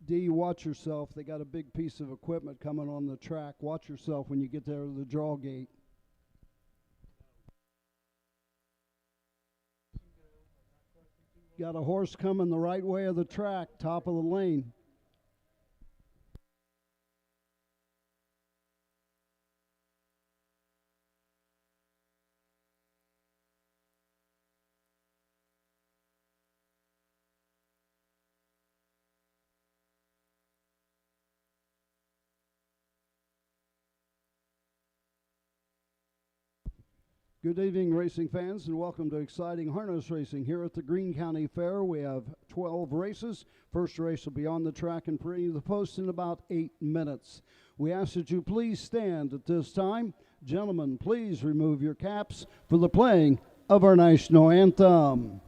D, watch yourself. They got a big piece of equipment coming on the track. Watch yourself when you get there to the draw gate. Got a horse coming the right way of the track, top of the lane. Good evening, racing fans, and welcome to exciting harness racing here at the Greene County Fair. We have 12 races. First race will be on the track and pre the post in about 8 minutes. We ask that you please stand at this time. Gentlemen, please remove your caps for the playing of our national anthem.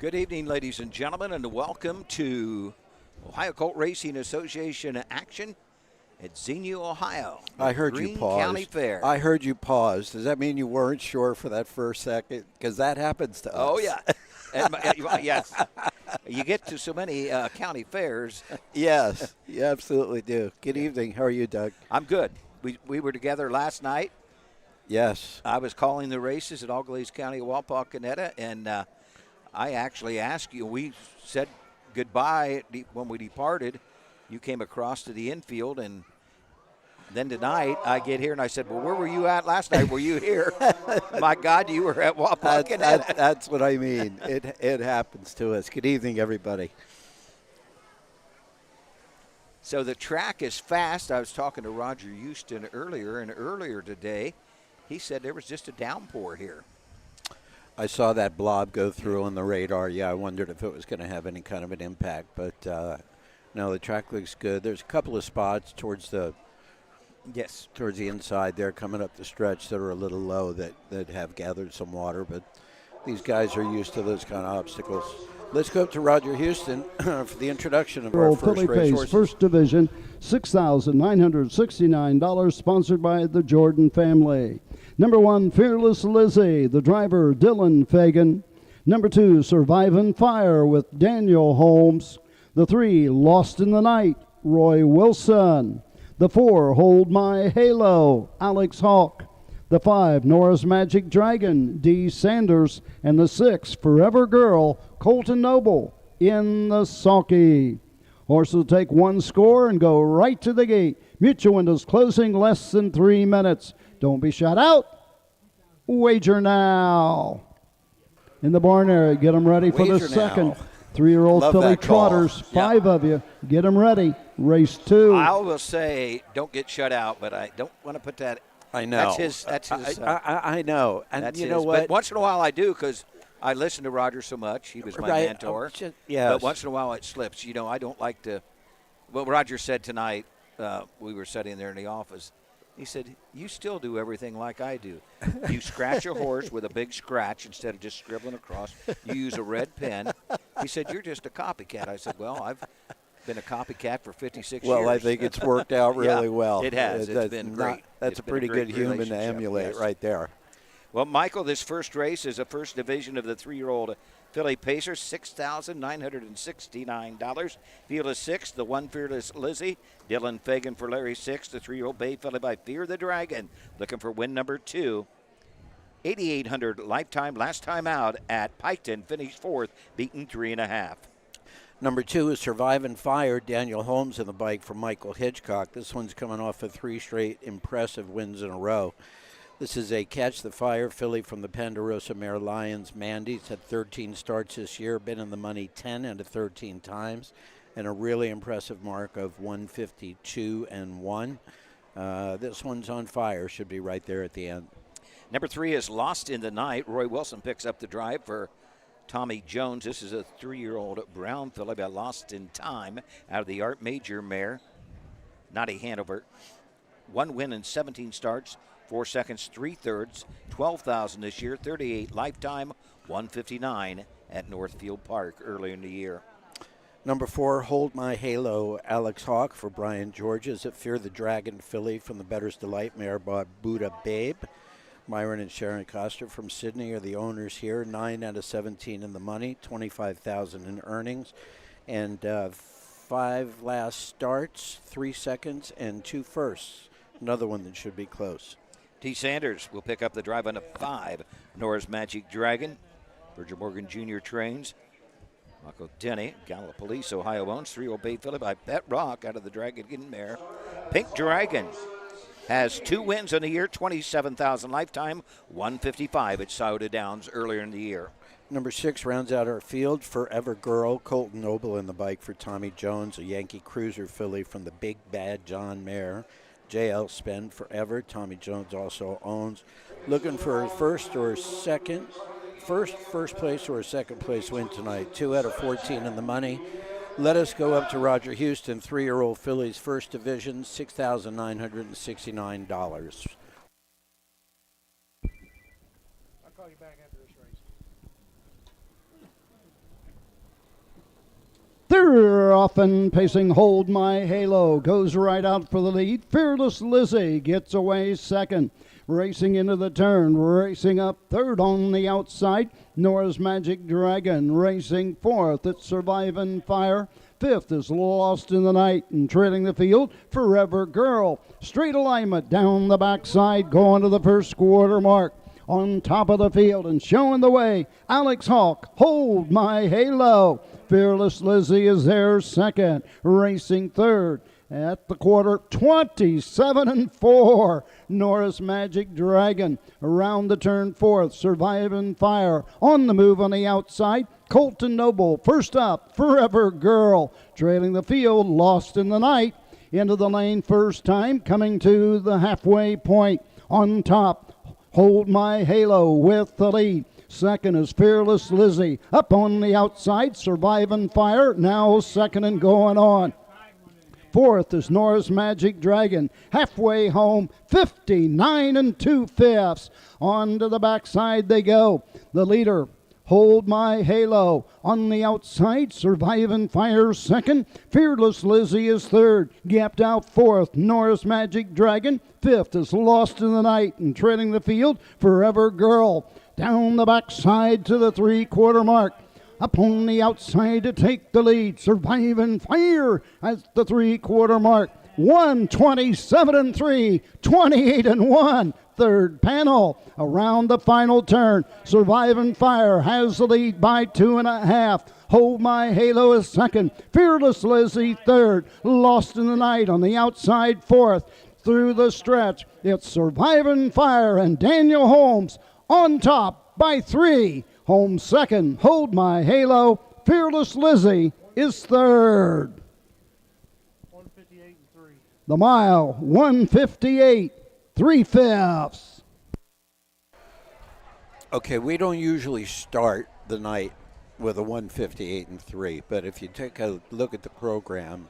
Good evening, ladies and gentlemen, and welcome to Ohio Colt Racing Association action at Xenia, Ohio. I heard Green you pause. County Fair. I heard you pause. Does that mean you weren't sure for that first second? Because that happens to us. Oh, yeah. Yes. You get to so many county fairs. Yes, you absolutely do. Good evening. How are you, Doug? I'm good. We were together last night. Yes. I was calling the races at Auglaize County, Walpaw, Canetta, and I actually asked you. We said goodbye when we departed. You came across to the infield, and then tonight I get here and I said, well, where were you at last night? Were you here? My God, you were at Walpaw, Canetta. That's what I mean. It happens to us. Good evening, everybody. So the track is fast. I was talking to Roger Houston earlier today, he said there was just a downpour here. I saw that blob go through on the radar. Yeah, I wondered if it was going to have any kind of an impact. But, no, the track looks good. There's a couple of spots towards the inside there coming up the stretch that are a little low that have gathered some water. But these guys are used to those kind of obstacles. Let's go up to Roger Houston for the introduction of our first race horses. First division, $6,969, sponsored by the Jordan family. Number 1, Fearless Lizzie, the driver Dylan Fagan. Number 2, Survivin' Fire with Daniel Holmes. The 3, Lost in the Night, Roy Wilson. The 4, Hold My Halo, Alex Hawk. The 5, Nora's Magic Dragon, Dee Sanders. And the 6, Forever Girl, Colton Noble in the sulky. Horses will take one score and go right to the gate. Mutual windows closing less than 3 minutes. Don't be shut out. Wager now. In the barn area, get them ready for the second. 3-year-old filly trotters, 5 of you. Get them ready. Race 2. I will say, don't get shut out, but I don't want to put that. I know. That's his. I know. And you know what? But once in a while I do, because I listen to Roger so much. He was my mentor. Yeah. But once in a while it slips. You know, I don't like to. What Roger said tonight, we were sitting there in the office. He said, you still do everything like I do. You scratch a horse with a big scratch instead of just scribbling across. You use a red pen. He said, you're just a copycat. I said, well, I've been a copycat for 56 years. Well, I think it's worked out really well. It has. It's been great. That's a pretty good human to emulate right there. Well, Michael, this first race is a first division of the 3-year-old filly Pacer, $6,969. Field is 6, the 1 Fearless Lizzie. Dylan Fagan for Larry 6, the 3-year-old bay filly by Fear the Dragon. Looking for win number 2. 8,800 lifetime, last time out at Piketon, finished 4th, beaten 3.5. Number 2 is Survivin' Fire, Daniel Holmes in the bike for Michael Hitchcock. This one's coming off of 3 straight impressive wins in a row. This is a Catch the Fire filly from the Ponderosa Mare Lions. Mandy's had 13 starts this year, been in the money 10 out of 13 times, and a really impressive mark of 152-1. This one's on fire, should be right there at the end. Number 3 is Lost in the Night. Roy Wilson picks up the drive for Tommy Jones. This is a 3-year-old brown filly by Lost in Time out of the Art Major mare, Naughty Hanover. 1 win in 17 starts. 4 seconds, 3/3, 12,000 this year, 38 lifetime, 159 at Northfield Park earlier in the year. Number 4, Hold My Halo, Alex Hawk for Brian Georges at Fear the Dragon filly from the Better's Delight mare by Buddha Babe. Myron and Sharon Coster from Sydney are the owners here. 9 out of 17 in the money, 25,000 in earnings, and 5 last starts, 3 seconds, and 2 firsts. Another one that should be close. T. Sanders will pick up the drive on a 5. Nora's Magic Dragon. Virgil Morgan Jr. trains. Michael Denny, Gallipolis, Ohio owns. 3-year-old bay filly by Bet Rock out of the Dragon mare. Pink Dragon has 2 wins in the year, 27,000 lifetime, 155 at Sauda Downs earlier in the year. Number 6 rounds out our field. Forever Girl, Colton Noble in the bike for Tommy Jones, a Yankee Cruiser filly from the Big Bad John mare. J.L. Spend Forever. Tommy Jones also owns. Looking for a first place or a second place win tonight. 2 out of 14 in the money. Let us go up to Roger Houston, 3-year-old fillies, first division, $6,969. I'll call you back after this race. They're off and pacing. Hold My Halo goes right out for the lead. Fearless Lizzie gets away second. Racing into the turn, racing up third on the outside. Nora's Magic Dragon racing fourth. It's Surviving Fire. Fifth is Lost in the Night, and trailing the field, Forever Girl. Straight alignment down the backside, going to the first quarter mark. On top of the field and showing the way, Alex Hawk, Hold My Halo. Fearless Lizzie is there second, racing third. At the quarter, 27-4. Nora's Magic Dragon around the turn fourth. Surviving Fire on the move on the outside. Colton Noble first up. Forever Girl trailing the field. Lost in the Night into the lane first time. Coming to the halfway point on top. Hold My Halo with the lead. Second is Fearless Lizzie. Up on the outside, Surviving Fire now second and going on. Fourth is Nora's Magic Dragon. Halfway home, 59 2/5. On to the backside they go. The leader, Hold My Halo. On the outside, Surviving Fire second. Fearless Lizzie is third. Gapped out fourth, Nora's Magic Dragon. Fifth is Lost in the Night, and trailing the field, Forever Girl. Down the backside to the three-quarter mark. Up on the outside to take the lead, Surviving Fire at the three-quarter mark. 127-3, 28-1. Third panel around the final turn. Surviving Fire has the lead by 2.5. Hold My Halo is second. Fearless Lizzie third. Lost in the Night on the outside fourth. Through the stretch, it's Surviving Fire and Daniel Holmes on top by 3. Holmes second, Hold My Halo. Fearless Lizzie is third. 158 and 3. The mile, 158, 3/5. Okay, we don't usually start the night with a 158 and 3, but if you take a look at the program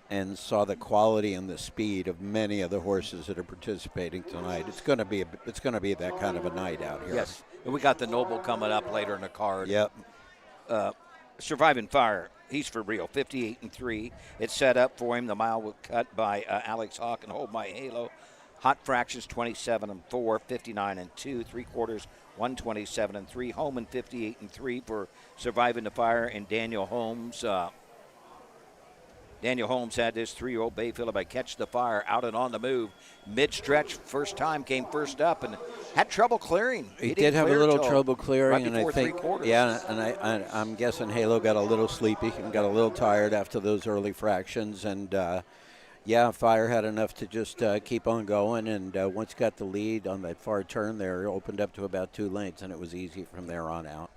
and saw the quality and the speed of many of the horses that are participating tonight, it's going to be that kind of a night out here. Yes, and we got the Noble coming up later in the card. Yep. Surviving Fire, he's for real, 58 and 3. It's set up for him. The mile was cut by Alex Hawk and Hold My Halo. Hot Fractions 27 and 4, 59 and 2, three-quarters 127 and 3. Home and 58 and 3 for Surviving the Fire and Daniel Holmes. Daniel Holmes had this 3-year-old Bay Philly by Catch the Fire out and on the move. Mid-stretch, first time, came first up and had trouble clearing. He did have a little trouble clearing, right and I think, I'm guessing Halo got a little sleepy and got a little tired after those early fractions. And Fire had enough to just keep on going. And once got the lead on that far turn there, it opened up to about 2 lengths, and it was easy from there on out.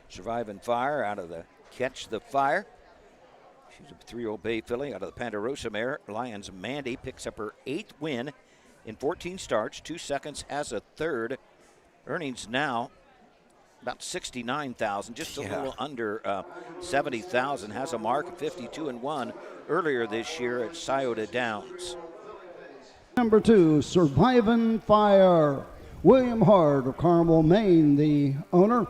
Surviving Fire out of the Catch the Fire. She's a 3-year-old Bay Filly out of the Ponderosa mare. Lions Mandy picks up her 8th win in 14 starts. 2 seconds, has a third. Earnings now about $69,000, just a little under 70,000. Has a mark of 52-1 earlier this year at Scioto Downs. Number 2, Surviving Fire. William Hart of Carmel, Maine, the owner.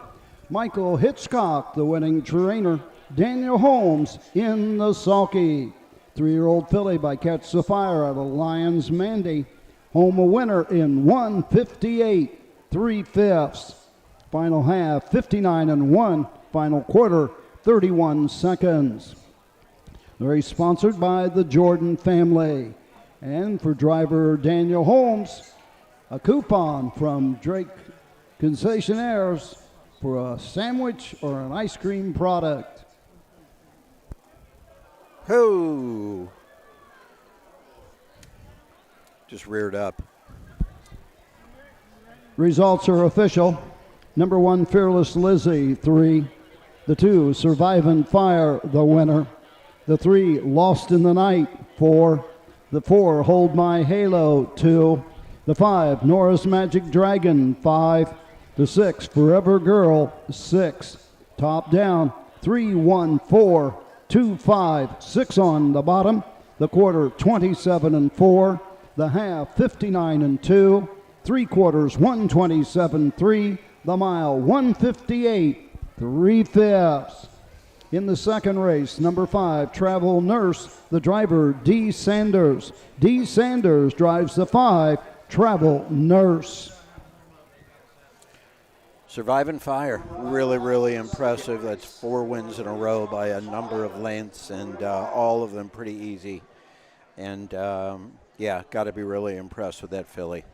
Michael Hitchcock, the winning trainer. Daniel Holmes in the sulky. 3-year-old filly by Catch the Fire out of Lions Mandy. Home a winner in 158, 3/5. Final half, 59-1. Final quarter, 31 seconds. The race sponsored by the Jordan family. And for driver Daniel Holmes, a coupon from Drake Concessionaires for a sandwich or an ice cream product. Who just reared up. Results are official. Number 1, Fearless Lizzie, 3. The 2, Surviving Fire, the winner. The 3, Lost in the Night, 4. The 4, Hold My Halo, 2. The 5, Nora's Magic Dragon, 5. The 6, Forever Girl, 6. Top down, 3, 1, 4. 2, 5, 6 on the bottom. The quarter, 27-4. The half, 59-2. Three-quarters, 127-3. The mile, 158, 3/5. In the second race, number 5, Travel Nurse, the driver D. Sanders. D. Sanders drives the 5, Travel Nurse. Surviving Fire, really, really impressive. That's 4 wins in a row by a number of lengths, and all of them pretty easy. And, yeah, got to be really impressed with that filly.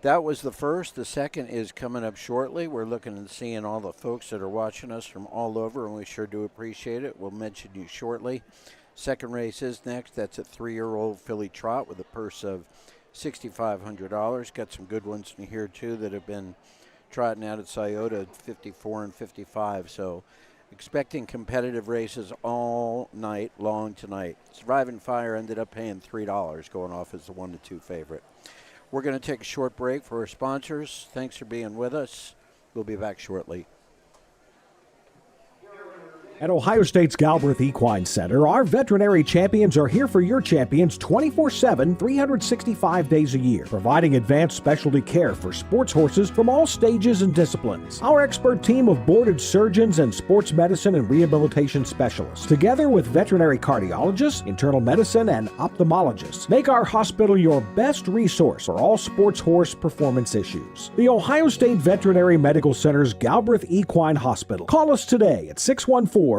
That was the first. The second is coming up shortly. We're looking and seeing all the folks that are watching us from all over, and we sure do appreciate it. We'll mention you shortly. Second race is next. That's a 3-year-old filly trot with a purse of $6,500. Got some good ones in here, too, that have been trotting out at Scioto at 54 and 55. So expecting competitive races all night long tonight. Surviving Fire ended up paying $3, going off as the 1-2 favorite. We're going to take a short break for our sponsors. Thanks for being with us. We'll be back shortly. At Ohio State's Galbraith Equine Center, our veterinary champions are here for your champions 24/7, 365 days a year, providing advanced specialty care for sports horses from all stages and disciplines. Our expert team of boarded surgeons and sports medicine and rehabilitation specialists, together with veterinary cardiologists, internal medicine, and ophthalmologists, make our hospital your best resource for all sports horse performance issues. The Ohio State Veterinary Medical Center's Galbraith Equine Hospital. Call us today at 614-292-6661.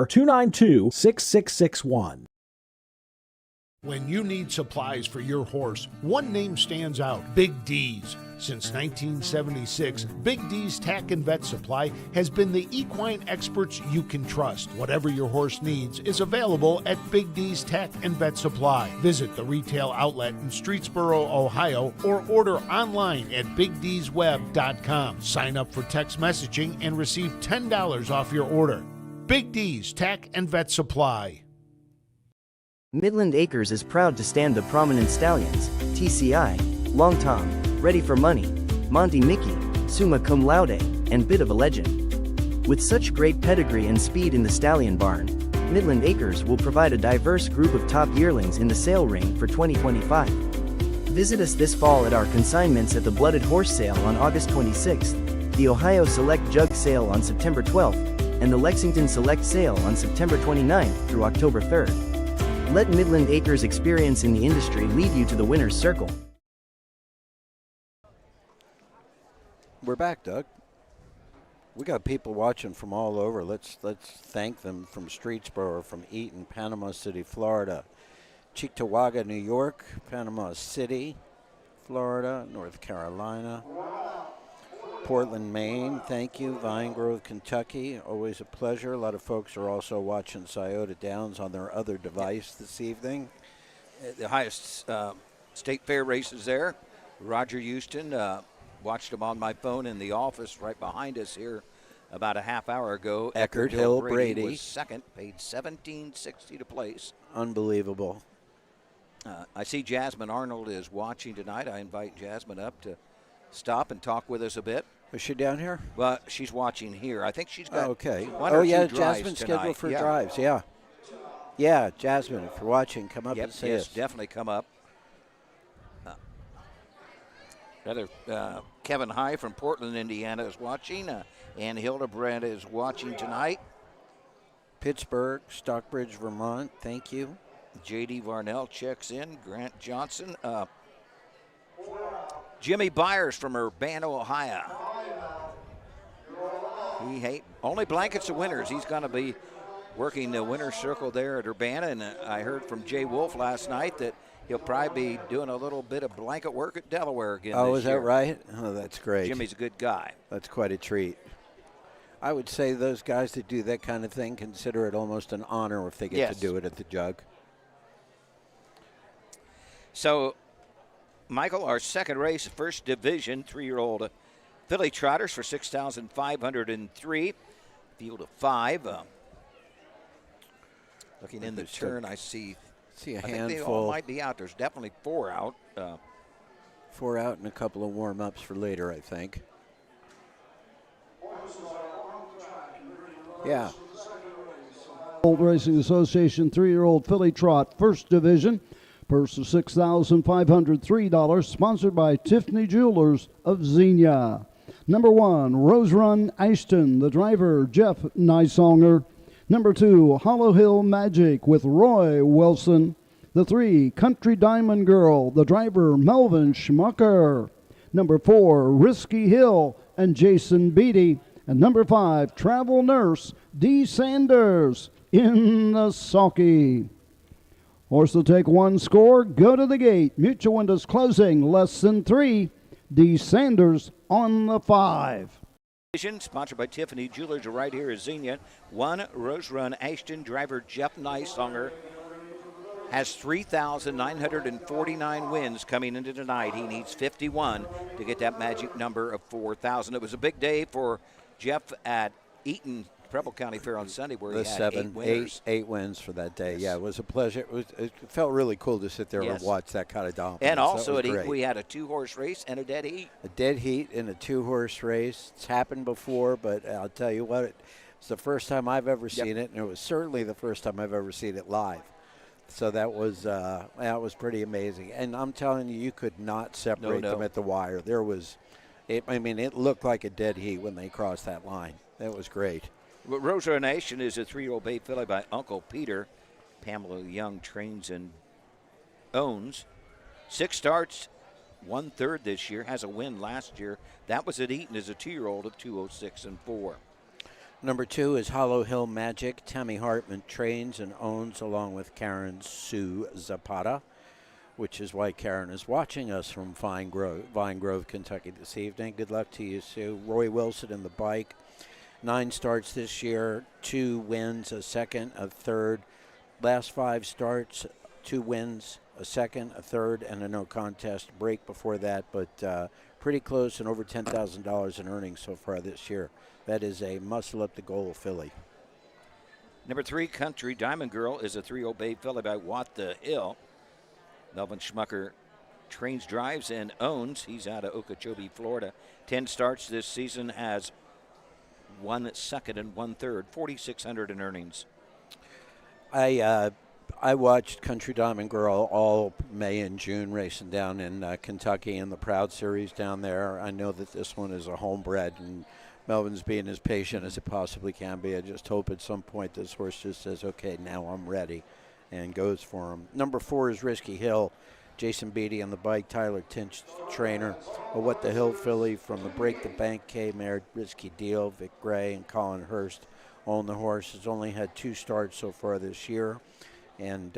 When you need supplies for your horse, one name stands out: Big D's. Since 1976, Big D's Tack and Vet Supply has been the equine experts you can trust. Whatever your horse needs is available at Big D's Tack and Vet Supply. Visit the retail outlet in Streetsboro, Ohio, or order online at BigD'sWeb.com. Sign up for text messaging and receive $10 off your order. Big D's Tack and Vet Supply. Midland Acres is proud to stand the prominent stallions, TCI, Long Tom, Ready for Money, Monty Mickey, Summa Cum Laude, and Bit of a Legend. With such great pedigree and speed in the stallion barn, Midland Acres will provide a diverse group of top yearlings in the sale ring for 2025. Visit us this fall at our consignments at the Blooded Horse Sale on August 26th, the Ohio Select Jug Sale on September 12th, and the Lexington Select Sale on September 29th through October 3rd. Let Midland Acres' experience in the industry lead you to the winner's circle. We're back, Doug. We got people watching from all over. Let's thank them from Streetsboro, from Eaton, Panama City, Florida, Cheektowaga, New York, Panama City, Florida, North Carolina, Portland, Maine, thank you. Vine Grove, Kentucky, always a pleasure. A lot of folks are also watching Scioto Downs on their other device this evening. The highest state fair races there. Roger Houston, watched him on my phone in the office right behind us here about a half hour ago. Eckerd Hill Brady was second, paid $17.60 to place. Unbelievable. I see Jasmine Arnold is watching tonight. I invite Jasmine up to stop and talk with us a bit. Is she down here? Well, she's watching here. I think she's got okay. one or two drives Jasmine's tonight. scheduled for drives, yeah. Yeah, Jasmine, if you're watching, come up and say yes, us. Definitely come up. Kevin High from Portland, Indiana is watching. Ann Hildebrand is watching tonight. Pittsburgh, Stockbridge, Vermont, thank you. J.D. Varnell checks in. Grant Johnson. Jimmy Byers from Urbana, Ohio. Only blankets of winners. He's going to be working the winner's circle there at Urbana, and I heard from Jay Wolf last night that he'll probably be doing a little bit of blanket work at Delaware again Oh, this is that year. right? Oh, that's great. Jimmy's a good guy. That's quite a treat. I would say those guys that do that kind of thing consider it almost an honor if they get to do it at the jug. So, Michael, our second race, first division, 3-year-old filly trotters for $6,503. Field of 5. Looking in the turn, I see a I handful. think they all might be out. There's definitely 4 out. 4 out and a couple of warm-ups for later, I think. Yeah. Old Racing Association 3-year-old filly trot, first division. Purse of $6,503, sponsored by Tiffany Jewelers of Xenia. Number 1, Rose Run Ashton, the driver Jeff Nysonger. Number 2, Hollow Hill Magic with Roy Wilson. The 3, Country Diamond Girl, the driver Melvin Schmucker. Number 4, Risky Hill and Jason Beatty. And number 5, Travel Nurse D. Sanders in the sulky. Horse will take one score, go to the gate. Mutual windows closing, less than 3. D. Sanders on the 5. Sponsored by Tiffany Jewelers right here is Xenia. 1, Rose Run Ashton. Driver Jeff Neisonger has 3,949 wins coming into tonight. He needs 51 to get that magic number of 4,000. It was a big day for Jeff at Eaton Preble County Fair on Sunday, where he had 8 wins for that day. Yes. Yeah, it was a pleasure. It felt really cool to sit there and watch that kind of dominance. And also at Eaton, we had a 2-horse race and a dead heat. A dead heat in a 2-horse race. It's happened before, but I'll tell you what, it's the first time I've ever seen it, and it was certainly the first time I've ever seen it live. So that was pretty amazing. And I'm telling you, you could not separate them at the wire. It looked like a dead heat when they crossed that line. That was great. Rosa Nation is a 3-year-old bay filly by Uncle Peter. Pamela Young trains and owns. 6 starts, 1/3 this year. Has a win last year. That was at Eaton as a 2-year-old of 206-4. Number 2 is Hollow Hill Magic. Tammy Hartman trains and owns along with Karen Sue Zapata, which is why Karen is watching us from Vine Grove, Kentucky this evening. Good luck to you, Sue. Roy Wilson in the bike. 9 starts this year, 2 wins, a second, a third. Last 5 starts, 2 wins, a second, a third, and a no contest break before that, but pretty close and over $10,000 in earnings so far this year. That is a muscle up the goal filly. Number 3, Country Diamond Girl, is a 3-year-old bay filly by Watt the Hill. Melvin Schmucker trains, drives, and owns. He's out of Okeechobee, Florida. 10 starts this season, has 1 second and 1/3, 4,600 in earnings. I watched Country Diamond Girl all May and June racing down in Kentucky in the Proud Series down there. I know that this one is a homebred, and Melvin's being as patient as it possibly can be. I just hope at some point this horse just says, okay, now I'm ready, and goes for him. Number 4 is Risky Hill. Jason Beatty on the bike, Tyler Tinch, trainer. A What the Hill filly from the Break the Bank K-mare, Risky Deal. Vic Gray and Colin Hurst own the horse. Has only had 2 starts so far this year, and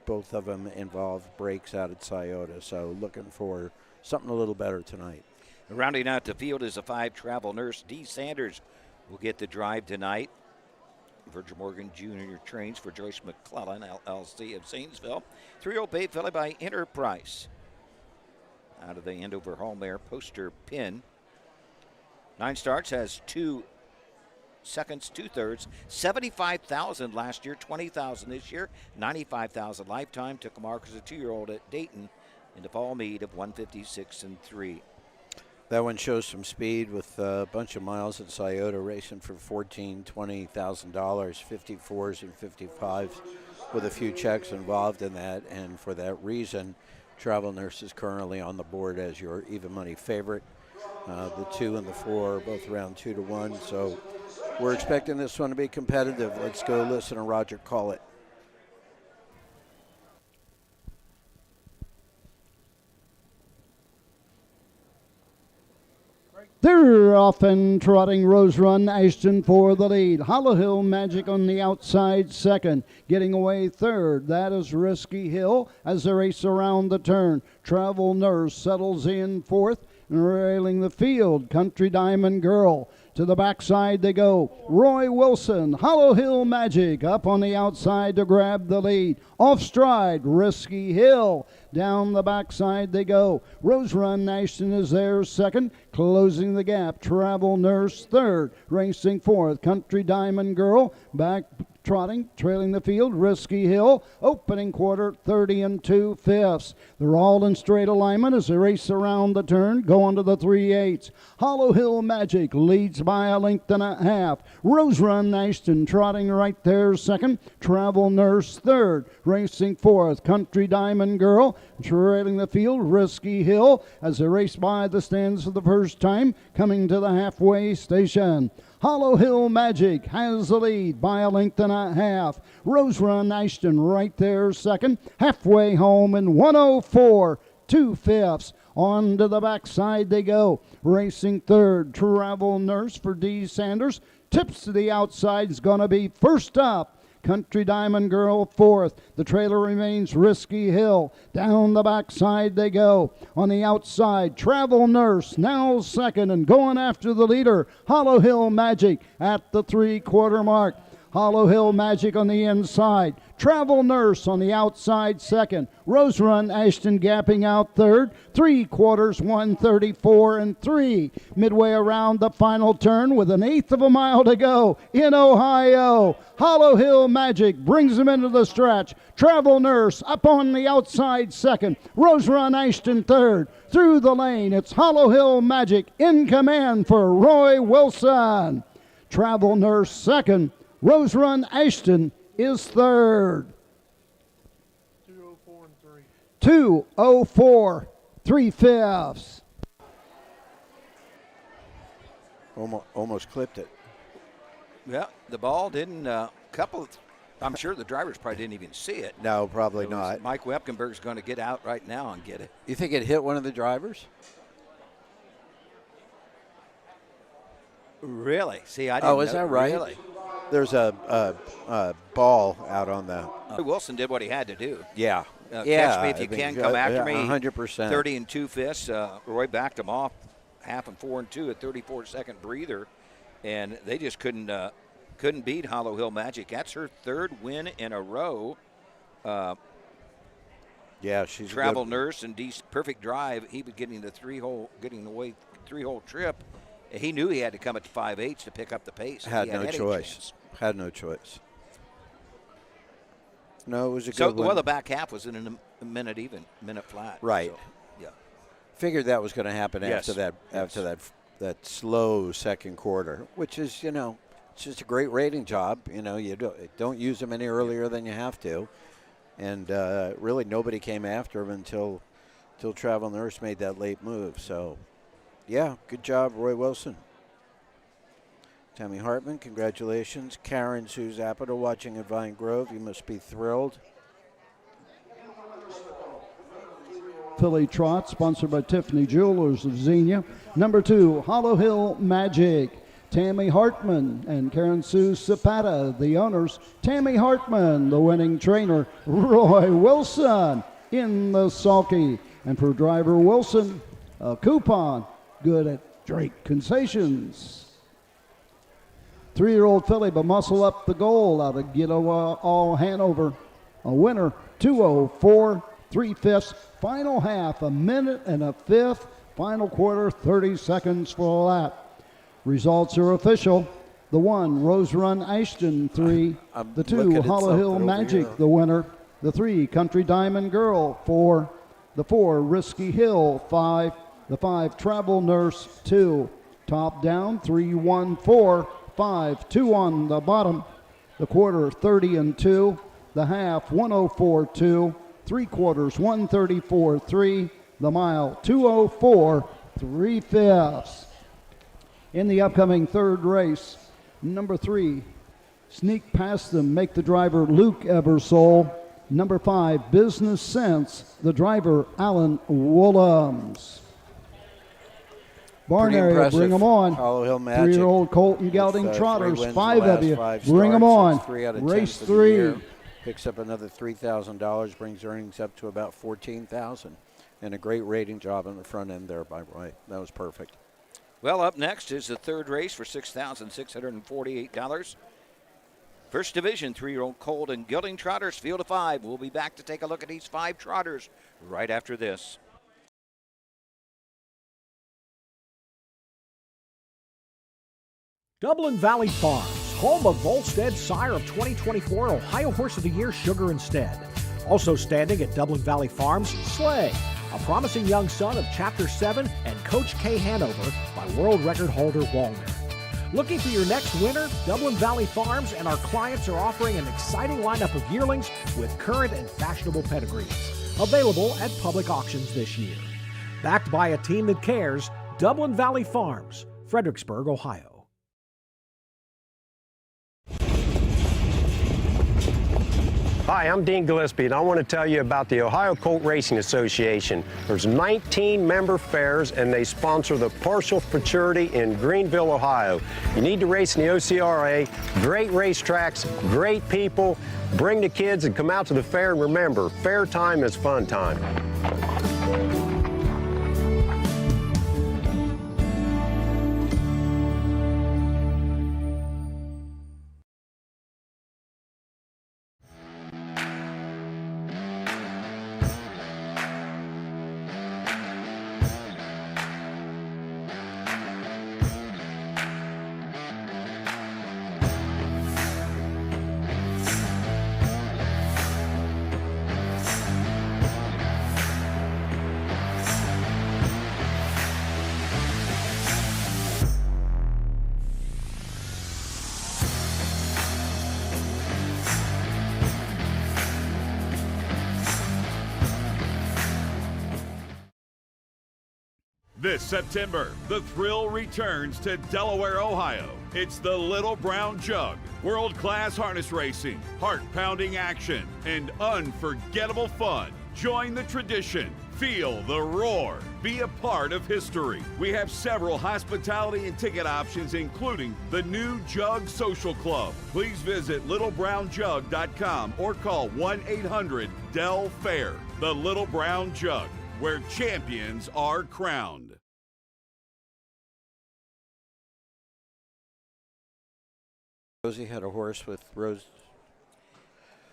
both of them involve breaks out at Scioto. So looking for something a little better tonight. Rounding out the field is a 5, Travel Nurse D. Sanders will get the drive tonight. Virgil Morgan Jr. trains for Joyce McClellan, LLC of Zanesville. 3-year-old bay filly by Enterprise. Out of the Andover Hall mare, Poster Pin. 9 starts, has 2 seconds, 2/3. 75,000 last year, 20,000 this year, 95,000 lifetime. Took a mark as a 2-year-old at Dayton in the fall meet of 156-3. That one shows some speed with a bunch of miles at Scioto, racing for $14,000, $20,000, 54s and 55s, with a few checks involved in that. And for that reason, Travel Nurse is currently on the board as your even money favorite. The 2 and the 4 are both around 2-1. So we're expecting this one to be competitive. Let's go listen to Roger call it. They're off and trotting. Rose Run Ashton for the lead. Hollow Hill Magic on the outside second. Getting away third. That is Risky Hill as they race around the turn. Travel Nurse settles in fourth and railing the field. Country Diamond Girl. To the backside they go. Roy Wilson, Hollow Hill Magic up on the outside to grab the lead. Off stride, Risky Hill. Down the backside they go. Rose Run Ashton is there second. Closing the gap, Travel Nurse third. Racing fourth, Country Diamond Girl. Back trotting, trailing the field, Risky Hill. Opening quarter, 30 2/5. They're all in straight alignment as they race around the turn. Go on to the 3/8. Hollow Hill Magic leads by a length and a half. Rose Run Ashton trotting right there second. Travel Nurse third. Racing fourth, Country Diamond Girl. Trailing the field, Risky Hill as they race by the stands for the first time, coming to the halfway station. Hollow Hill Magic has the lead by a length and a half. Rose Run Ashton right there second. Halfway home in 104 2/5. On to the backside they go. Racing third, Travel Nurse for D. Sanders. Tips to the outside is going to be first up. Country Diamond Girl fourth. The trailer remains Risky Hill. Down the backside they go. On the outside, Travel Nurse now second and going after the leader, Hollow Hill Magic at the 3/4 mark. Hollow Hill Magic on the inside. Travel Nurse on the outside second. Rose Run Ashton gapping out third. 3/4, 134 and 3. Midway around the final turn with an eighth of a mile to go in Ohio. Hollow Hill Magic brings them into the stretch. Travel Nurse up on the outside second. Rose Run Ashton third. Through the lane, it's Hollow Hill Magic in command for Roy Wilson. Travel Nurse second. Rose Run Ashton is third. 2:04 and 3. 2:04 3/5. Almost clipped it. Yeah, the ball didn't, I'm sure the drivers probably didn't even see it. No, probably not. Mike Wepkenberg's going to get out right now and get it. You think it hit one of the drivers? Really? See, I didn't know. Oh, is that right? Really? There's a ball out on the. Wilson did what he had to do. Yeah. Catch me if you can, come after me. 100%. 30 and 2/5. Roy backed him off half and 4 and 2 at 34-second breather, and they just couldn't beat Hollow Hill Magic. That's her third win in a row. Yeah, she's Travel good. Nurse and perfect drive. He was getting the three-hole trip. He knew he had to come at the 5/8 to pick up the pace. Had no choice. Had no choice. No, it was a good one. Well, the back half was in a minute even, minute flat. Right. So, yeah. Figured that was going to happen Yes. after that slow second quarter, which is, it's just a great rating job. You don't use them any earlier than you have to. And really nobody came after him until Travel Nurse made that late move. So, yeah, good job, Roy Wilson. Tammy Hartman, congratulations. Karen Sue Zapata watching at Vine Grove. You must be thrilled. Philly Trot, sponsored by Tiffany Jewelers of Xenia. Number 2, Hollow Hill Magic. Tammy Hartman and Karen Sue Zapata, the owners. Tammy Hartman, the winning trainer. Roy Wilson in the sulky. And for driver Wilson, a coupon good at Drake Concessions. 3-year-old filly, but muscle up the goal out of Ghetto All Hanover. A winner, 2:04 3/5. Final half, a minute and a fifth. Final quarter, 30 seconds for a lap. Results are official. The 1, Rose Run Ashton 3. The 2, Hollow Hill Magic, the winner. The 3, Country Diamond Girl 4. The 4, Risky Hill 5. The 5, Travel Nurse 2. Top down, 3-1-4. 5-2 on the bottom. The quarter, 30 and 2. The half, 104-2. 3/4, 134-3. The mile, 2:04 3/5. In the upcoming third race, number 3, Sneak Past Them, make the driver Luke Eversole. Number 5, Business Sense, the driver Alan Woolhams. Barn area, bring them on. Hollow Hill Magic. 3-year-old Colton Gelding Trotters, 5 of you. Bring them on. Race 3. Picks up another $3,000, brings earnings up to about $14,000. And a great rating job on the front end there by Roy. That was perfect. Well, up next is the third race for $6,648. First division, 3-year-old Colt and Gelding Trotters, field of 5. We'll be back to take a look at these 5 trotters right after this. Dublin Valley Farms, home of Volstead Sire of 2024 Ohio Horse of the Year Sugar Instead. Also standing at Dublin Valley Farms, Slay, a promising young son of Chapter 7 and Coach K Hanover by world record holder Walner. Looking for your next winner? Dublin Valley Farms and our clients are offering an exciting lineup of yearlings with current and fashionable pedigrees. Available at public auctions this year. Backed by a team that cares, Dublin Valley Farms, Fredericksburg, Ohio. Hi, I'm Dean Gillespie, and I want to tell you about the Ohio Colt Racing Association. There's 19 member fairs, and they sponsor the Partial Futurity in Greenville, Ohio. You need to race in the OCRA. Great racetracks, great people. Bring the kids and come out to the fair, and remember, fair time is fun time. This September, the thrill returns to Delaware, Ohio. It's the Little Brown Jug. World-class harness racing, heart-pounding action, and unforgettable fun. Join the tradition. Feel the roar. Be a part of history. We have several hospitality and ticket options, including the new Jug Social Club. Please visit littlebrownjug.com or call 1-800-DEL-FAIR. The Little Brown Jug, where champions are crowned. Rosie had a horse with Rose.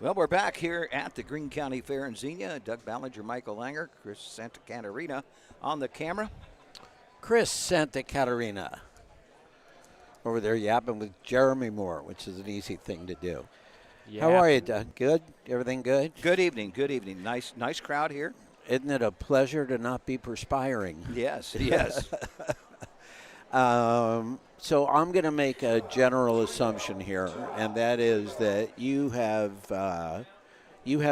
Well, we're back here at the Greene County Fair in Xenia. Doug Ballinger, Michael Langer, Chris Santa Catarina on the camera. Chris Santa Catarina over there yapping with Jeremy Moore, which is an easy thing to do. Yeah. How are you, Doug? Good? Everything good? Good evening. Good evening. Nice crowd here. Isn't it a pleasure to not be perspiring? Yes, yes. So I'm going to make a general assumption here, and that is that you have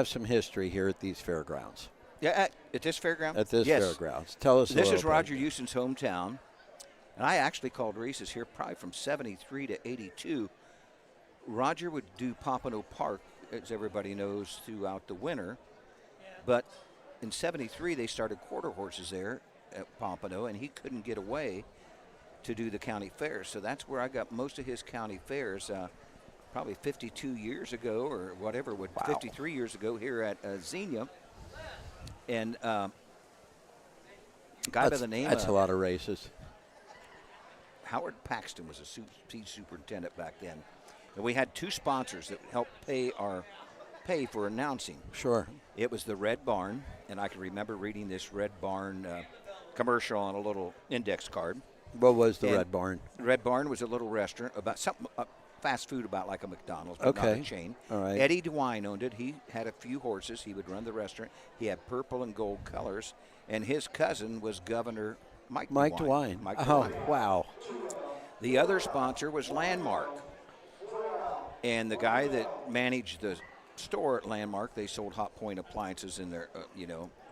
some history here at these fairgrounds. Yeah, at this fairground? At this fairgrounds. Tell us a This little is Roger Houston's hometown, and I actually called races here probably from 73 to 82. Roger would do Pompano Park, as everybody knows, throughout the winter, but in 73 they started quarter horses there at Pompano, and he couldn't get away to do the county fairs. So that's where I got most of his county fairs, probably 52 years ago or whatever, 53 years ago here at Xenia. And a guy by the name That's a lot of races. Howard Paxton was a speed superintendent back then. And we had two sponsors that helped pay for announcing. Sure. It was the Red Barn, and I can remember reading this Red Barn commercial on a little index card. What was the Red Barn? Red Barn was a little restaurant, about something fast food, about like a McDonald's, but not a chain. All right. Eddie DeWine owned it. He had a few horses. He would run the restaurant. He had purple and gold colors, and his cousin was Governor Mike DeWine. Oh, wow. The other sponsor was Landmark, and the guy that managed the store at Landmark, they sold Hot Point appliances in their,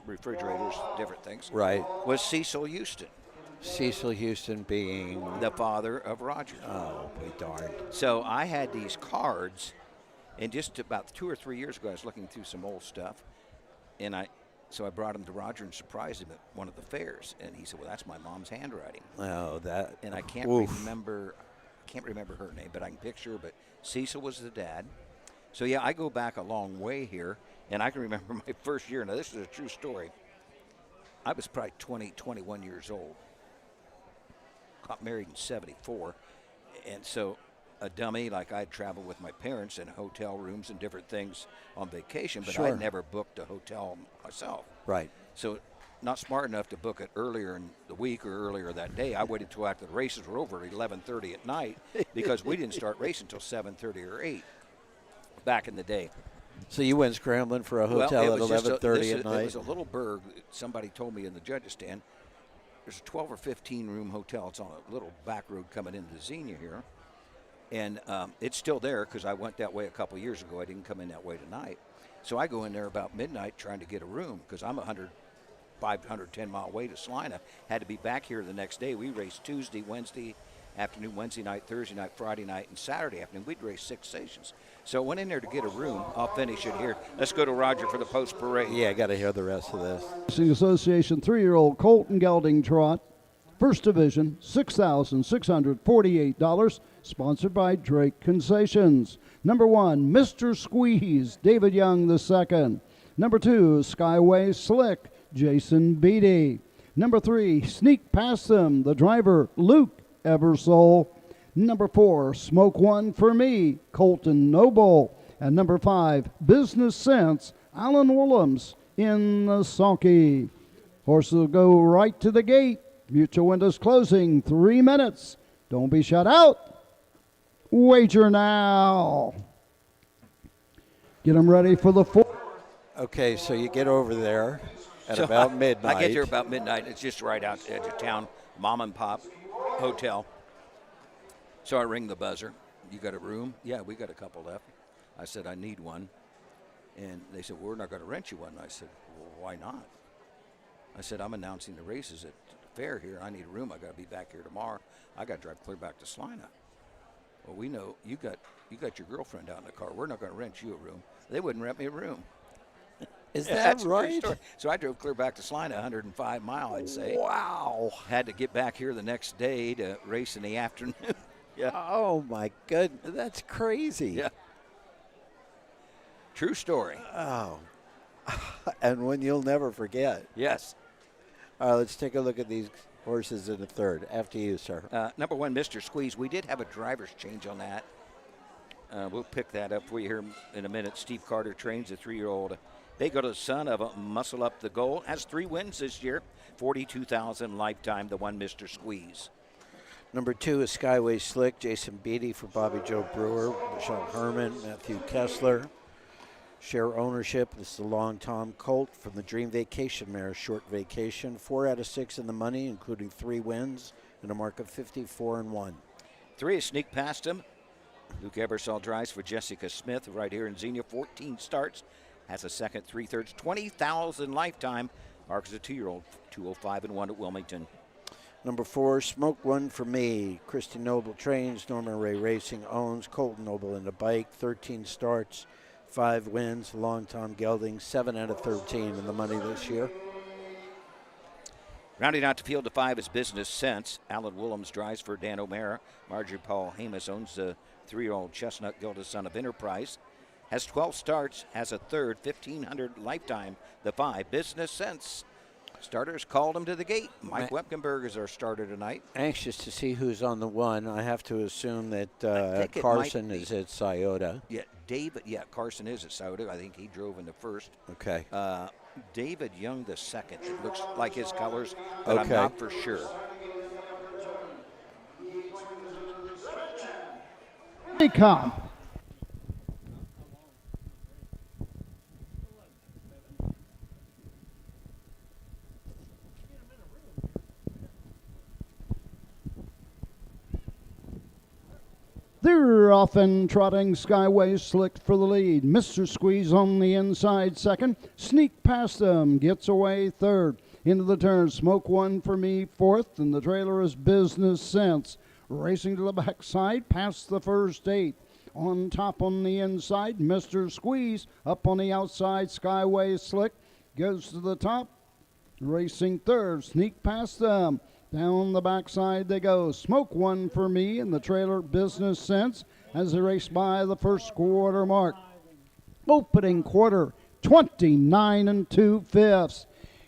refrigerators, different things. Right. Was Cecil Houston. Cecil Houston being the father of Roger. Oh, be darned. So I had these cards, and just about 2 or 3 years ago, I was looking through some old stuff, and so I brought him to Roger and surprised him at one of the fairs, and he said, "Well, that's my mom's handwriting." Oh, that. And I can't remember her name, but I can picture her. But Cecil was the dad. So yeah, I go back a long way here, and I can remember my first year. Now this is a true story. I was probably 20, 21 years old. Got married in 74, and so a dummy, like I'd travel with my parents in hotel rooms and different things on vacation, but I'd never booked a hotel myself. Right. So not smart enough to book it earlier in the week or earlier that day. I waited till after the races were over at 11:30 at night because we didn't start racing until 7:30 or 8 back in the day. So you went scrambling for a hotel at 11:30 at night? It was a little burg. Somebody told me in the judges' stand, there's a 12 or 15 room hotel. It's on a little back road coming into Xenia here. And it's still there because I went that way a couple years ago. I didn't come in that way tonight. So I go in there about midnight trying to get a room because I'm 110 mile way to Salina. Had to be back here the next day. We raced Tuesday, Wednesday, afternoon, Wednesday night, Thursday night, Friday night, and Saturday afternoon. We'd race 6 stations. So I went in there to get a room. I'll finish it here. Let's go to Roger for the post parade. Yeah, I got to hear the rest of this. Racing Association 3-year-old Colton Gelding Trot, First Division, $6,648, sponsored by Drake Concessions. Number 1, Mr. Squeeze, David Young II. Number 2, Skyway Slick, Jason Beatty. Number 3, Sneak Past Them, the driver, Luke Eversole. Number 4, Smoke One for Me, Colton Noble. And number 5, Business Sense, Alan Willems in the sulky. Horses will go right to the gate. Mutual windows closing, 3 minutes. Don't be shut out. Wager now. Get them ready for the 4. Okay, so you get over there at about midnight. I get there about midnight. It's just right out the edge of town, mom and pop hotel. So I ring the buzzer. You got a room? Yeah, we got a couple left. I said, I need one. And they said, well, we're not going to rent you one. I said, well, why not? I said, I'm announcing the races at the fair here. I need a room. I got to be back here tomorrow. I got to drive clear back to Salina. Well, we know you got your girlfriend out in the car. We're not going to rent you a room. They wouldn't rent me a room. Is Yeah, that that's a true right? story. So I drove clear back to Salina, 105 mile, I'd say. Wow. Had to get back here the next day to race in the afternoon. Yeah. Oh, my goodness. That's crazy. Yeah. True story. Oh. And one you'll never forget. Yes. All right, let's take a look at these horses in the third. After you, sir. Number 1, Mr. Squeeze. We did have a driver's change on that. We'll pick that up for you here in a minute. Steve Carter trains a 3-year-old. They go to the son of a Muscle Up the Goal. Has 3 wins this year. $42,000 lifetime, the 1, Mr. Squeeze. Number 2 is Skyway Slick, Jason Beatty for Bobby Joe Brewer, Michelle Herman, Matthew Kessler. Share ownership. This is the Long Tom Colt from the Dream Vacation Mare Short Vacation. 4 out of 6 in the money, including 3 wins and a mark of 54-1. 3 is Sneak Past Him. Luke Ebersol drives for Jessica Smith right here in Xenia. 14 starts. Has a second, 3/3, $20,000 lifetime. Mark is a 2-year-old, 205-1 at Wilmington. Number 4, Smoke One for Me. Christy Noble trains, Norman Ray Racing owns, Colton Noble in the bike, 13 starts, 5 wins. Long Tom Gelding, 7 out of 13 in the money this year. Rounding out the field to 5 is Business Sense. Alan Willems drives for Dan O'Mara. Marjorie Paul Hamus owns the 3-year-old Chestnut Gilda son of Enterprise. Has 12 starts, has a third, 1,500 lifetime. The 5, Business Sense. Starters called him to the gate. Mike Wepkenberg is our starter tonight. Anxious to see who's on the 1. I have to assume that Carson is at Scioto. Yeah, Carson is at Scioto. I think he drove in the first. Okay. David Young the second. It looks like his colors, but Okay. I'm not for sure. They come. They're off and trotting. Skyway Slick for the lead. Mr. Squeeze on the inside second. Sneak past them. Gets away third. Into the turn. Smoke One for Me fourth. And the trailer is Business Sense. Racing to the backside. Past the first 8. On top on the inside. Mr. Squeeze. Up on the outside. Skyway Slick. Goes to the top. Racing third. Sneak past them. Down the backside they go. Smoke One for Me in the trailer Business Sense as they race by the first quarter mark. Opening quarter, 29 2/5.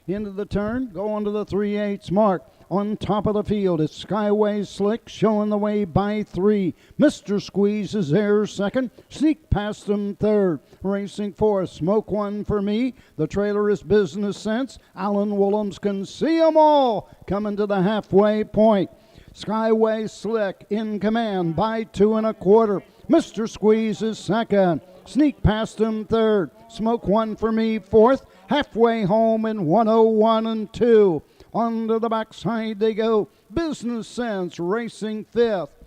Into the turn, going to the 3/8 mark. On top of the field, it's Skyway Slick showing the way by 3. Mr. Squeeze is there second. Sneak past him third. Racing fourth, Smoke One for Me. The trailer is Business Sense. Alan Willems can see them all coming to the halfway point. Skyway Slick in command by 2 1/4. Mr. Squeeze is second. Sneak past him third. Smoke One for Me fourth. Halfway home in 101 2. Onto the backside they go. Business Sense racing fifth.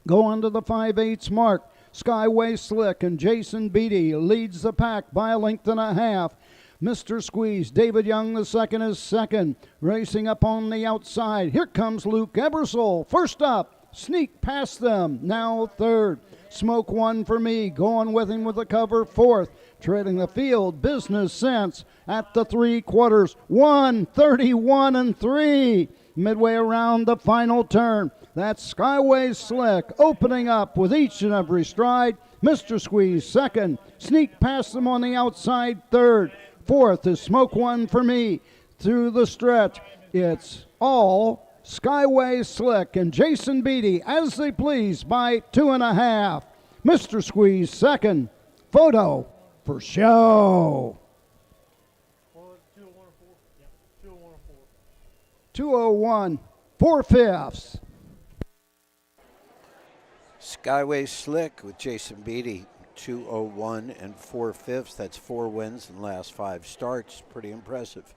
Going to the 5/8 mark. Skyway Slick and Jason Beatty leads the pack by a length and a half. Mr. Squeeze, David Young the second is second. Racing up on the outside. Here comes Luke Ebersole. First up, Sneak past them, now third. Smoke One for Me, going with him with the cover, fourth. Treading the field, Business Sense at the 3/4, 1:31 and 3. Midway around the final turn, that's Skyway Slick opening up with each and every stride. Mr. Squeeze second, sneak past them on the outside third. Fourth is Smoke One for Me. Through the stretch, it's all Skyway Slick and Jason Beatty as they please by 2.5. Mr. Squeeze second, photo for show. 201 4/5. Skyway Slick with Jason Beatty, 201 and 4/5. That's 4 wins in the last 5 starts. Pretty impressive.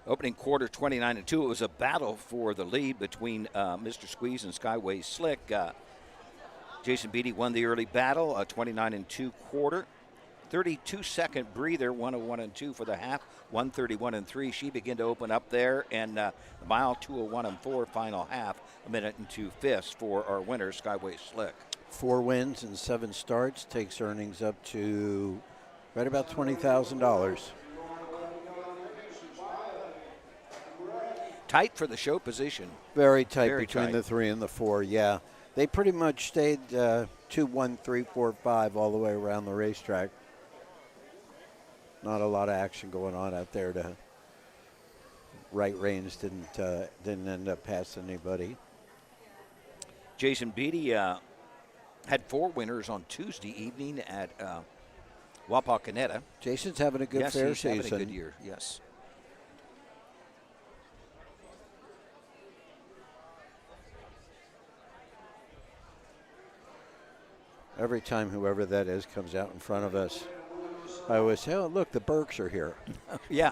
Opening quarter 29 and 2. It was a battle for the lead between Mr. Squeeze and Skyway Slick. Jason Beatty won the early battle, a 29 and 2 quarter. 32-second breather, 101 and 2 for the half, 131 and 3. She began to open up there, and the mile 201 and 4 final half, a minute and 2/5 for our winner, Skyway Slick. 4 wins and 7 starts takes earnings up to right about $20,000. Tight for the show position. Very tight Very between tight. the 3 and the 4, yeah. They pretty much stayed 2, 1, 3, 4, 5 all the way around the racetrack. Not a lot of action going on out there. To right reins didn't end up passing anybody. Jason Beatty had 4 winners on Tuesday evening at Wapakoneta. Jason's having a good fair he's season. having a good year, yes. Every time whoever that is comes out in front of us, I always say, oh, look, the Burks are here. Yeah.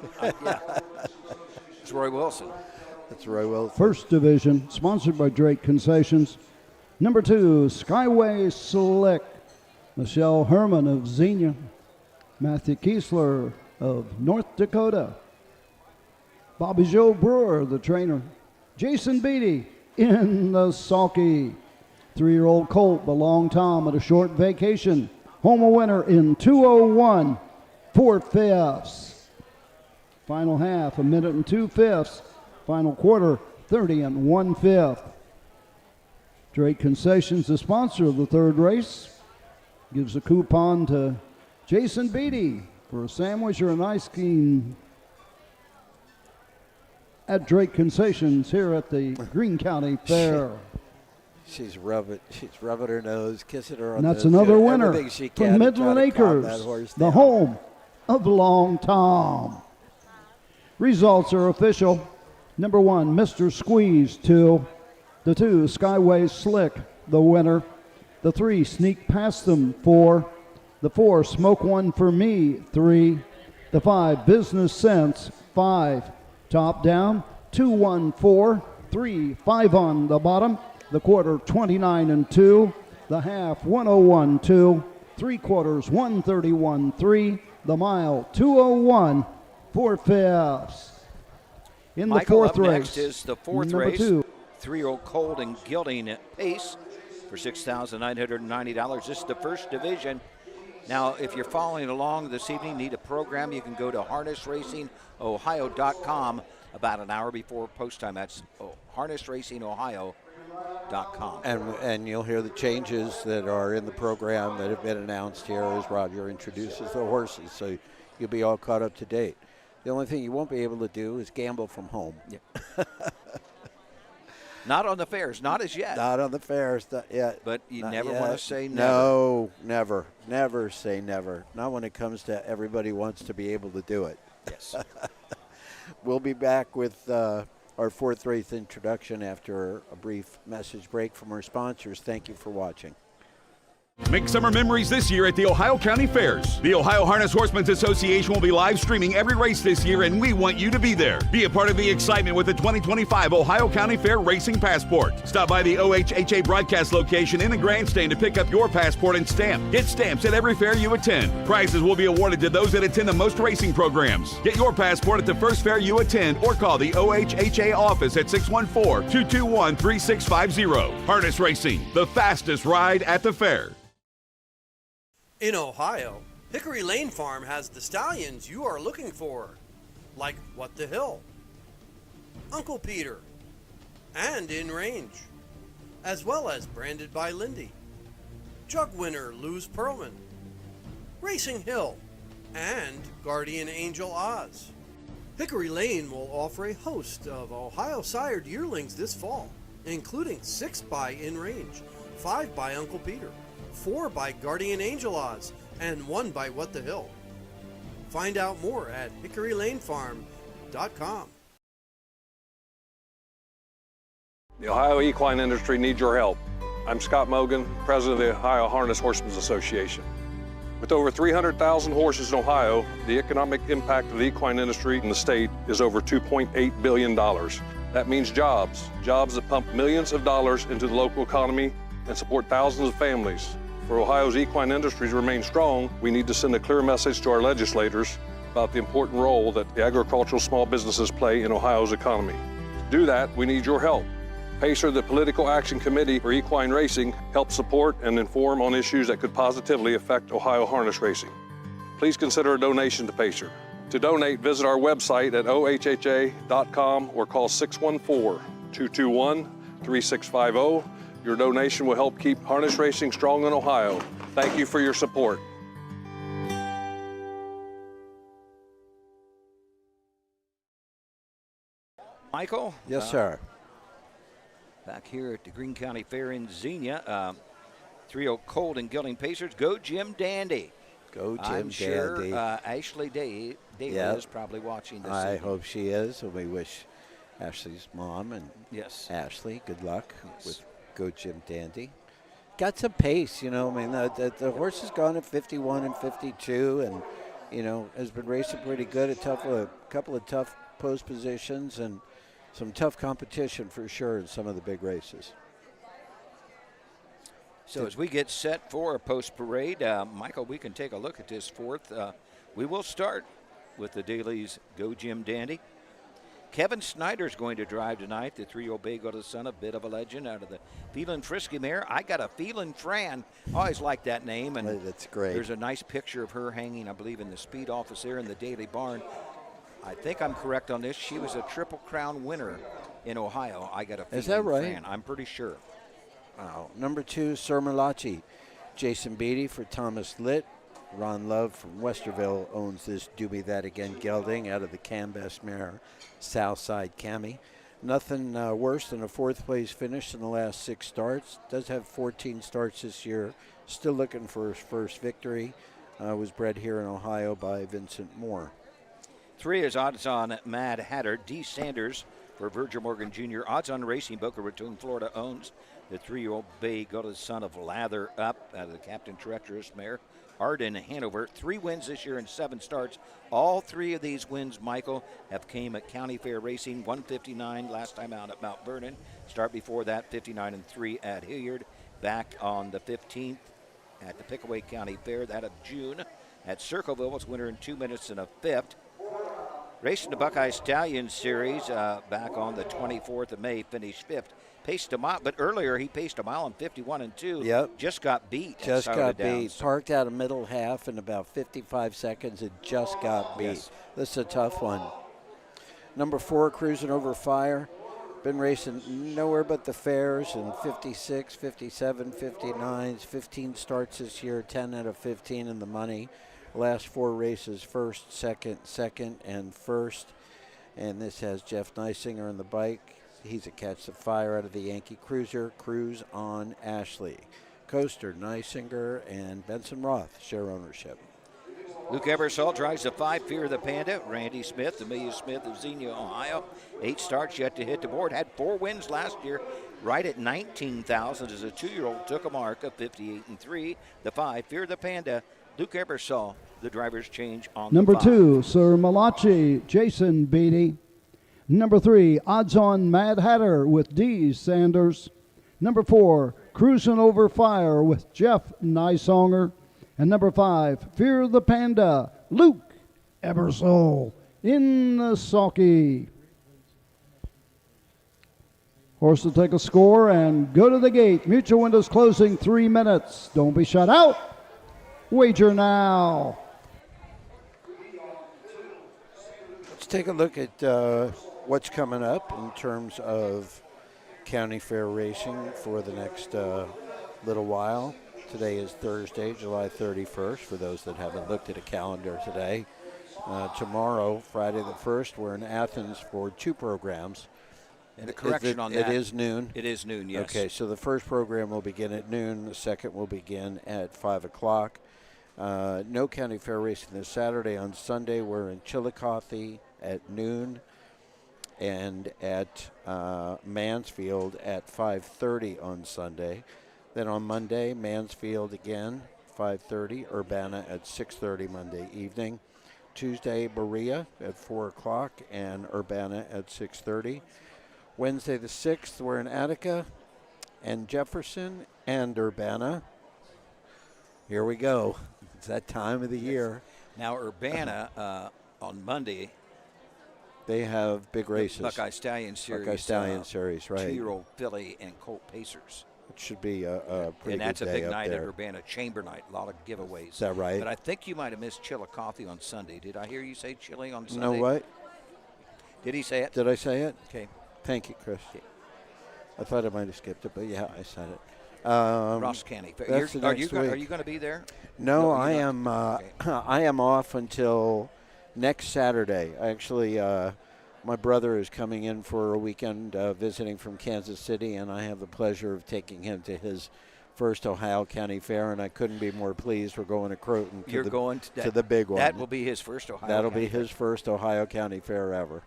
It's Roy Wilson. That's Roy Wilson. First Division, sponsored by Drake Concessions. Number 2, Skyway Slick. Michelle Herman of Xenia. Matthew Kiesler of North Dakota. Bobby Joe Brewer, the trainer. Jason Beatty in the sulky. 3-year-old colt, the Long Tom at a short vacation. Home a winner in 201 4/5. Final half, a minute and 2/5. Final quarter, 30 and 1/5. Drake Concessions, the sponsor of the third race, gives a coupon to Jason Beatty for a sandwich or an ice cream at Drake Concessions here at the Greene County Fair. She's rubbing her nose, kissing her on And that's the another winner everything she from can to try Midland to calm Acres, that horse the down. home of Long Tom. Results are official. Number 1, Mr. Squeeze, 2. The 2, Skyway Slick, the winner. The 3, Sneak Past Them, 4. The 4, Smoke One for Me, 3. The 5, Business Sense, 5. Top down, 2-1-4, 3-5 on the bottom. The quarter, 29 and 2. The half, 101-2. 3/4, 131-3. The mile, 201 4/5. In the Michael, fourth up race, next is the fourth number race. 2. 3-year-old colt and gelding pace for $6,990. This is the first division. Now, if you're following along this evening, need a program, you can go to harnessracingohio.com about an hour before post time. That's harnessracingohio.com. And you'll hear the changes that are in the program that have been announced here as Roger introduces the horses, so you'll be all caught up to date. The only thing you won't be able to do is gamble from home. Yeah. Not on the fairs, not as yet. Not on the fairs, not yet. But you Not never yet. want to say never. No, never. Never say never. Not when it comes to everybody wants to be able to do it. Yes. We'll be back with our fourth race introduction after a brief message break from our sponsors. Thank you for watching. Make summer memories this year at the Ohio County Fairs. The Ohio Harness Horsemen's Association will be live streaming every race this year, and we want you to be there. Be a part of the excitement with the 2025 Ohio County Fair Racing Passport. Stop by the OHHA broadcast location in the grandstand to pick up your passport and stamp. Get stamps at every fair you attend. Prizes will be awarded to those that attend the most racing programs. Get your passport at the first fair you attend or call the OHHA office at 614-221-3650. Harness Racing, the fastest ride at the fair. In Ohio, Hickory Lane Farm has the stallions you are looking for, like What the Hill, Uncle Peter, and In Range, as well as Branded by Lindy, Jug Winner Luz Pearlman, Racing Hill, and Guardian Angel Oz. Hickory Lane will offer a host of Ohio sired yearlings this fall, including 6 by In Range, 5 by Uncle Peter, 4 by Guardian Angel Oz, and 1 by What the Hill. Find out more at hickorylanefarm.com. The Ohio equine industry needs your help. I'm Scott Mogan, president of the Ohio Harness Horsemen's Association. With over 300,000 horses in Ohio, the economic impact of the equine industry in the state is over $2.8 billion. That means jobs that pump millions of dollars into the local economy and support thousands of families. For Ohio's equine industry to remain strong, we need to send a clear message to our legislators about the important role that the agricultural small businesses play in Ohio's economy. To do that, we need your help. PACER, the Political Action Committee for Equine Racing, helps support and inform on issues that could positively affect Ohio harness racing. Please consider a donation to PACER. To donate, visit our website at ohha.com or call 614-221-3650. Your donation will help keep harness racing strong in Ohio. Thank you for your support. Michael? Yes, sir. Back here at the Greene County Fair in Xenia, 3-0 Colt and Gelding Pacers. Go Jim Dandy. Go Jim I'm Dandy. sure Ashley Daly is probably watching this. I hope she is, and we wish Ashley's mom and Ashley good luck with Go Jim Dandy. Got some pace, you know. I mean, the horse has gone at 51 and 52, and has been racing pretty good. A couple of tough post positions and some tough competition for sure in some of the big races. So as we get set for a post parade, Michael, we can take a look at this fourth. We will start with the Daly's Go Jim Dandy. Kevin Snyder's going to drive tonight. The 3-0 Bay Go to the Sun, a bit of a legend out of the Feelin' Frisky mare. I got a Feelin' Fran. Always like that name. And that's great. There's a nice picture of her hanging, I believe, in the speed office there in the Daly barn. I think I'm correct on this. She was a Triple Crown winner in Ohio. I got a Feelin' Is that right? Fran. I'm pretty sure. Wow. Number 2, Sir Malachi. Jason Beatty for Thomas Litt. Ron Love from Westerville owns this Do Me That Again gelding out of the Cambest mare, Southside Cami. Nothing worse than a 4th place finish in the last 6 starts. Does have 14 starts this year. Still looking for his first victory. Was bred here in Ohio by Vincent Moore. 3 is odds on Mad Hatter. D. Sanders for Virgil Morgan Jr. Odds on Racing. Boca Raton, Florida owns the 3-year-old Bay Go to the Son of Lather Up out of the Captain Treacherous mare. Arden Hanover, 3 wins this year in 7 starts. All 3 of these wins, Michael, have came at County Fair Racing. 159 last time out at Mount Vernon. Start before that, 59 and 3 at Hilliard. Back on the 15th at the Pickaway County Fair, that of June. At Circleville, was winner in 2 minutes and a 5th. Racing the Buckeye Stallion Series back on the 24th of May, finished 5th. Paced a mile, but earlier he paced a mile in 51 and 2. Yep. Just got beat. Just got beat. Parked out a middle half in about 55 seconds. It just got beat. Yes. This is a tough one. Number 4, Cruising Over Fire. Been racing nowhere but the fairs in 56, 57, 59s. 15 starts this year, 10 out of 15 in the money. Last 4 races, first, second, and first. And this has Jeff Neisinger on the bike. He's a Catch the Fire out of the Yankee Cruiser. Cruise on Ashley. Coaster, Neisinger, and Benson Roth share ownership. Luke Ebersol drives the 5, Fear the Panda. Randy Smith, Amelia Smith of Xenia, Ohio. 8 starts yet to hit the board. Had 4 wins last year. right at 19,000 as a 2-year-old took a mark of 58-3. The 5, Fear the Panda. Luke Ebersol, the driver's change on Number the 5. 2, Sir Malachi, Jason Beatty. Number 3, Odds On Mad Hatter with D. Sanders. Number 4, Cruising Over Fire with Jeff Nysonger. And number 5, Fear the Panda, Luke Ebersol in the sulky. Horse will take a score and go to the gate. Mutual windows closing 3 minutes. Don't be shut out. Wager now. Let's take a look at what's coming up in terms of county fair racing for the next little while. Today is Thursday, July 31st, for those that haven't looked at a calendar today. Tomorrow, Friday the 1st, we're in Athens for 2 programs. And a correction on that. It is noon? It is noon, yes. Okay, so the first program will begin at noon. The second will begin at 5 o'clock. No county fair racing this Saturday. On Sunday, we're in Chillicothe at noon and at Mansfield at 5:30 on Sunday. Then on Monday, Mansfield again, 5:30. Urbana at 6:30 Monday evening. Tuesday, Berea at 4 o'clock and Urbana at 6:30. Wednesday the 6th, we're in Attica and Jefferson and Urbana. Here we go. It's that time of the year. Now, Urbana on Monday. They have big races. Buckeye Stallion Series. Buckeye Stallion Series, right. 2-year-old filly and colt pacers. It should be a pretty good day. And that's a big night there. at Urbana, chamber night, a lot of giveaways. Is that right? But I think you might have missed Chillicothe on Sunday. Did I hear you say Chile on Sunday? You know what? Did he say it? Did I say it? Okay. Thank you, Chris. Okay. I thought I might have skipped it, but yeah, I said it. Ross County. Are you going to be there? No, I am. Okay. I am off until next Saturday. Actually, my brother is coming in for a weekend visiting from Kansas City, and I have the pleasure of taking him to his first Ohio County Fair, and I couldn't be more pleased. We're going to Croton to the big one. That will be his first Ohio. That'll be his first Ohio County Fair ever.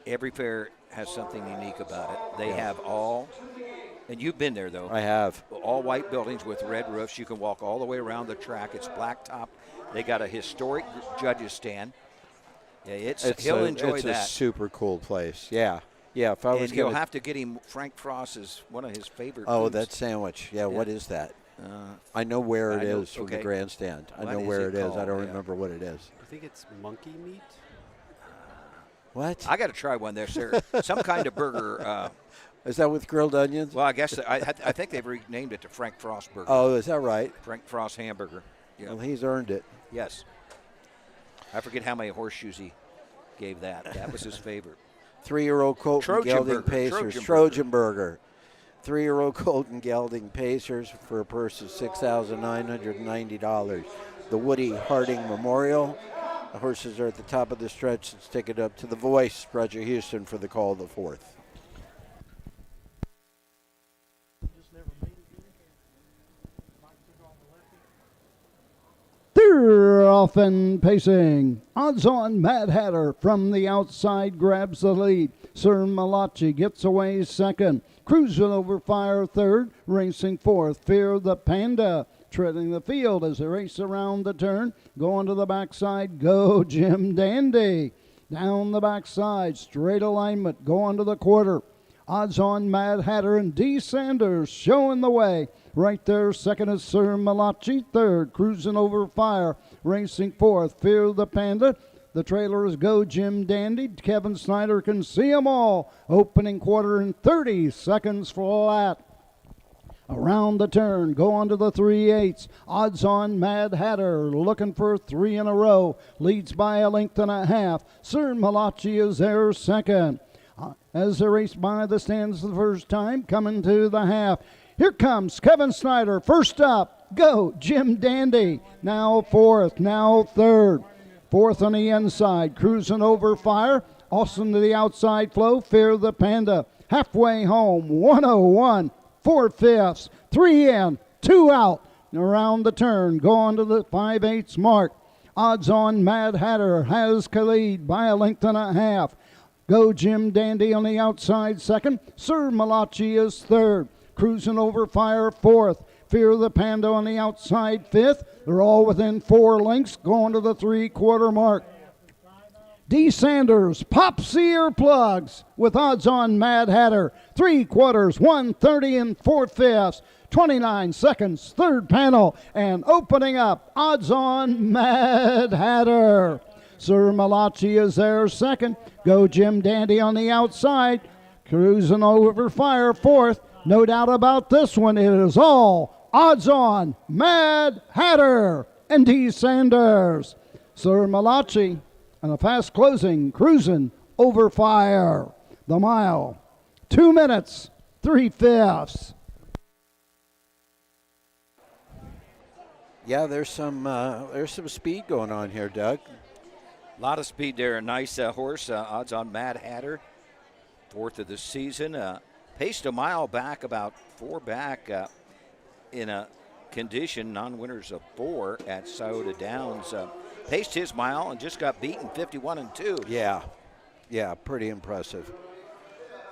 Every fair has something unique about it. They have all, and you've been there though. I have. All white buildings with red roofs. You can walk all the way around the track. It's blacktop. They got a historic judges stand. Yeah, he'll enjoy that. It's a super cool place. Yeah. Yeah, if I was you'll have to get him Frank Frost's one of his favorite foods. that sandwich. Yeah, what is that? I know where it is from the grandstand. I know where it is. I don't remember what it is. I think it's monkey meat. What? I got to try one there, sir. Some kind of burger. Is that with grilled onions? Well, I guess I think they've renamed it to Frank Frost Burger. Oh, is that right? Frank Frost Hamburger. Yeah. Well, he's earned it. Yes. I forget how many horseshoes he gave that. That was his favorite. 3-year-old Colton Gelding Pacers. Trojan Burger. 3-year-old Colton Gelding Pacers for a purse of $6,990. The Woody Harding Memorial. The horses are at the top of the stretch. Let's take it up to the voice, Roger Houston, for the call of the 4th. They're off and pacing. Odds On Mad Hatter from the outside grabs the lead. Sir Malachi gets away second. Cruising Over Fire third. Racing fourth. Fear the Panda treading the field as they race around the turn. Going to the backside. Go Jim Dandy. Down the backside. Straight alignment. Going to the quarter. Odds On Mad Hatter and D. Sanders showing the way. Right there, second is Sir Malachi. Third, Cruising Over Fire. Racing fourth, Fear the Panda. The trailers Go Jim Dandy. Kevin Snyder can see them all. Opening quarter in 30 seconds flat. Around the turn, go on to the 3/8. Odds On Mad Hatter, looking for 3 in a row. Leads by a length and a half. Sir Malachi is there second. As they race by the stands the first time, coming to the half. Here comes Kevin Snyder, first up. Go, Jim Dandy. Now fourth, now third. Fourth on the inside, Cruising Over Fire. Austin to the outside flow, Fear the Panda. Halfway home, 101, 4/5, 3 in, 2 out. Around the turn, going to the 5/8 mark. Odds On Mad Hatter has Khalid by a length and a half. Go Jim Dandy on the outside second. Sir Malachi is third. Cruising over fire fourth. Fear the Panda on the outside fifth. They're all within 4 lengths going to the 3/4 mark. D. Sanders pops the earplugs with odds on Mad Hatter. 3/4, 130 and 4/5. 29 seconds, third panel, and opening up, odds on Mad Hatter. Sir Malachi is there second. Go Jim Dandy on the outside. Cruising over fire fourth. No doubt about this one. It is all odds on Mad Hatter and D. Sanders. Sir Malachi and a fast closing, cruising over fire. The mile, 2 minutes, 3/5. Yeah, there's some speed going on here, Doug. A lot of speed there. A nice horse. Odds on Mad Hatter. 4th of the season. Paced a mile back, about 4 back in a condition. Non-winners of 4 at Scioto Downs. Paced his mile and just got beaten 51 and 2. Yeah, pretty impressive.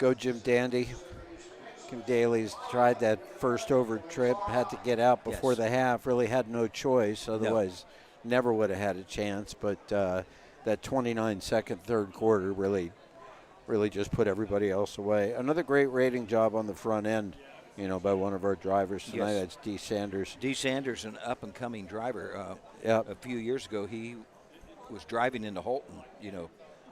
Go Jim Dandy. Kim Daly's tried that first over trip, had to get out before the half, really had no choice, otherwise never would have had a chance, but that 29-second third quarter really just put everybody else away. Another great rating job on the front end, by one of our drivers tonight. Yes. That's D. Sanders. D. Sanders, an up-and-coming driver. Yep. A few years ago, he was driving into Holton,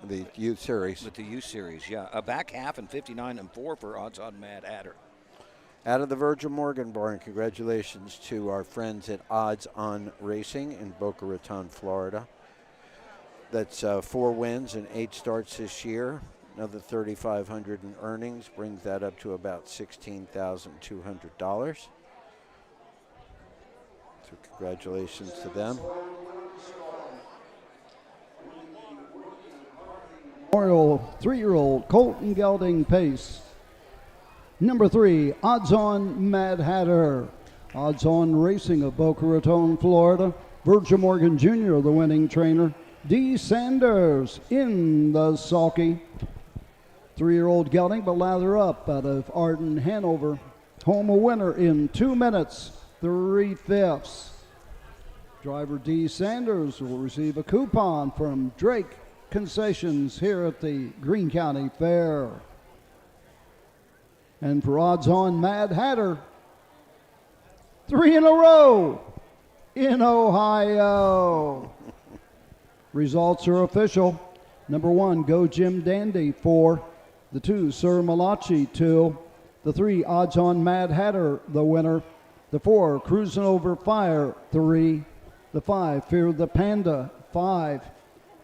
The Youth Series. with the youth series. Yeah, a back half and 59 and 4 for odds on Mad Hatter. Out of the Virgil Morgan barn, congratulations to our friends at Odds On Racing in Boca Raton, Florida. That's 4 wins and 8 starts this year. Another $3,500 in earnings brings that up to about $16,200. So congratulations to them. Memorial 3-year-old Colton Gelding Pace. Number 3, Odds On Mad Hatter. Odds On Racing of Boca Raton, Florida. Virgil Morgan Jr., the winning trainer. D. Sanders in the sulky. 3-year-old Gelding, but lather up out of Arden, Hanover. Home a winner in 2 minutes, 3/5. Driver D. Sanders will receive a coupon from Drake Concessions here at the Greene County Fair. And for odds on Mad Hatter, 3 in a row in Ohio. Results are official. Number 1, Go Jim Dandy, 4. The 2, Sir Malachi, 2. The 3, Odds on Mad Hatter, the winner. The 4, Cruising Over Fire, 3. The 5, Fear the Panda, 5.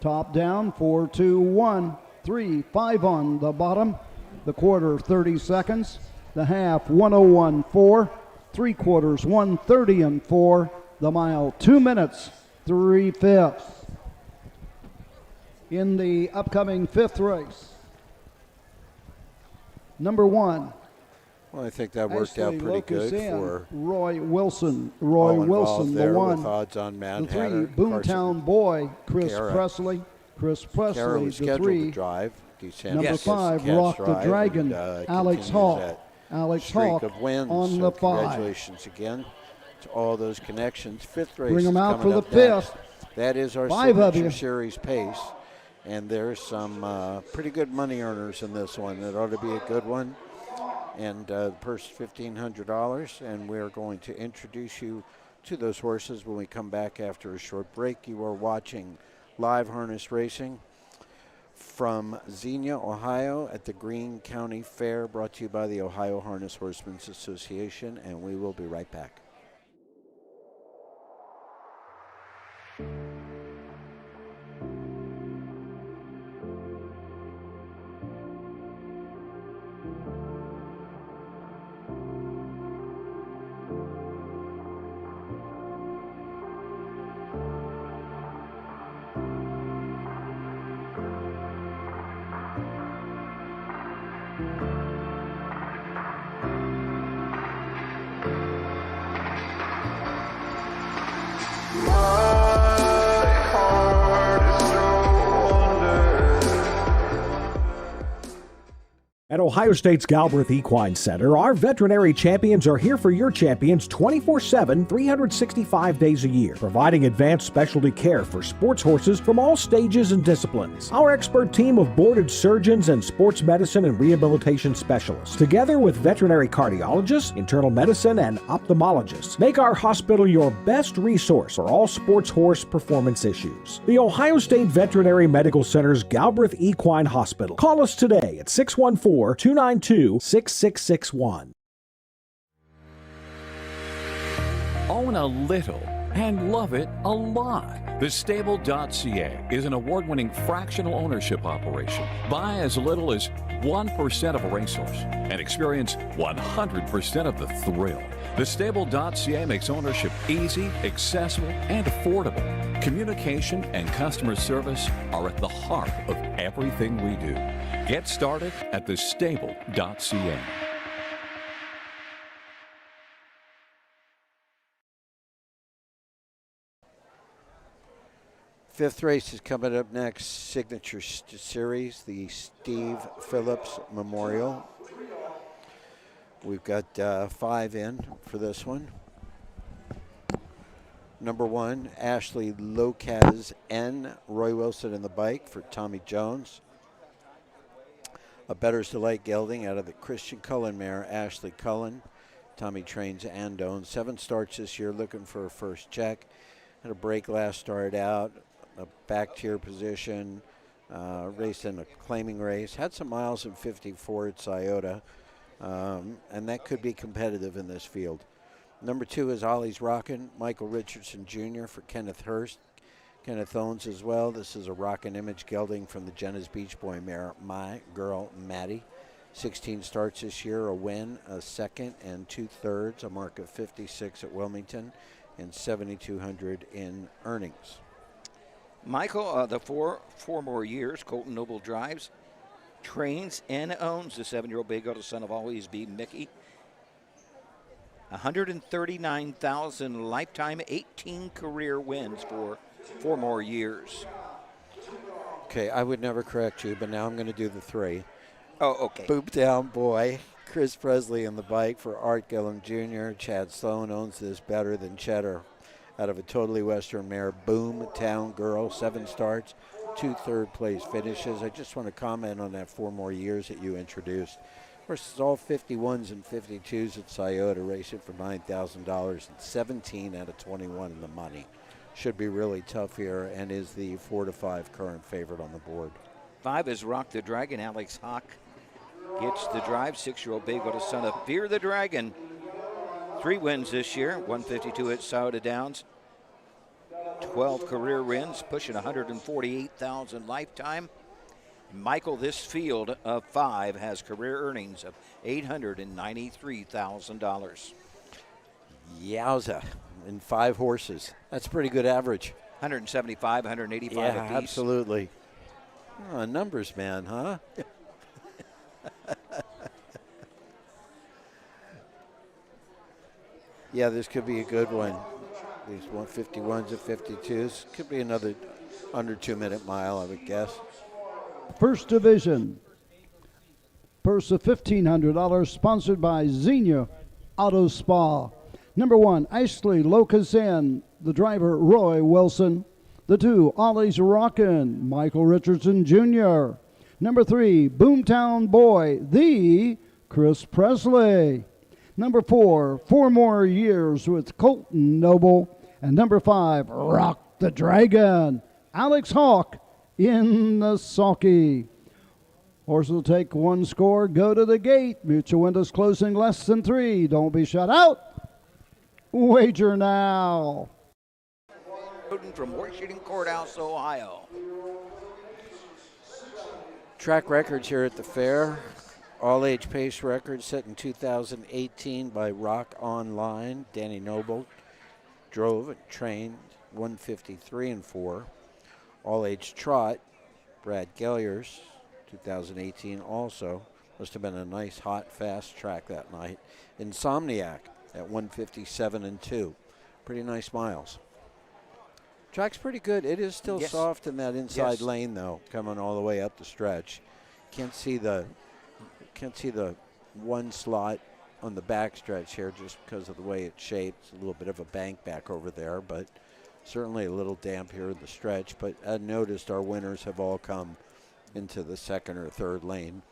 Top down, 4, 2, 1, 3, 5 on the bottom. The quarter, 30 seconds. The half, 101.4. 3/4, 130 and 4. The mile, 2 minutes, 3/5. In the upcoming 5th race, number 1. Well, I think that worked out pretty good for Roy Wilson. all Roy Wilson, there the with 1. Odds on Mad The 3, Hatter. Boomtown Boy, Chris Cara. Presley. Chris Cara Presley, was the scheduled 3. to drive. Number 5, Rock the Dragon, Alex Hawk. Alex streak Hawk of wins. on So the 5. congratulations again to all those connections. 5th race Bring them is out coming for up the 5th. next. That is our 5 of signature you. series pace. And there's some pretty good money earners in this one. It ought to be a good one. And the purse is $1,500. And we're going to introduce you to those horses when we come back after a short break. You are watching Live Harness Racing from Xenia, Ohio at the Greene County Fair, brought to you by the Ohio Harness Horsemen's Association, and we will be right back. At Ohio State's Galbraith Equine Center, our veterinary champions are here for your champions 24/7, 365 days a year, providing advanced specialty care for sports horses from all stages and disciplines. Our expert team of boarded surgeons and sports medicine and rehabilitation specialists, together with veterinary cardiologists, internal medicine, and ophthalmologists, make our hospital your best resource for all sports horse performance issues. The Ohio State Veterinary Medical Center's Galbraith Equine Hospital. Call us today at 614-292-6661. Own a little and love it a lot. TheStable.ca is an award-winning fractional ownership operation. Buy as little as 1% of a racehorse and experience 100% of the thrill. TheStable.ca makes ownership easy, accessible, and affordable. Communication and customer service are at the heart of everything we do. Get started at TheStable.ca. Fifth race is coming up next, Signature Series, the Steve Phillips Memorial. We've got 5 in for this one. Number 1, Ashley Lopez N. Roy Wilson in the bike for Tommy Jones. A Better's Delight gelding out of the Christian Cullen mare, Ashley Cullen. Tommy trains Andone. 7 starts this year, looking for her first check. Had a break last start out, a back tier position, raced in a claiming race. Had some miles in 54 at Scioto, and that could be competitive in this field. Number 2 is Ollie's Rockin', Michael Richardson Jr. for Kenneth Hurst. Kenneth owns as well. This is a Rockin' Image gelding from the Jenna's Beach Boy mare, My Girl Maddie. 16 starts this year, a win, a second, and 2/3, a mark of 56 at Wilmington, and 7,200 in earnings. Michael, the four more years, Colton Noble drives, trains, and owns the 7-year-old Bay Goat, son of Always Be Mickey. 139,000 lifetime, 18 career wins for 4 more years. Okay, I would never correct you, but now I'm going to do the 3. Oh, okay. Boomtown Boy, Chris Presley in the bike for Art Gillum Jr. Chad Sloan owns this Better Than Cheddar out of a Totally Western mare, Boomtown Girl, 7 starts, 2 third-place finishes. I just want to comment on that 4 more years that you introduced. Of course, it's all 51s and 52s at Scioto, racing for $9,000 and 17 out of 21 in the money. Should be really tough here and is the 4-5 current favorite on the board. 5 is Rock the Dragon. Alex Hawk gets the drive. 6-year-old Bay Goat, son of Fear the Dragon. 3 wins this year, 152 at Scioto Downs. 12 career wins, pushing 148,000 lifetime. Michael, this field of 5 has career earnings of $893,000. Yowza, in 5 horses. That's a pretty good average. 175, 185 yeah, apiece. Absolutely. Oh, numbers man, huh? Yeah, this could be a good one. These 151s and 52s. Could be another under 2-minute mile, I would guess. First Division. Purse of $1,500, sponsored by Xenia Auto Spa. Number 1, Ashley Locazan, the driver, Roy Wilson. The 2, Ollie's Rockin', Michael Richardson Jr. Number 3, Boomtown Boy, the Chris Presley. Number 4, 4 more years with Colton Noble. And number 5, Rock the Dragon, Alex Hawk in the sulky. Horse will take 1 score, go to the gate. Mutual windows closing less than 3. Don't be shut out. Wager now. From Washington Courthouse, Ohio. Track records here at the fair. All-age pace record set in 2018 by Rock Online. Danny Noble drove and trained 153 and 4. All-age trot, Brad Gelliers, 2018 also. Must have been a nice, hot, fast track that night. Insomniac at 157 and 2. Pretty nice miles. Track's pretty good. It is still soft in that inside lane, though, coming all the way up the stretch. Can't see the can't see the one slot on the back stretch here just because of the way it's shaped. It's a little bit of a bank back over there, but certainly a little damp here in the stretch. But I noticed our winners have all come into the second or third lane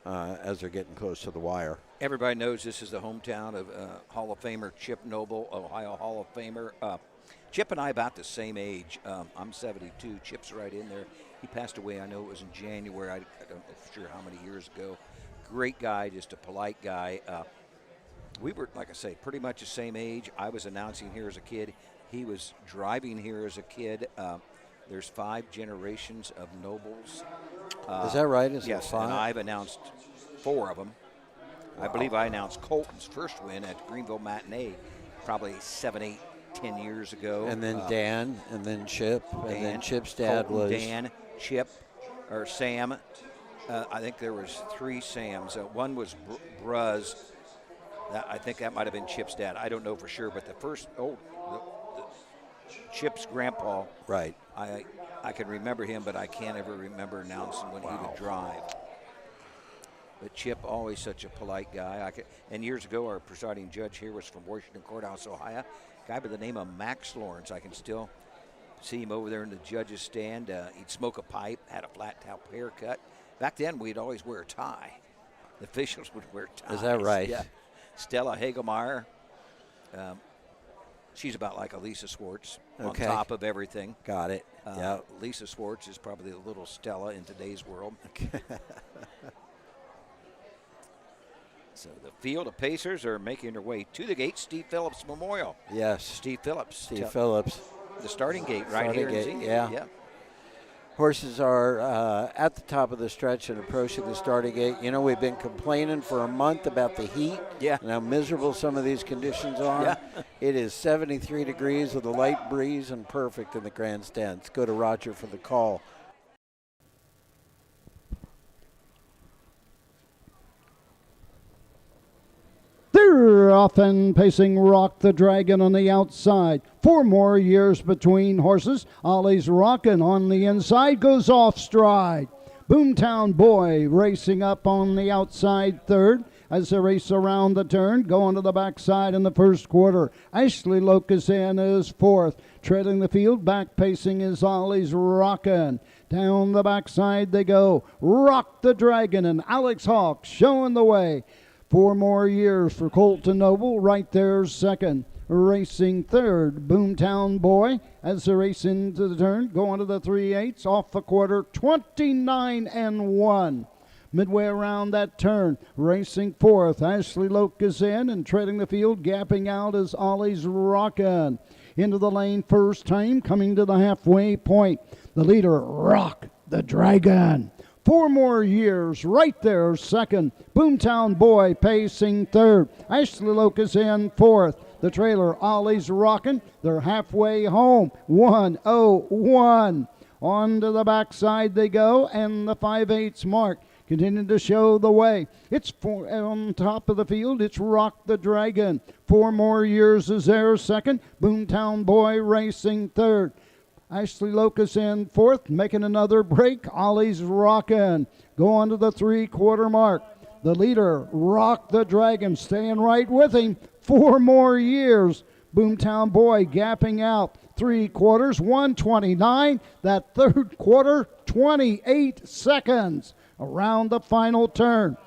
as they're getting close to the wire. Everybody knows this is the hometown of Hall of Famer Chip Noble, Ohio Hall of Famer. Chip and I about the same age. I'm 72. Chip's right in there. He passed away, I know it was in January. I don't know for sure how many years ago. Great guy, just a polite guy. We were, like I say, pretty much the same age. I was announcing here as a kid. He was driving here as a kid. There's 5 generations of Nobles. Is that right? Yes, and I've announced 4 of them. Wow. I believe I announced Colton's first win at Greenville Matinee probably 7, 8, 10 years ago. And then Dan, and then Chip, and then Chip's dad Colton, was Dan, Chip, or Sam. I think there was 3 Sams. One was Bruz. I think that might have been Chip's dad. I don't know for sure, but the first, Chip's grandpa. Right. I can remember him, but I can't ever remember announcing when he would drive. But Chip, always such a polite guy. And years ago, our presiding judge here was from Washington Courthouse, Ohio. A guy by the name of Max Lawrence. I can still see him over there in the judge's stand. He'd smoke a pipe, had a flat top haircut. Back then, we'd always wear a tie. The officials would wear ties. Is that right? Yeah. Stella Hagelmeyer. She's about like a Lisa Swartz on top of everything. Got it. Yeah. Lisa Swartz is probably a little Stella in today's world. So the field of Pacers are making their way to the gate. Steve Phillips Memorial. Yes. Steve Phillips. Steve Phillips. The starting gate right here in Xenia. Yeah. Horses are at the top of the stretch and approaching the starting gate. You know, we've been complaining for a month about the heat. Yeah. And how miserable some of these conditions are. Yeah. It is 73 degrees with a light breeze and perfect in the grandstand. Let's go to Roger for the call. They're off and pacing Rock the Dragon on the outside. 4 more years between horses. Ollie's Rockin' on the inside goes off stride. Boomtown Boy racing up on the outside third as they race around the turn, going to the backside in the first quarter. Ashley Locustan is fourth. Trailing the field, back pacing is Ollie's Rockin'. Down the backside they go. Rock the Dragon and Alex Hawk showing the way. 4 more years for Colton Noble, right there second. Racing third, Boomtown Boy, as they race into the turn, going to the 3/8, off the quarter, 29-1. Midway around that turn, racing fourth, Ashley Loke is in, and treading the field, gapping out is Ollie's Rockin'. Into the lane first time, coming to the halfway point. The leader, Rock the Dragon. 4 more years, right there, second. Boomtown Boy pacing third. Ashley Locus in fourth. The trailer, Ollie's Rockin'. They're halfway home. 1:01. On to the backside they go, and the 5/8 mark continuing to show the way. It's on top of the field. It's Rock the Dragon. 4 more years is there, second. Boomtown Boy racing third. Ashley Locus in fourth, making another break. Ollie's Rockin'. Go on to the 3/4 mark. The leader, Rock the Dragon, staying right with him. 4 more years. Boomtown Boy gapping out. 3/4, 1:29. That third quarter, 28 seconds. Around the final turn.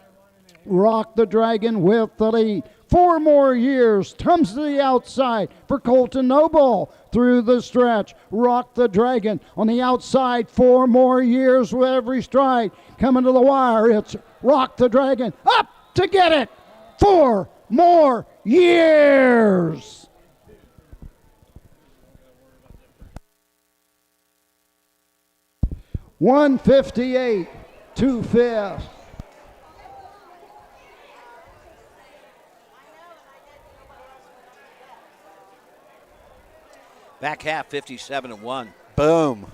Rock the Dragon with the lead. 4 more years, comes to the outside for Colton Noble through the stretch. Rock the Dragon on the outside, 4 more years with every stride. Coming to the wire, it's Rock the Dragon up to get it. 4 more years. $158 to 5th. Back half, 57-1. Boom.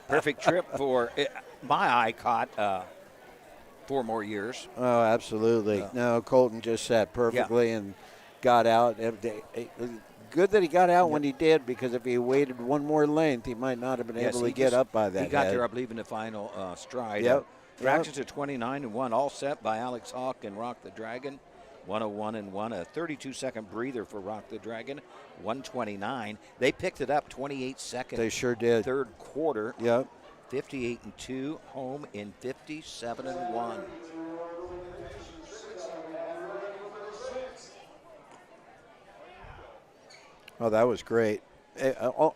Perfect trip for my eye caught 4 more years. Oh, absolutely. No, Colton just sat perfectly and got out. Good that he got out when he did, because if he waited one more length, he might not have been able to get up by that. He got there, I believe, in the final stride. Yep. Fractions of 29-1, all set by Alex Hawk and Rock the Dragon. 101-1, a 32-second breather for Rock the Dragon. 129. They picked it up 28 seconds. They sure did. Third quarter. Yep. 58-2, home in 57-1. Oh, that was great.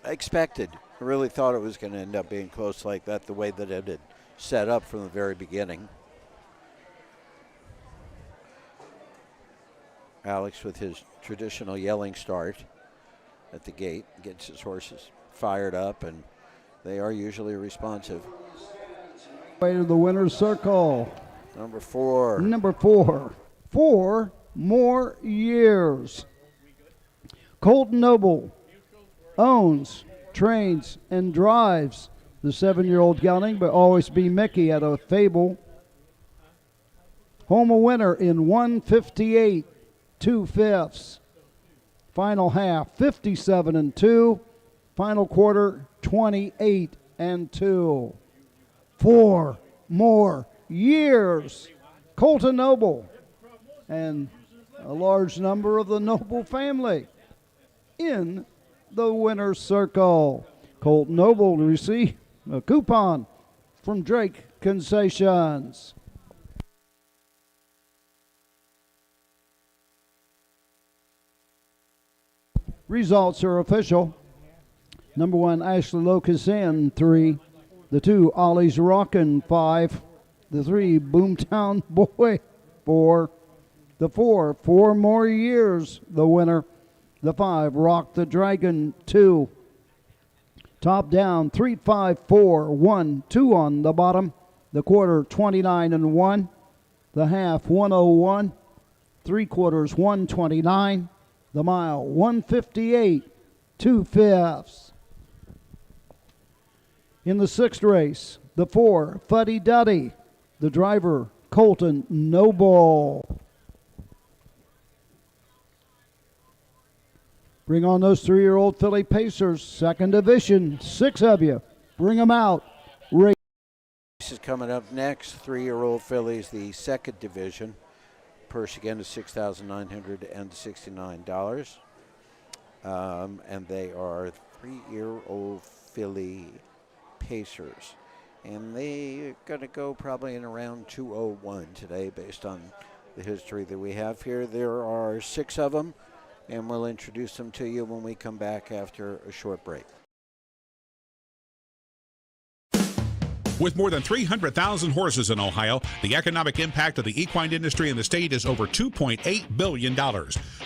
Expected. I really thought it was going to end up being close like that, the way that it had set up from the very beginning. Alex with his traditional yelling start at the gate gets his horses fired up, and they are usually responsive. Way to the winner's circle. Number 4. Number 4. 4 more years. Colton Noble owns, trains, and drives the 7-year-old gelding, but always be Mickey at a Fable. Home a winner in 158 2/5. Final half 57-2. Final quarter 28-2. 4 more years. Colton Noble and a large number of the Noble family in the winner's circle. Colton Noble to receive a coupon from Drake Concessions. Results are official. Number 1, Ashley Locus in 3. The 2, Ollie's Rockin' 5. The 3, Boomtown Boy 4. The 4, 4 more years, the winner. The 5, Rock the Dragon 2. Top down 3, 5, 4, 1, 2 on the bottom. The quarter 29-1. The half 101. 3 quarters 129. The mile 158 2/5. In the 6th race, the 4, Fuddy Duddy. The driver, Colton Noble. Bring on those 3-year-old filly pacers, 2nd division, 6 of you. Bring them out. This is coming up next. 3-year-old fillies, the 2nd division. Purse again is $6,969. And they are 3-year-old filly pacers. And they're going to go probably in around 201 today based on the history that we have here. There are 6 of them, and we'll introduce them to you when we come back after a short break. With more than 300,000 horses in Ohio, the economic impact of the equine industry in the state is over $2.8 billion.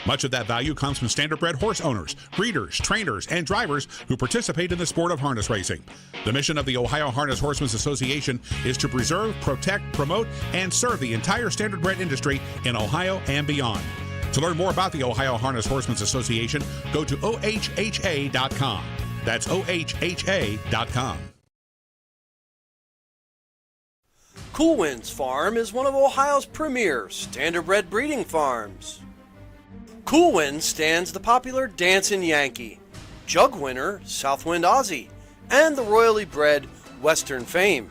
Much of that value comes from standardbred horse owners, breeders, trainers, and drivers who participate in the sport of harness racing. The mission of the Ohio Harness Horsemen's Association is to preserve, protect, promote, and serve the entire standardbred industry in Ohio and beyond. To learn more about the Ohio Harness Horsemen's Association, go to ohha.com. That's ohha.com. Cool Winds Farm is one of Ohio's premier standardbred breeding farms. Cool Winds stands the popular Dancin' Yankee, Jug winner Southwind Aussie, and the royally bred Western Fame.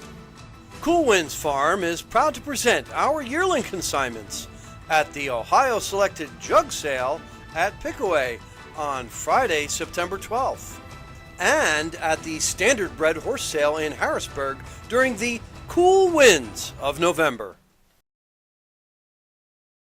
Cool Winds Farm is proud to present our yearling consignments at the Ohio Selected Jug Sale at Pickaway on Friday, September 12th, and at the Standardbred Horse Sale in Harrisburg during the cool winds of November.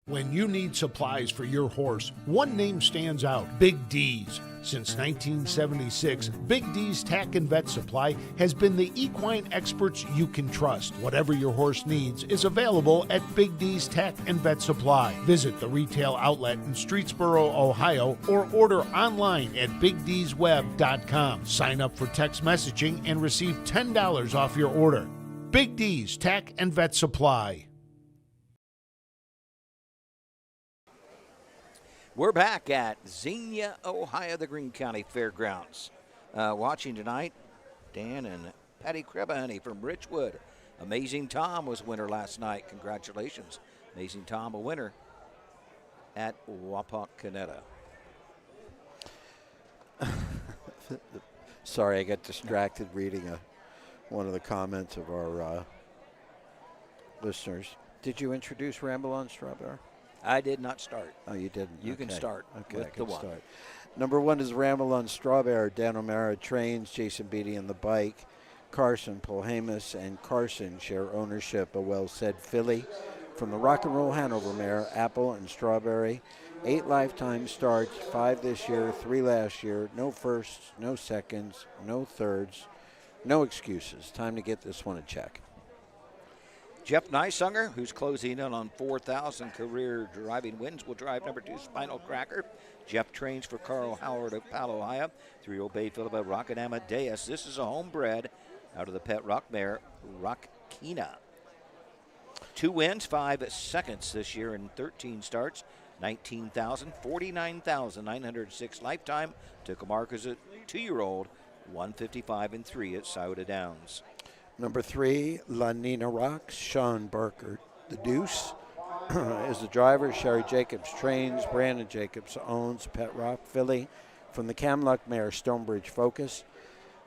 When you need supplies for your horse, one name stands out: Big D's. Since 1976, Big D's Tack and Vet Supply has been the equine experts you can trust. Whatever your horse needs is available at Big D's Tack and Vet Supply. Visit the retail outlet in Streetsboro, Ohio, or order online at BigD'sWeb.com. Sign up for text messaging and receive $10 off your order. Big D's Tack and Vet Supply. We're back at Xenia, Ohio, the Greene County Fairgrounds. Watching tonight, Dan and Patty Krebahoney from Richwood. Amazing Tom was winner last night. Congratulations. Amazing Tom, a winner at Wapakoneta. Sorry, I got distracted reading one of the comments of our listeners, did you introduce Ramble on Strawberry? I did not start. Oh, you didn't? You can start with the one. Start. Number 1 is Ramble on Strawberry. Dan O'Mara trains, Jason Beatty on the bike. Carson Polhamus and Carson share ownership. A well-said filly from the Rock and Roll Hanover mare, Apple and Strawberry. 8 lifetime starts, 5 this year, 3 last year. No firsts, no seconds, no thirds, no excuses. Time to get this one a check. Jeff Neisunger, who's closing in on 4,000 career driving wins, will drive number 2, Spinal Cracker. Jeff trains for Carl Howard of Pallohia. 3-year-old Bay Philippa Rocket Amadeus. This is a homebred out of the pet rock mare, Rockina. 2 wins, 5 seconds this year in 13 starts. 19,000, 49,906 lifetime. Took a mark as a 2-year-old, 155-3 at Scioto Downs. Number 3, La Nina Rocks, Sean Barker. The Deuce is the driver. Sherry Jacobs trains. Brandon Jacobs owns Pet Rock filly from the Camluck mare, Stonebridge Focus.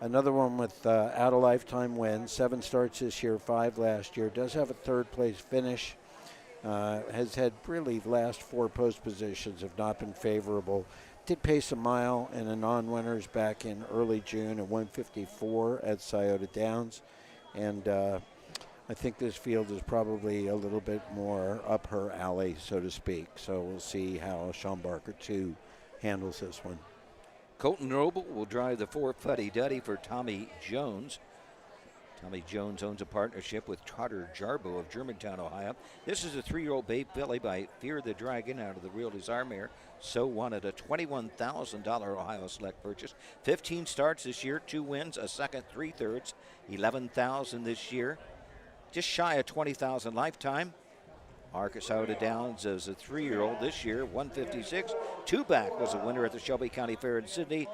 Another one with out of lifetime win. 7 starts this year, 5 last year. Does have a 3rd place finish. Has had really the last 4 post positions have not been favorable. Did pace a mile in a non-winners back in early June at 154 at Scioto Downs. And I think this field is probably a little bit more up her alley, so to speak. So we'll see how Sean Barker, too, handles this one. Colton Noble will drive the 4 Fuddy Duddy for Tommy Jones. Tommy Jones owns a partnership with Trotter Jarbo of Germantown, Ohio. This is a 3-year-old Babe filly by Fear the Dragon out of the Real Desire mare. So wanted a $21,000 Ohio Select purchase. 15 starts this year, 2 wins, a second, 3 thirds, 11,000 this year. Just shy of 20,000 lifetime. Scioto Downs as a 3-year-old this year, 156. 2-back was a winner at the Shelby County Fair in Sydney,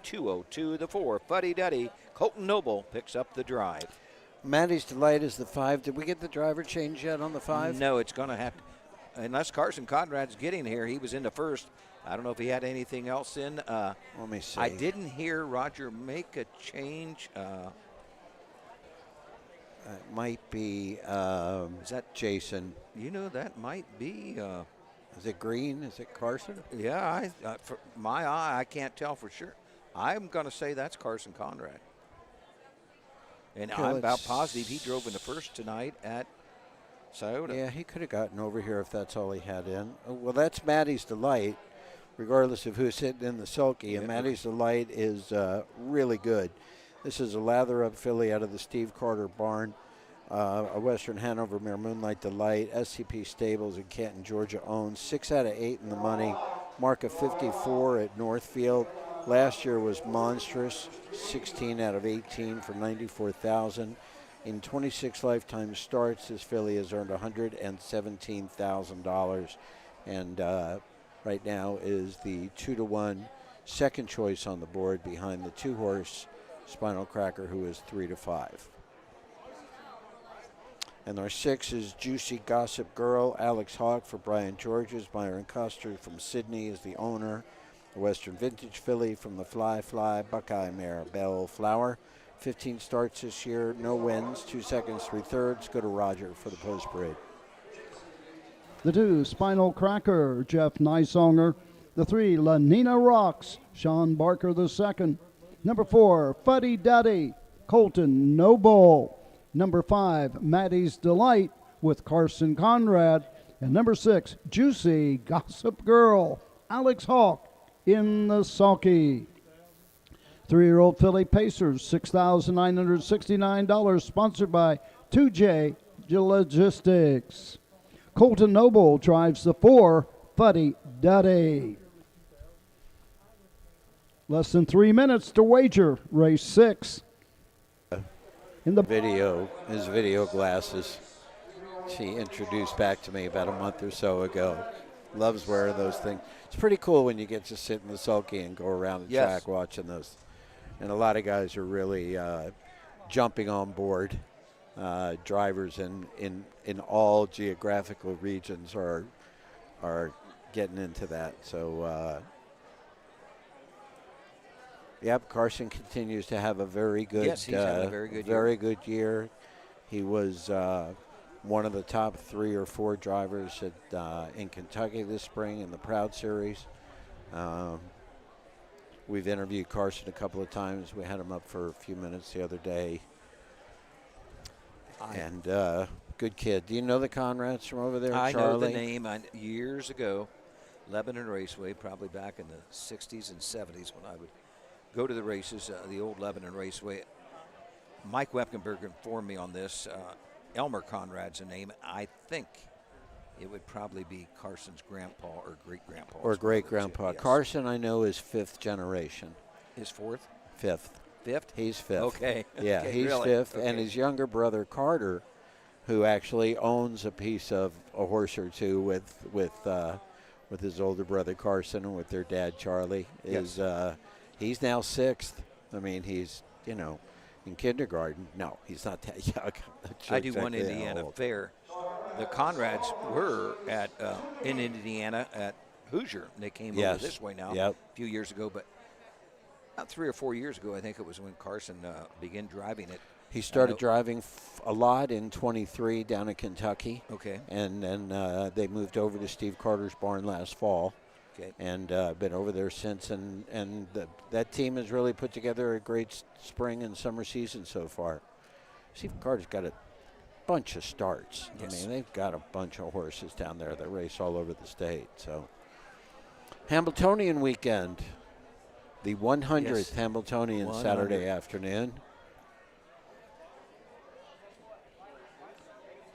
202. The 4 Fuddy Duddy. Colton Noble picks up the drive. Maddie's Delight is the 5. Did we get the driver change yet on the 5? No, it's going to have to, unless Carson Conrad's getting here. He was in the first. I don't know if he had anything else in. Let me see. I didn't hear Roger make a change. It might be, is that Jason? You know, that might be. Is it Green? Is it Carson? Yeah, for my eye, I can't tell for sure. I'm going to say that's Carson Conrad. And Okay, I'm about positive he drove in the first tonight at Scioto. Yeah, he could have gotten over here if that's all he had in. Well, that's Maddie's Delight, regardless of who's sitting in the sulky. And Maddie's Delight is really good. This is a lather-up filly out of the Steve Carter barn. A Western Hanover mare, Moonlight Delight. SCP Stables in Canton, Georgia owns. 6 out of 8 in the money. Mark of 54 at Northfield. Last year was monstrous. 16 out of 18 for $94,000. In 26 lifetime starts, this filly has earned $117,000. And right now is the 2-1 second choice on the board behind the 2-horse Spinal Cracker, who is 3-5. And our 6 is Juicy Gossip Girl. Alex Hawk for Brian Georges. Myron Custer from Sydney is the owner. The Western Vintage filly from the Fly Buckeye mare, Belle Flower. 15 starts this year, no wins, 2 seconds, 3 thirds. Go to Roger for the post parade. The 2, Spinal Cracker, Jeff Neisonger. The 3, La Nina Rocks, Sean Barker the 2nd. Number 4, Fuddy Duddy, Colton Noble. Number 5, Maddie's Delight with Carson Conrad. And number 6, Juicy Gossip Girl, Alex Hawk in the sulky. 3-year-old filly Pacers, $6,969, sponsored by 2J Logistics. Colton Noble drives the 4, Fuddy Duddy. Less than 3 minutes to wager race 6. In the video, his video glasses, she introduced back to me about a month or so ago. Loves wearing those things. It's pretty cool when you get to sit in the sulky and go around the track watching those. And a lot of guys are really jumping on board. Drivers in all geographical regions are getting into that. So, yep, Carson continues to have a very good, yes, he's having a very good year. He was one of the top 3 or 4 drivers in Kentucky this spring in the Proud Series. We've interviewed Carson a couple of times. We had him up for a few minutes the other day. And good kid. Do you know the Conrads from over there, I Charlie? know the name. Years ago, Lebanon Raceway, probably back in the 60s and 70s when I would go to the races, the old Lebanon Raceway. Mike Wepkenberg informed me on this. Elmer Conrad's a name. I think it would probably be Carson's grandpa or great-grandpa. Or great-grandpa. Yes. Carson, I know, is 5th generation. His 4th? 5th. 5th? He's 5th. Okay. Yeah, okay, he's really? 5th. Okay. And his younger brother, Carter, who actually owns a piece of a horse or two with his older brother, Carson, and with their dad, Charlie, is he's now 6th. I mean, he's, in kindergarten. No, he's not that young. I do one Indiana fair. The Conrads were at in Indiana at Hoosier. And they came over this way now a few years ago, but about 3 or 4 years ago, I think it was when Carson began driving it. He started driving a lot in 23 down in Kentucky. Okay. And then they moved over to Steve Carter's barn last fall. Okay. And been over there since. And that team has really put together a great spring and summer season so far. Steve Carter's got a bunch of starts. Yes. I mean, they've got a bunch of horses down there that race all over the state. So, Hambletonian weekend. The 100th Hambletonian Saturday afternoon.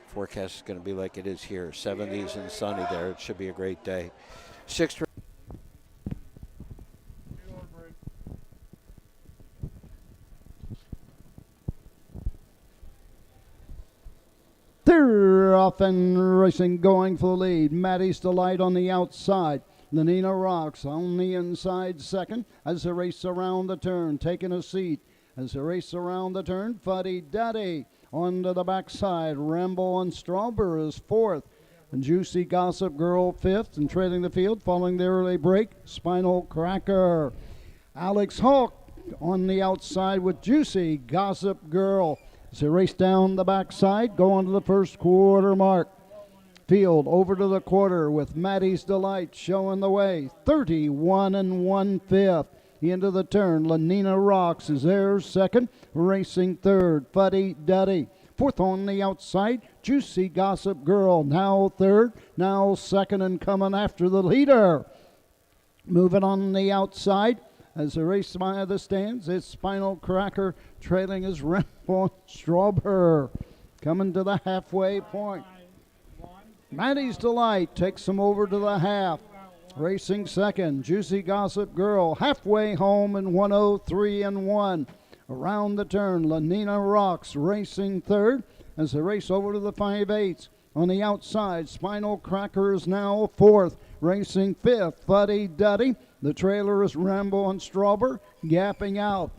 Forecast is going to be like it is here, 70s and sunny there. It should be a great day. 6th. They're off and racing, going for the lead. Maddie's Delight on the outside. Lenina Rocks on the inside second as they race around the turn, taking a seat. As they race around the turn, Fuddy Duddy onto the backside. Rambo and Strawberry is 4th. And Juicy Gossip Girl 5th. And trailing the field following the early break, Spinal Cracker. Alex Hawk on the outside with Juicy Gossip Girl. As they race down the backside, go on to the first quarter mark. Field over to the quarter with Maddie's Delight showing the way. 31 1/5. Into the turn, Lenina Rocks is there second, racing third. Fuddy Duddy. 4th on the outside, Juicy Gossip Girl now third, now second and coming after the leader. Moving on the outside, as the race by the stands, it's Spinal Cracker trailing his Rambo Strawberry. Coming to the halfway point. Maddie's Delight takes him over to the half. Racing second, Juicy Gossip Girl halfway home in 103 1. Around the turn, Lenina Rocks racing third as they race over to the 5/8. On the outside, Spinal Cracker is now 4th, racing 5th. Fuddy Duddy. The trailer is Rambo and Strawberry gapping out.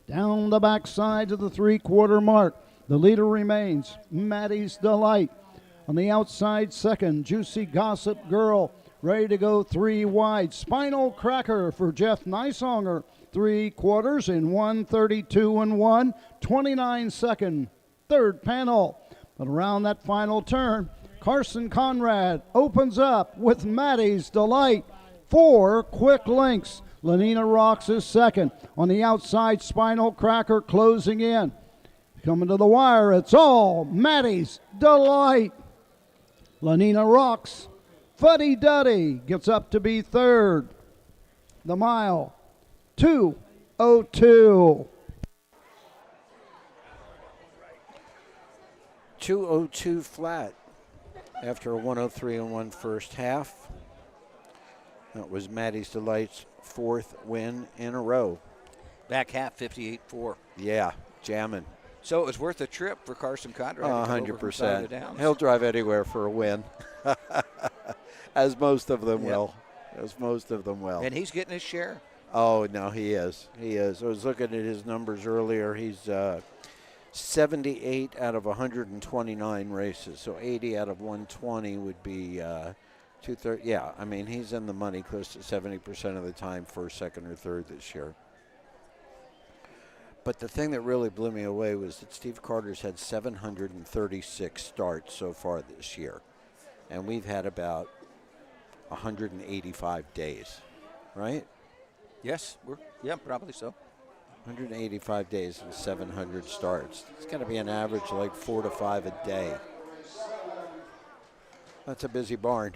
Down the backside to the 3/4 mark. The leader remains Maddie's Delight. On the outside, second, Juicy Gossip Girl. Ready to go 3 wide. Spinal Cracker for Jeff Neisonger. 3/4 in 132 1. 29 second. Third panel. But around that final turn, Carson Conrad opens up with Maddie's Delight. 4 quick links. Lenina Rocks is second. On the outside, Spinal Cracker closing in. Coming to the wire, it's all Maddie's Delight. Lenina Rocks. Fuddy Duddy gets up to be third. The mile, 2:02. 2:02 flat after a 103 1 first half. That was Maddie's Delight's 4th win in a row. Back half, 58-4. Yeah, jamming. So it was worth a trip for Carson Conrad. 100%. He'll drive anywhere for a win, as most of them will. As most of them will. And he's getting his share. Oh, no, he is. He is. I was looking at his numbers earlier. He's 78 out of 129 races. So 80 out of 120 would be 2/3. Yeah, I mean, he's in the money close to 70% of the time, first, second, or third this year. But the thing that really blew me away was that Steve Carter's had 736 starts so far this year. And we've had about 185 days, right? Yes, probably so. 185 days and 700 starts. It's going to be an average like 4 to 5 a day. That's a busy barn.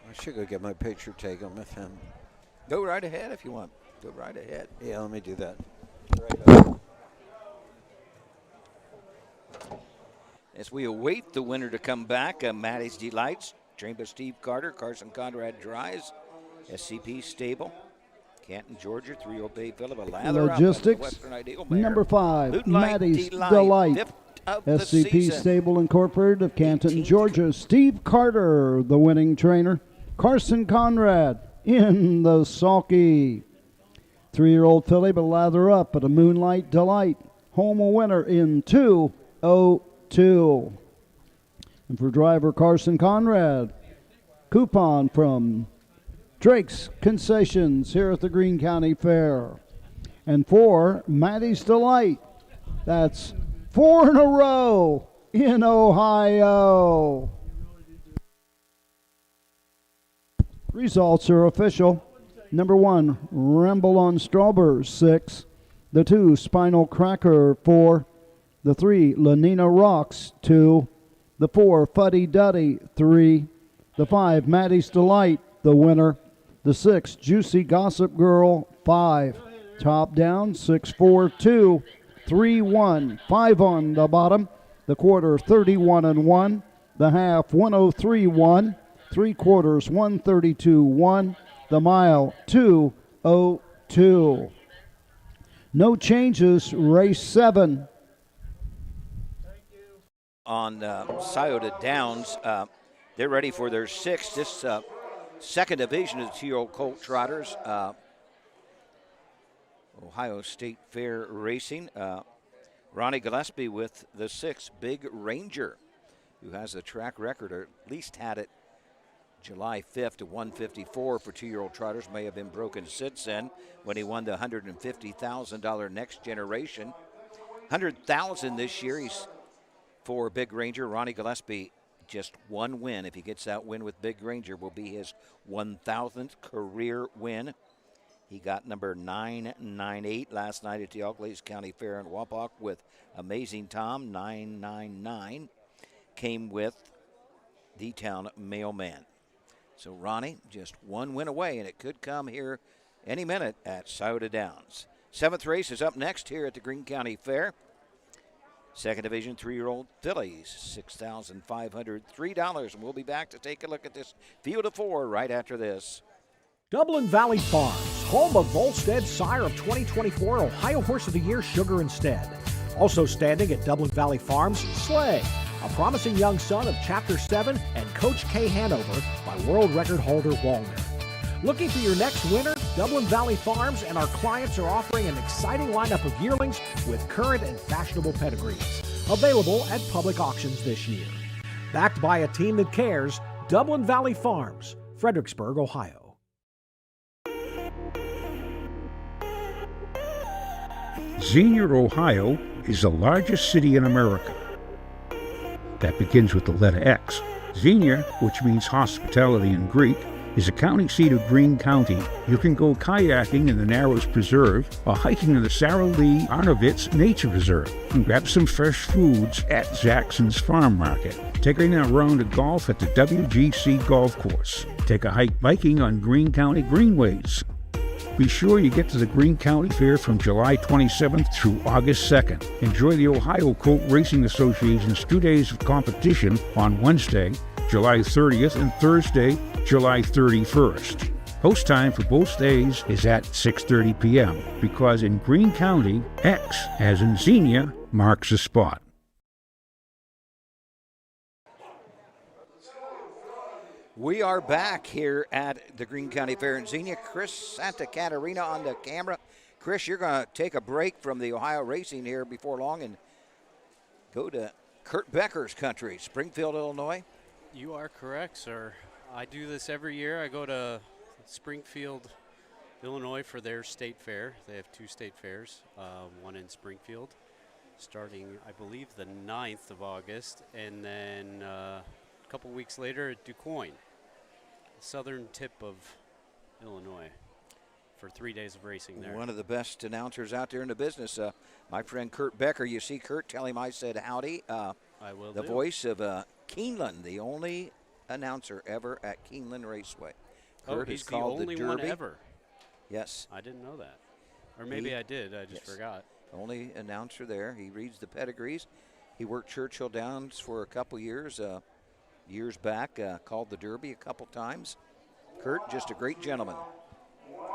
I should go get my picture taken with him. Go right ahead if you want. Go right ahead. Yeah, let me do that. Right back. As we await the winner to come back, Maddie's Delights, trained by Steve Carter, Carson Conrad drives, SCP Stable, Canton, Georgia, 3-year-old Bay Phillip, a lather Logistics, up Western Ideal Mare. number 5, Moonlight Maddie's Delight, Delight, fifth of the SCP season. Stable Incorporated of Canton, Georgia. Steve Carter, the winning trainer. Carson Conrad in the sulky. 3-year-old filly, but lather up at a Moonlight Delight. Home a winner in 2:02. And for driver Carson Conrad, coupon from Drake's Concessions here at the Greene County Fair. And for Maddie's Delight, that's 4 in a row in Ohio. Results are official. Number 1, Ramble on Strawberry, 6. The 2, Spinal Cracker, 4. The 3, Lenina Rocks, 2. The 4, Fuddy Duddy, 3. The 5, Maddie's Delight, the winner. The 6, Juicy Gossip Girl, 5. Top down, 6-4-2, 3-1, 5 on the bottom. The quarter, 31-1. The half, 103-1. 3/4, 132-1. The mile, 2:02. No changes, race 7. On Scioto Downs, they're ready for their 6th. This second division of the 2-year-old Colt Trotters. Ohio State Fair Racing. Ronnie Gillespie with the 6th, Big Ranger, who has a track record, or at least had it July 5th to 154 for 2-year-old Trotters. May have been broken since then when he won the $150,000 Next Generation. $100,000 this year. He's for Big Ranger. Ronnie Gillespie, just one win. If he gets that win with Big Ranger, will be his 1,000th career win. He got number 998 last night at the Auglaize County Fair in Wapak with Amazing Tom. 999 came with the Town Mailman. So Ronnie, just one win away, and it could come here any minute at Scioto Downs. 7th race is up next here at the Greene County Fair. Second division, 3-year-old fillies, $6,503. And we'll be back to take a look at this field of 4 right after this. Dublin Valley Farms, home of Volstead Sire of 2024 Ohio Horse of the Year Sugar Instead. Also standing at Dublin Valley Farms, Slay, a promising young son of Chapter 7 and Coach K. Hanover by world record holder Wallner. Looking for your next winner? Dublin Valley Farms and our clients are offering an exciting lineup of yearlings with current and fashionable pedigrees. Available at public auctions this year. Backed by a team that cares, Dublin Valley Farms, Fredericksburg, Ohio. Xenia, Ohio is the largest city in America. That begins with the letter X. Xenia, which means hospitality in Greek, is the county seat of Greene County. You can go kayaking in the Narrows Preserve or hiking in the Sarah Lee Arnovitz Nature Reserve and grab some fresh foods at Jackson's Farm Market. Take a round of golf at the WGC Golf Course. Take a hike biking on Greene County Greenways. Be sure you get to the Greene County Fair from July 27th through August 2nd. Enjoy the Ohio Colt Racing Association's 2 days of competition on Wednesday, July 30th, and Thursday, July 31st. Host time for both days is at 6:30 p.m. because in Greene County, X, as in Xenia, marks the spot. We are back here at the Greene County Fair in Xenia. Chris Santa Catarina on the camera. Chris, you're going to take a break from the Ohio racing here before long and go to Kurt Becker's country, Springfield, Illinois. You are correct, sir. I do this every year. I go to Springfield, Illinois for their state fair. They have 2 state fairs, one in Springfield, starting, I believe, the 9th of August, and then a couple weeks later at DuQuoin, the southern tip of Illinois, for 3 days of racing there. One of the best announcers out there in the business, my friend Kurt Becker. You see Kurt, tell him I said howdy. I will The do. voice of Keeneland, the only announcer ever at Keeneland Raceway. Kurt he's is called the only the one Derby. ever. Yes. I didn't know that. Or maybe I did, I just forgot. Only announcer there. He reads the pedigrees. He worked Churchill Downs for a couple years back, called the Derby a couple times. Kurt, just a great gentleman.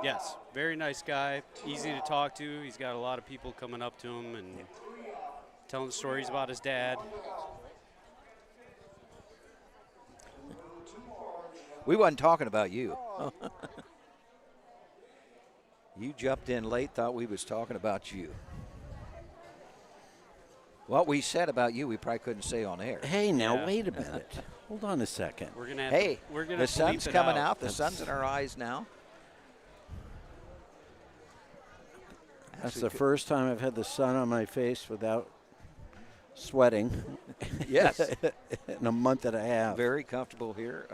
Yes, very nice guy, easy to talk to. He's got a lot of people coming up to him and telling stories about his dad. We wasn't talking about you. You jumped in late, thought we was talking about you. What we said about you, we probably couldn't say on air. Hey, now, wait a minute. Hold on a second. We're gonna have Hey, we're gonna the sun's bleep it coming out. out. The sun's in our eyes now. That's the first time I've had the sun on my face without sweating. Yes. In a month and a half. Very comfortable here.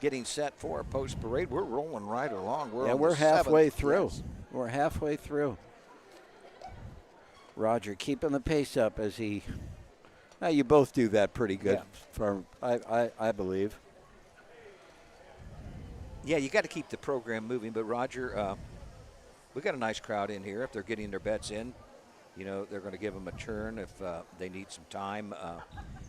Getting set for a post parade. We're rolling right along. We're halfway through. Yes. We're halfway through. Roger keeping the pace up as he. You both do that pretty good. I believe. Yeah, you got to keep the program moving. But Roger, we got a nice crowd in here. If they're getting their bets in, they're going to give them a turn if they need some time.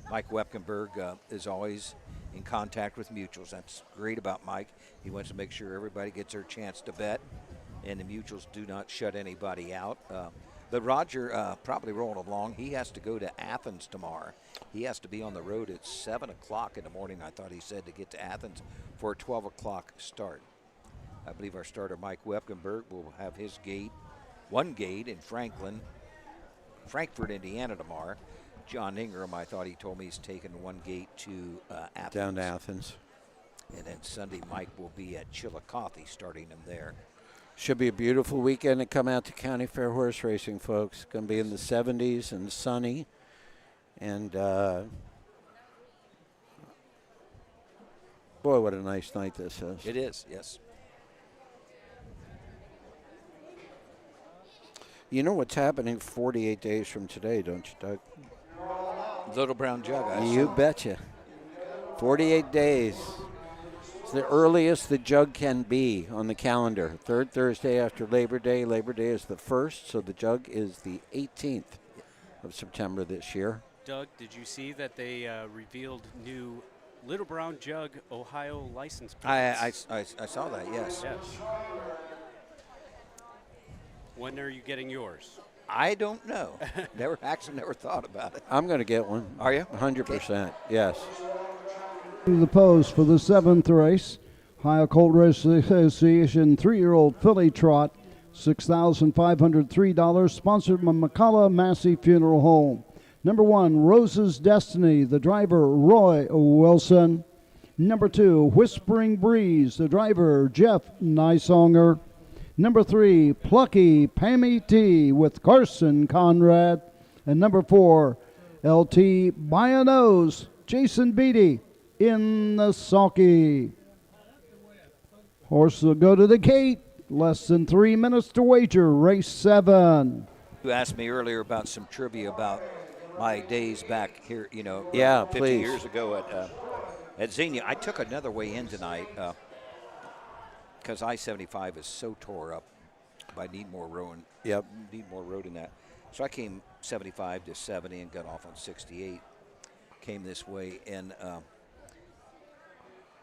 Mike Wepkenberg is always in contact with mutuals. That's great about Mike. He wants to make sure everybody gets their chance to bet, and the mutuals do not shut anybody out. But Roger, probably rolling along. He has to go to Athens tomorrow. He has to be on the road at 7 o'clock in the morning, I thought he said, to get to Athens for a 12 o'clock start. I believe our starter, Mike Wepkenberg, will have his one gate in Frankfort, Indiana tomorrow. John Ingram, I thought he told me he's taking one gate to Athens. Down to Athens. And then Sunday, Mike will be at Chillicothe, starting him there. Should be a beautiful weekend to come out to County Fair horse racing, folks. Going to be in the 70s and sunny. And, boy, what a nice night this is. It is, yes. You know what's happening 48 days from today, don't you, Doug? Little Brown Jug. You betcha. 48 days. It's the earliest the jug can be on the calendar. Third Thursday after Labor Day. Labor Day is the 1st, so the jug is the 18th of September this year. Doug, did you see that they revealed new Little Brown Jug Ohio license plates? I saw that, yes. Yes. When are you getting yours? I don't know. Never thought about it. I'm going to get one. Are you? 100%, yes. To the post for the 7th race, Ohio Colt Racing Association 3-year-old filly trot, $6,503, sponsored by McCullough Massey Funeral Home. Number 1, Rose's Destiny, the driver Roy Wilson. Number 2, Whispering Breeze, the driver Jeff Nysonger. Number 3, Plucky Pammy T with Carson Conrad. And number 4, LT by a Nose, Jason Beatty in the sulky. Horse will go to the gate. Less than 3 minutes to wager. Race 7. You asked me earlier about some trivia about my days back here, 50 please. years ago at Xenia. I took another way in tonight. Because I-75 is so tore up by Needmore Road. Yep. Needmore Road in that. So I came 75 to 70 and got off on 68. Came this way, and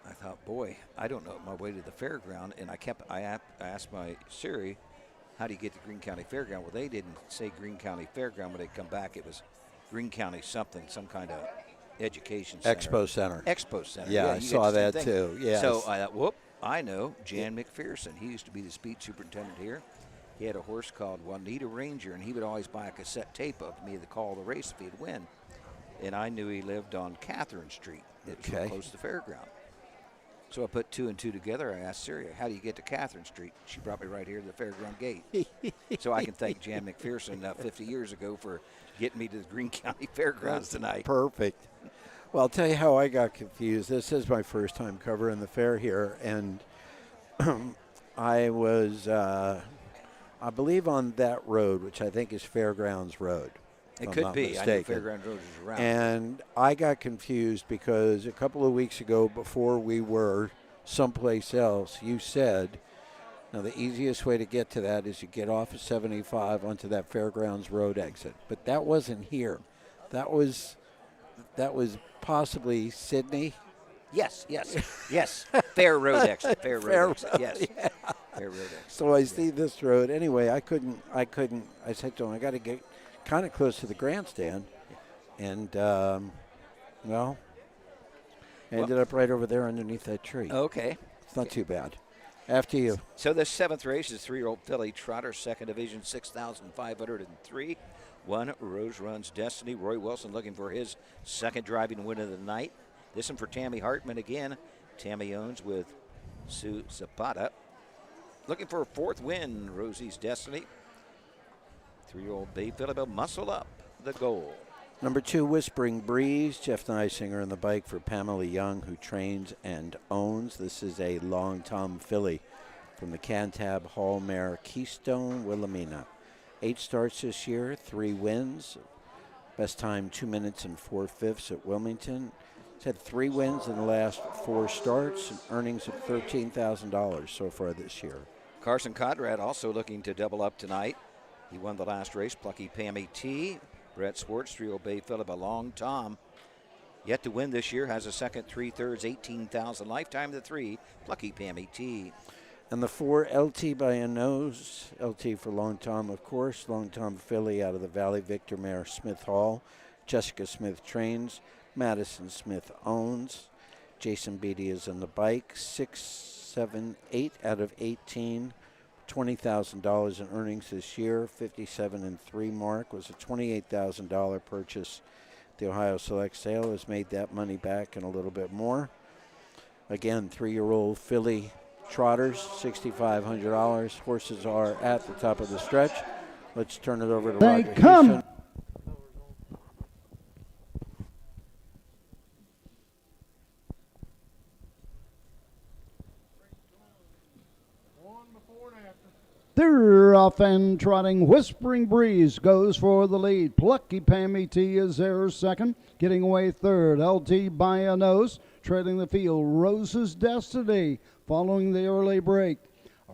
I thought, boy, I don't know my way to the fairground. And I asked my Siri, how do you get to Greene County Fairground? Well, they didn't say Greene County Fairground when they come back. It was Greene County something, some kind of education center. Expo Center. Expo Center. Yeah, I saw that too. Yes. So I thought, whoop. I know Jan McPherson. He used to be the speed superintendent here. He had a horse called Juanita Ranger, and he would always buy a cassette tape of me to call the race if he'd win. And I knew he lived on Catherine Street. It was close to the fairground. So I put 2 and 2 together. I asked Syria, how do you get to Catherine Street? She brought me right here to the fairground gate. So I can thank Jan McPherson 50 years ago for getting me to the Greene County Fairgrounds tonight. Perfect. Well, I'll tell you how I got confused. This is my first time covering the fair here, and I was, I believe, on that road, which I think is Fairgrounds Road. It could be. Mistaken. I know Fairground Road is around. And I got confused because a couple of weeks ago, before we were someplace else, you said, now the easiest way to get to that is you get off of 75 onto that Fairgrounds Road exit. But that wasn't here. That was possibly Sydney. Yes. Fair Road exit. Fair Road exit. Yes. Yeah. Fair Road exit. So I see this road. Anyway, I couldn't. I said to him, I got to get kind of close to the grandstand. And, I ended up right over there underneath that tree. Okay. It's not too bad. After you. So the 7th race is 3-year-old filly trotter, 2nd division, 6,503. 1 Rose Runs Destiny. Roy Wilson looking for his 2nd driving win of the night. This one for Tammy Hartman again. Tammy owns with Sue Zapata. Looking for a 4th win, Rosie's Destiny. 3-year-old Bay filly will muscle up the goal. Number 2, Whispering Breeze. Jeff Neisinger on the bike for Pamela Young, who trains and owns. This is a long Tom filly from the Cantab Hall mare Keystone Wilhelmina. 8 starts this year, 3 wins. Best time 2 minutes and 4/5 at Wilmington. He's had 3 wins in the last 4 starts, and earnings of $13,000 so far this year. Carson Conrad also looking to double up tonight. He won the last race. Plucky Pammy T. Brett Swartz, 3-year-old Bay Phillip, a long Tom. Yet to win this year, has a 2nd, 3/3, 18,000. Lifetime the 3, Plucky Pammy T. And the 4, LT by a nose. LT for Long Tom, of course. Long Tom filly out of the Valley Victor mare Smith Hall. Jessica Smith trains. Madison Smith owns. Jason Beatty is on the bike. 6, 7, 8 out of 18. $20,000 in earnings this year. 57 and 3 mark was a $28,000 purchase. The Ohio Select Sale has made that money back and a little bit more. Again, 3-year-old filly trotters, $6,500. Horses are at the top of the stretch. Let's turn it over to They Roger come. Houston. They're off and trotting. Whispering Breeze goes for the lead. Plucky Pammy T is there 2nd. Getting away 3rd. LT by a nose. Trailing the field. Rose's Destiny following the early break.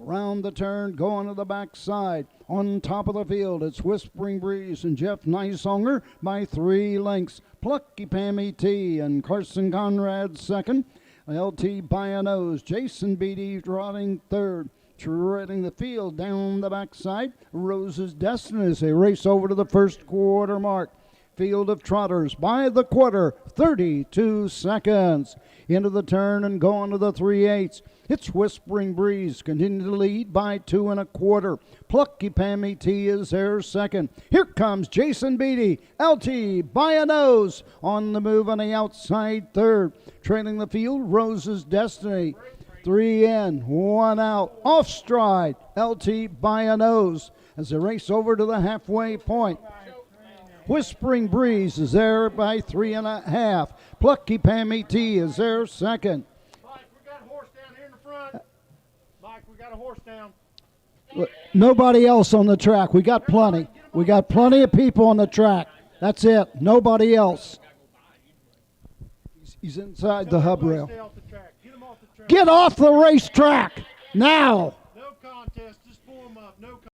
Around the turn, going to the backside. On top of the field, it's Whispering Breeze and Jeff Neisinger by 3 lengths. Plucky Pammy T and Carson Conrad 2nd. LT by a nose. Jason Beatty trotting 3rd. Trailing the field down the backside. Rose's Destiny as they race over to the 1st quarter mark. Field of trotters by the quarter, 32 seconds. Into the turn and going to the 3/8. It's Whispering Breeze, continue to lead by 2 1/4. Plucky Pammy T is there 2nd. Here comes Jason Beatty, LT by a nose. On the move on the outside 3rd. Trailing the field, Rose's Destiny. 3 in, 1 out, off stride, LT by a nose as they race over to the halfway point. Whispering Breeze is there by 3 1/2. Plucky Pammy T is there 2nd. Mike, we got a horse down here in the front. Mike, we got a horse down. Nobody else on the track. We got plenty. We got plenty of people on the track. That's it. Nobody else. He's inside the hub rail. Get off the racetrack now. No contest. Just pull him up. No contest.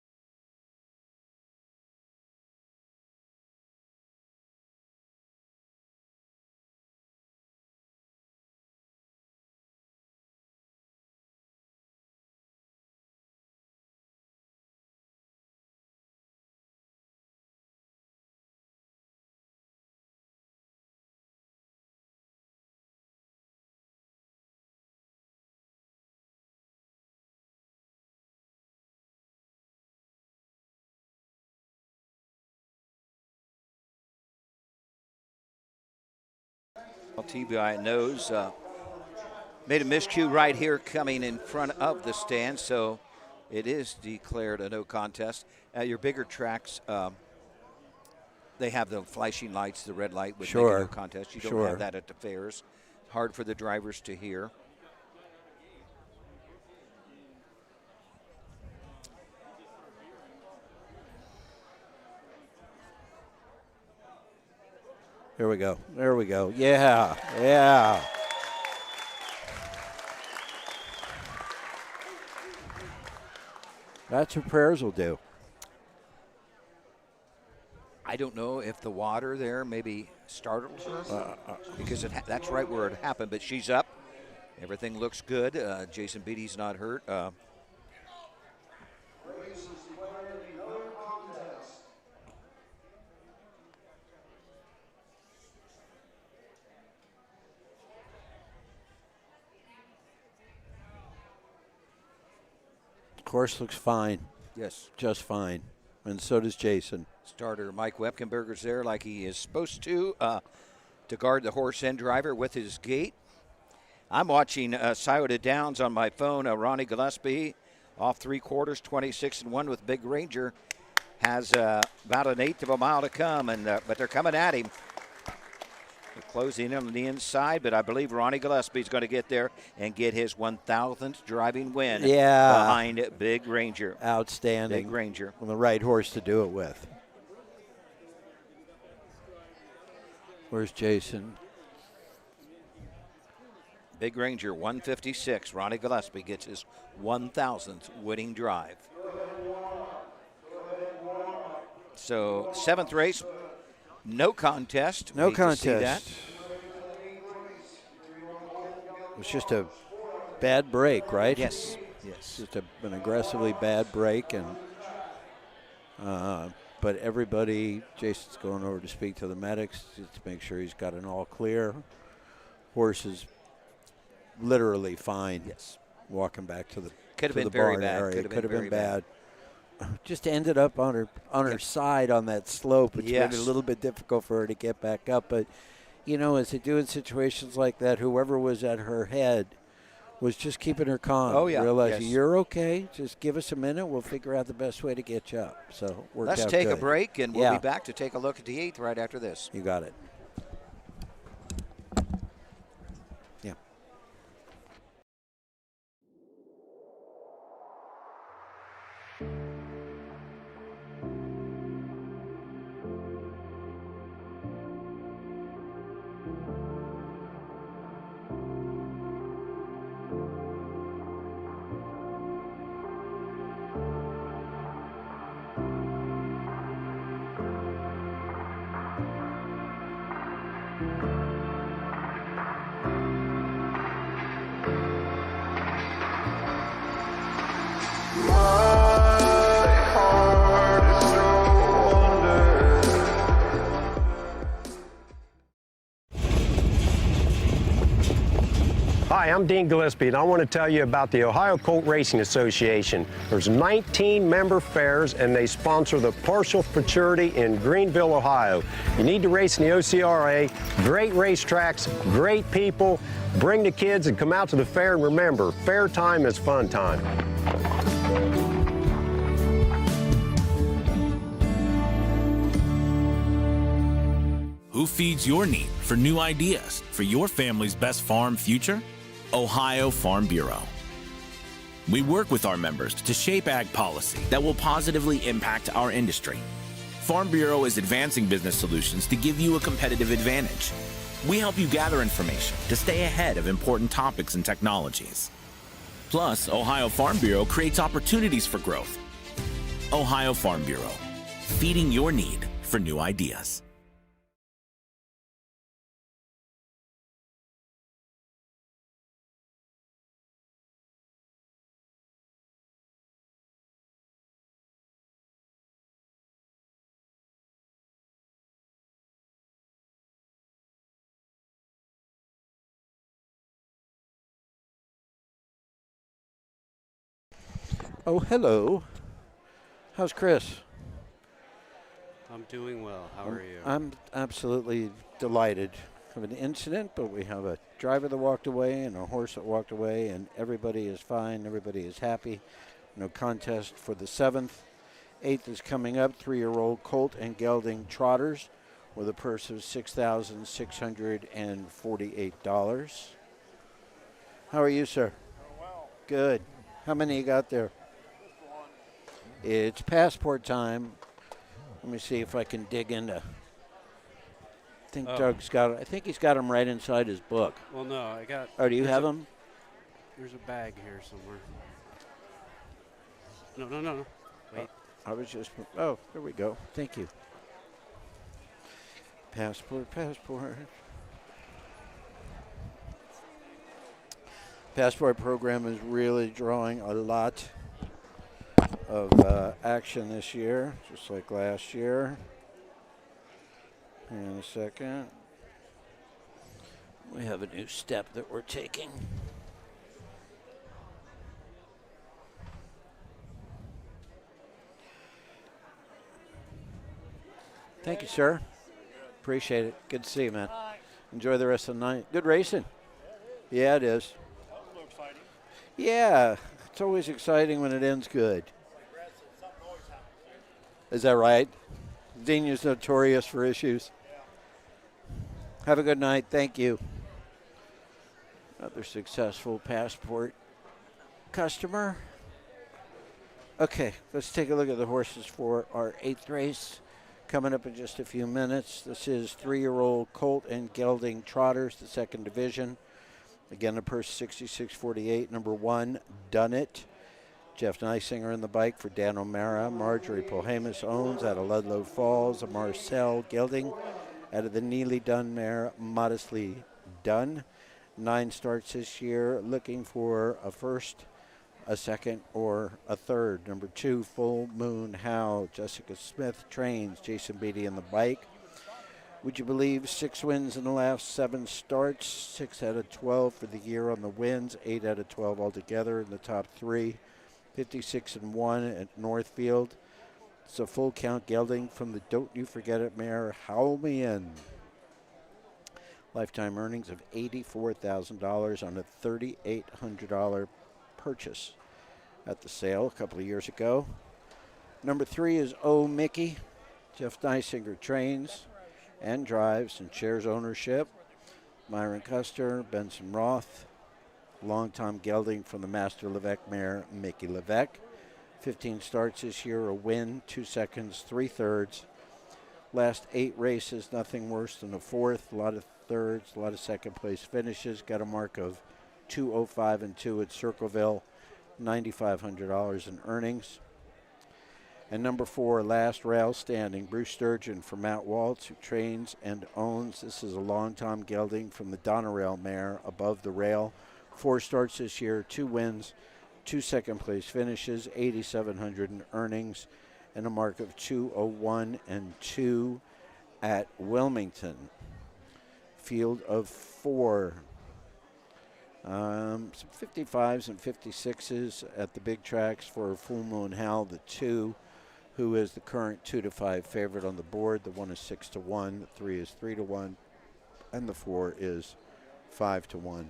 TBI knows Made a miscue right here coming in front of the stand, so it is declared a no contest. At your bigger tracks, they have the flashing lights, the red light with no contest. You don't have that at the fairs. Hard for the drivers to hear. There we go. There we go. Yeah. Yeah. That's what prayers will do. I don't know if the water there maybe startled her because that's right where it happened, but she's up. Everything looks good. Jason Beatty's not hurt. Course looks fine. Yes. Just fine. And so does Jason. Starter Mike Wepkenberger's there like he is supposed to guard the horse and driver with his gait. I'm watching Scioto Downs on my phone. Ronnie Gillespie off 3/4, 26-1 with Big Ranger. Has about an eighth of a mile to come, but they're coming at him. They're closing in on the inside, but I believe Ronnie Gillespie's going to get there and get his 1,000th driving win behind Big Ranger. Outstanding. Big Ranger. On the right horse to do it with. Where's Jason? Big Ranger, 156. Ronnie Gillespie gets his 1,000th winning drive. So, 7th race, no contest. No Hate to see that. contest. It was just a bad break, right? Yes. Yes. Just an aggressively bad break, and but everybody, Jason's going over to speak to the medics just to make sure he's got an all clear. Horse is literally fine. Yes. Walking back to the could have to been the very barn bad. area. Could have been bad. Just ended up on her side on that slope, which made it a little bit difficult for her to get back up. But you know, as they do in situations like that, whoever was at her head was just keeping her calm. Oh, yeah. Realizing Yes. you're okay. Just give us a minute. We'll figure out the best way to get you up. So Let's take a break, and we'll be back to take a look at the 8th right after this. You got it. Yeah. Hi, I'm Dean Gillespie, and I want to tell you about the Ohio Colt Racing Association. There's 19 member fairs, and they sponsor the partial futurity in Greenville, Ohio. You need to race in the OCRA. Great racetracks, great people. Bring the kids and come out to the fair, and remember, fair time is fun time. Who feeds your need for new ideas for your family's best farm future? Ohio Farm Bureau. We work with our members to shape ag policy that will positively impact our industry. Farm Bureau is advancing business solutions to give you a competitive advantage. We help you gather information to stay ahead of important topics and technologies. Plus, Ohio Farm Bureau creates opportunities for growth. Ohio Farm Bureau, feeding your need for new ideas. Oh, hello. How's Chris? I'm doing well. How are you? I'm absolutely delighted. of an incident, but we have a driver that walked away and a horse that walked away, and everybody is fine. Everybody is happy. No contest for the 7th. 8th is coming up, 3-year-old colt and gelding trotters with a purse of $6,648. How are you, sir? Good. How many you got there? It's passport time. Let me see if I can dig into. I think Doug's got. I think he's got them right inside his book. Well, no, I got. Oh, do you have them? There's a bag here somewhere. No. Wait. I was just. Oh, there we go. Thank you. Passport. Passport program is really drawing a lot of action this year, just like last year. In a second. We have a new step that we're taking. Thank you, sir. Appreciate it. Good to see you, man. Enjoy the rest of the night. Good racing. Yeah, it is. Yeah, it's always exciting when it ends good. Is that right? Xenia's notorious for issues. Have a good night. Thank you. Another successful passport customer. Okay, let's take a look at the horses for our 8th race. Coming up in just a few minutes. This is 3-year-old colt and gelding trotters, the 2nd division. Again, a purse $66.48. Number 1, Done It. Jeff Neisinger in the bike for Dan O'Mara. Marjorie Polhamus owns out of Ludlow Falls. A Marcel gelding out of the Neely Dunn mare, Modestly Done. 9 starts this year, looking for a first, a second, or a third. Number 2, Full Moon How. Jessica Smith trains. Jason Beatty in the bike. Would you believe 6 wins in the last 7 starts? 6 out of 12 for the year on the wins. 8 out of 12 altogether in the top 3. 56-1 at Northfield. It's a full count gelding from the Don't You Forget It mare, Howl Me In. Lifetime earnings of $84,000 on a $3,800 purchase at the sale a couple of years ago. Number 3 is Oh Mickey. Jeff Neisinger trains and drives and shares ownership. Myron Custer, Benson Roth, longtime gelding from the Master Levesque mare, Mickey Levesque. 15 starts this year, a win, 2 seconds, 3 thirds. Last 8 races, nothing worse than a 4th, a lot of thirds, a lot of second place finishes. Got a mark of 205 and 2 at Circleville, $9,500 in earnings. And number 4, last rail standing, Bruce Sturgeon from Matt Waltz, who trains and owns. This is a long-time gelding from the Donerail mare, Above the Rail. 4 starts this year, 2 wins, 2 second-place finishes, $8,700 in earnings, and a mark of 201 and 2 at Wilmington. Field of 4. Some 55s and 56s at the big tracks for Full Moon Hal, the 2, who is the current 2-5 favorite on the board. The 1 is 6-1, the 3 is 3-1, and the 4 is 5-1.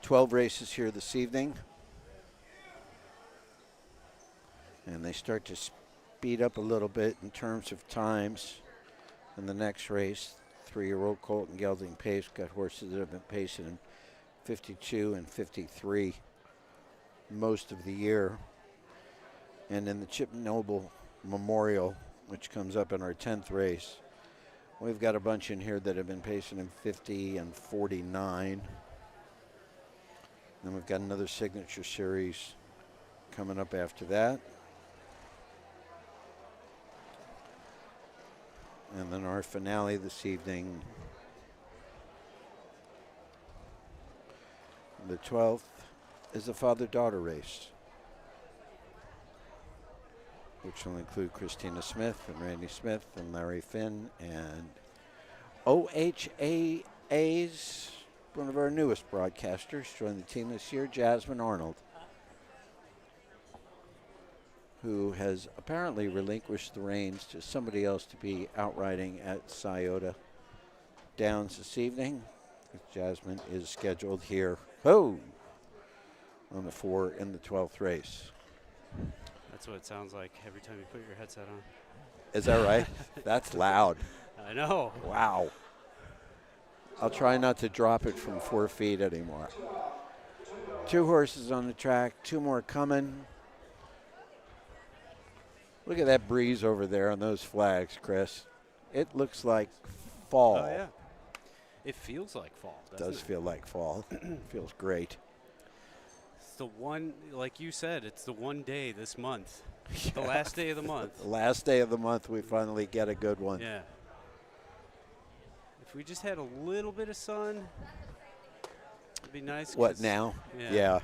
12 races here this evening. And they start to speed up a little bit in terms of times. In the next race, 3-year-old colt and gelding pace. Got horses that have been pacing in 52 and 53 most of the year. And in the Chip Noble Memorial, which comes up in our 10th race, we've got a bunch in here that have been pacing in 50 and 49. Then we've got another signature series coming up after that. And then our finale this evening, the 12th, is the father-daughter race, which will include Christina Smith and Randy Smith and Larry Finn and OHAA's one of our newest broadcasters joined the team this year, Jasmine Arnold, who has apparently relinquished the reins to somebody else to be out riding at Scioto. downs this evening. Jasmine is scheduled here. Oh, on the 4 in the 12th race. That's what it sounds like every time you put your headset on. Is that right? That's loud. I know. Wow. I'll try not to drop it from 4 feet anymore. 2 horses on the track, 2 more coming. Look at that breeze over there on those flags, Chris. It looks like fall. Oh, yeah. It feels like fall, doesn't It does feel like fall. Feels great. It's the one, like you said, it's the one day this month. The last day of the month. The last day of the month, we finally get a good one. Yeah. If we just had a little bit of sun, it'd be nice. What now? Yeah.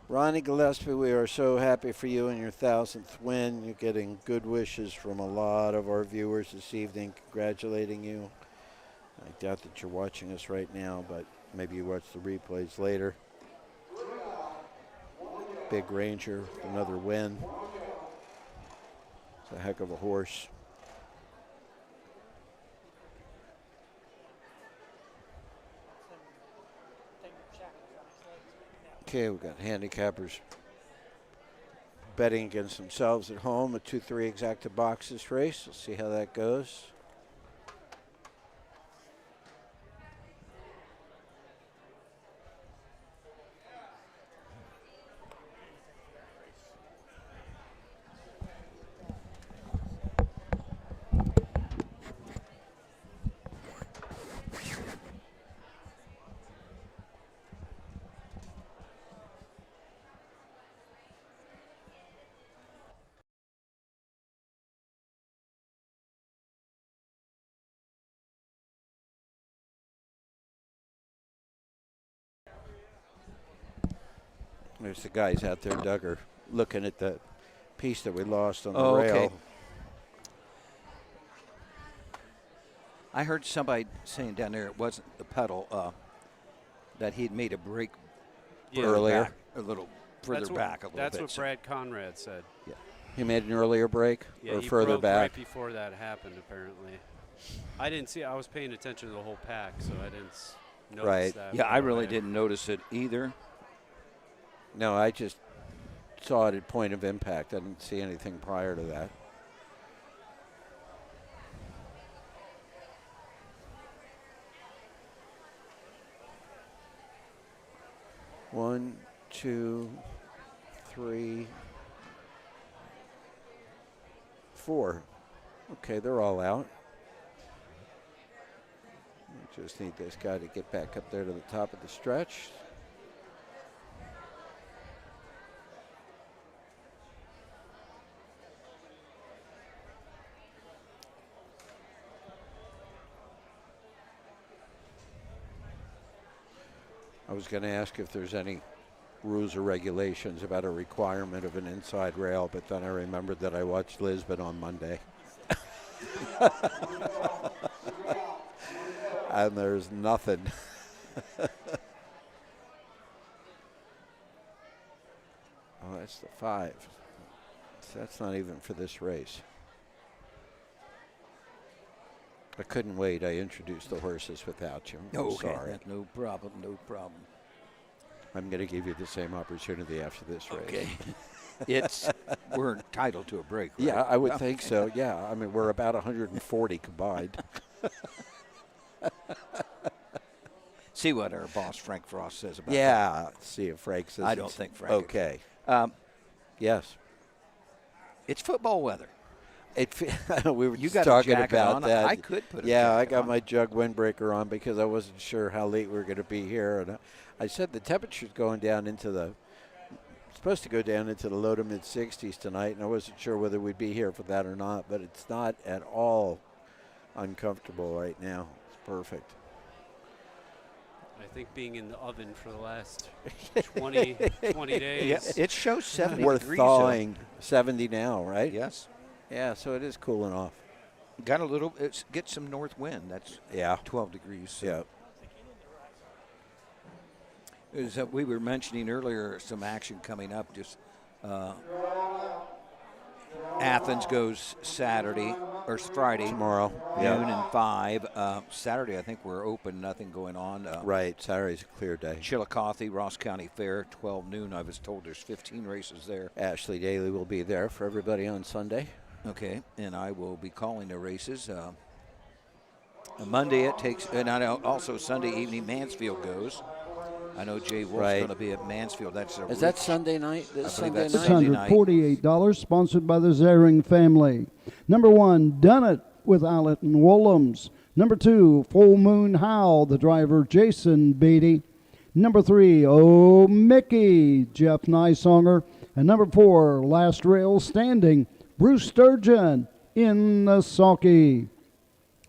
Ronnie Gillespie, we are so happy for you and your 1,000th win. You're getting good wishes from a lot of our viewers this evening, congratulating you. I doubt that you're watching us right now, but maybe you watch the replays later. Big Ranger, another win. It's a heck of a horse. Okay, we've got handicappers betting against themselves at home. A 2-3 exacta boxes race. We'll see how that goes. There's the guys out there, Doug, are looking at the piece that we lost on the rail. Okay. I heard somebody saying down there it wasn't the pedal, that he'd made a break earlier. back, a little further back a little That's bit. what Brad Conrad said. Yeah. He made an earlier break Yeah, or he further broke back? right before that happened, apparently. I didn't see. I was paying attention to the whole pack, so I didn't notice Right. that. Yeah, I really didn't notice it either. No, I just saw it at point of impact. I didn't see anything prior to that. One, 2, 3, 4. Okay, they're all out. We just need this guy to get back up there to the top of the stretch. I was going to ask if there's any rules or regulations about a requirement of an inside rail, but then I remembered that I watched Lisbon on Monday. And there's nothing. Oh, that's the 5. So that's not even for this race. I couldn't wait. I introduced the horses without you. I'm Okay, sorry. no problem, no problem. I'm going to give you the same opportunity after this race. Okay. We're entitled to a break, right? Yeah, I would think so. Yeah, I mean, we're about 140 combined. See what our boss Frank Frost says about that. Yeah, see if Frank says. I don't it's think Frank. okay. Yes. It's football weather. We were You just got a talking jacket about on. that. I could put a Yeah, I jacket got on. my jug windbreaker on because I wasn't sure how late we were going to be here. And I said the temperature's going down into the supposed to go down into the low to mid 60s tonight, and I wasn't sure whether we'd be here for that or not. But it's not at all uncomfortable right now. It's perfect. I think being in the oven for the last 20 days. Yeah, it shows 70 We're degrees. thawing 70 now, right? Yes. Yeah, so it is cooling off. Got a little, get some north wind. That's 12 degrees. So. Yeah. As we were mentioning earlier, some action coming up. Just Athens goes Saturday. or Friday. Tomorrow. Noon and 5. Saturday, I think we're open, nothing going on. Right, Saturday's a clear day. Chillicothe, Ross County Fair, 12 noon. I was told there's 15 races there. Ashley Daly will be there for everybody on Sunday. Okay, and I will be calling the races. Monday it takes, and I know also Sunday evening Mansfield goes. I know Jay Wolf's going to be at Mansfield. Is that Sunday night? Sunday night? $648, sponsored by the Zaring family. Number 1, Done It with Allerton Woolhams. Number 2, Full Moon Howl, the driver Jason Beatty. Number 3, Oh Mickey, Jeff Nysonger. And number 4, Last Rail Standing, Bruce Sturgeon in the sulky.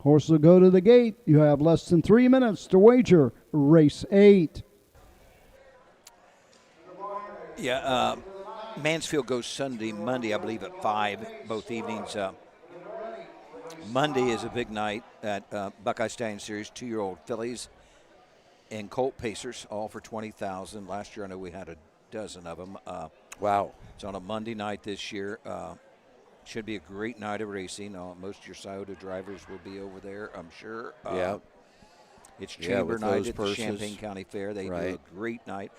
Horse will go to the gate. You have less than 3 minutes to wager race 8. Yeah, Mansfield goes Sunday, Monday, I believe, at 5, both evenings. Monday is a big night at Buckeye Stallion Series, 2-year-old fillies and colt pacers, all for $20,000. Last year, I know we had a dozen of them. Wow. It's on a Monday night this year. Should be a great night of racing. Most of your Scioto drivers will be over there, I'm sure. Yeah. It's Chamber night at the purses. Champaign County Fair. They do a great night.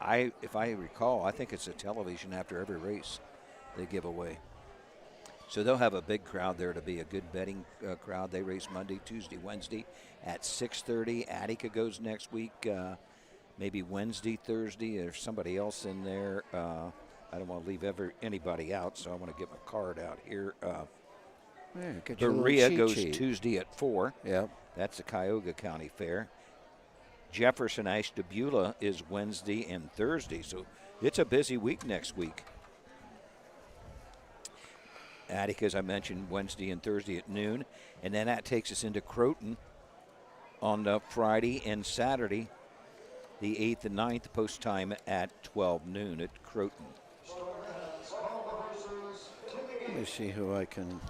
If I recall, I think it's a television after every race they give away. So they'll have a big crowd there to be a good betting crowd. They race Monday, Tuesday, Wednesday at 6:30. Attica goes next week, maybe Wednesday, Thursday. There's somebody else in there. I don't want to leave anybody out, so I want to get my card out here. Berea goes Tuesday at 4. Yeah. That's the Cuyahoga County Fair. Jefferson Ashtabula is Wednesday and Thursday, so it's a busy week next week. Attica, as I mentioned, Wednesday and Thursday at noon, and then that takes us into Croton on Friday and Saturday, the 8th and 9th, post time at 12 noon at Croton. Let me see who I can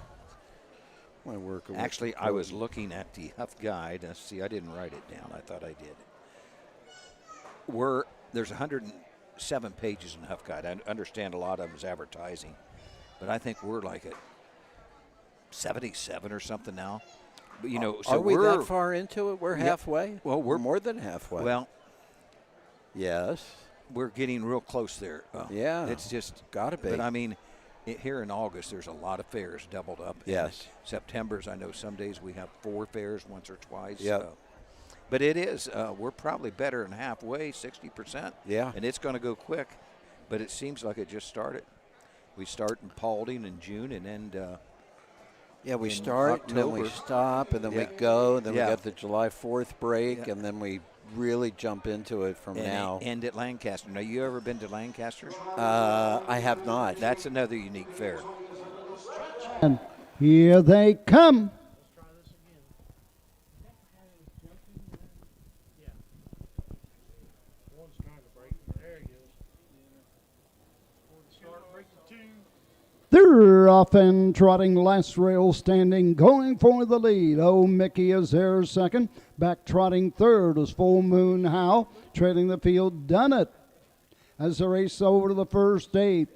work with. Actually, I was looking at the Huff Guide. See, I didn't write it down. I thought I did. There's 107 pages in Huff Guide. I understand a lot of them is advertising, but I think we're like at 77 or something now. But, so are we that far into it? We're halfway. Well, we're more than halfway. Well, yes, we're getting real close there. Yeah, it's just gotta be. But I mean, here in August, there's a lot of fairs doubled up. Yes. September's, I know some days we have 4 fairs once or twice. Yeah. But it is, we're probably better than halfway, 60%. Yeah. And it's going to go quick, but it seems like it just started. We start in Paulding in June and end we in start, October. and then we stop, and then we go, and then we Yeah. got the July 4th break, and then we really jump into it from now. And at Lancaster. Now, you ever been to Lancaster? I have not. That's another unique fair. And here they come. They're off and trotting, Last Rail Standing, going for the lead. Oh, Mickey is there second. Back trotting third is Full Moon Howl, trailing the field, Done It. As the race over to the first 8,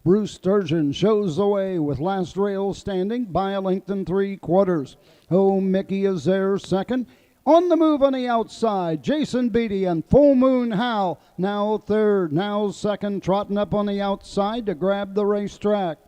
Bruce Sturgeon shows the way with Last Rail Standing by a length and 3/4. Oh, Mickey is there second. On the move on the outside, Jason Beatty and Full Moon Howl, now third, now second, trotting up on the outside to grab the racetrack.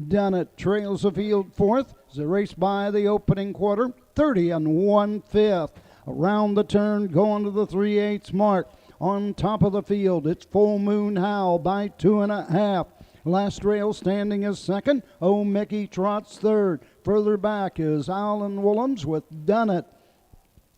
Done It trails the field fourth as they race by the opening quarter, 30 1/5. Around the turn, going to the 3/8 mark. On top of the field, it's Full Moon Howl by 2.5. Last Rail Standing is second. Oh, Mickey trots third. Further back is Alan Woolhams with Done It.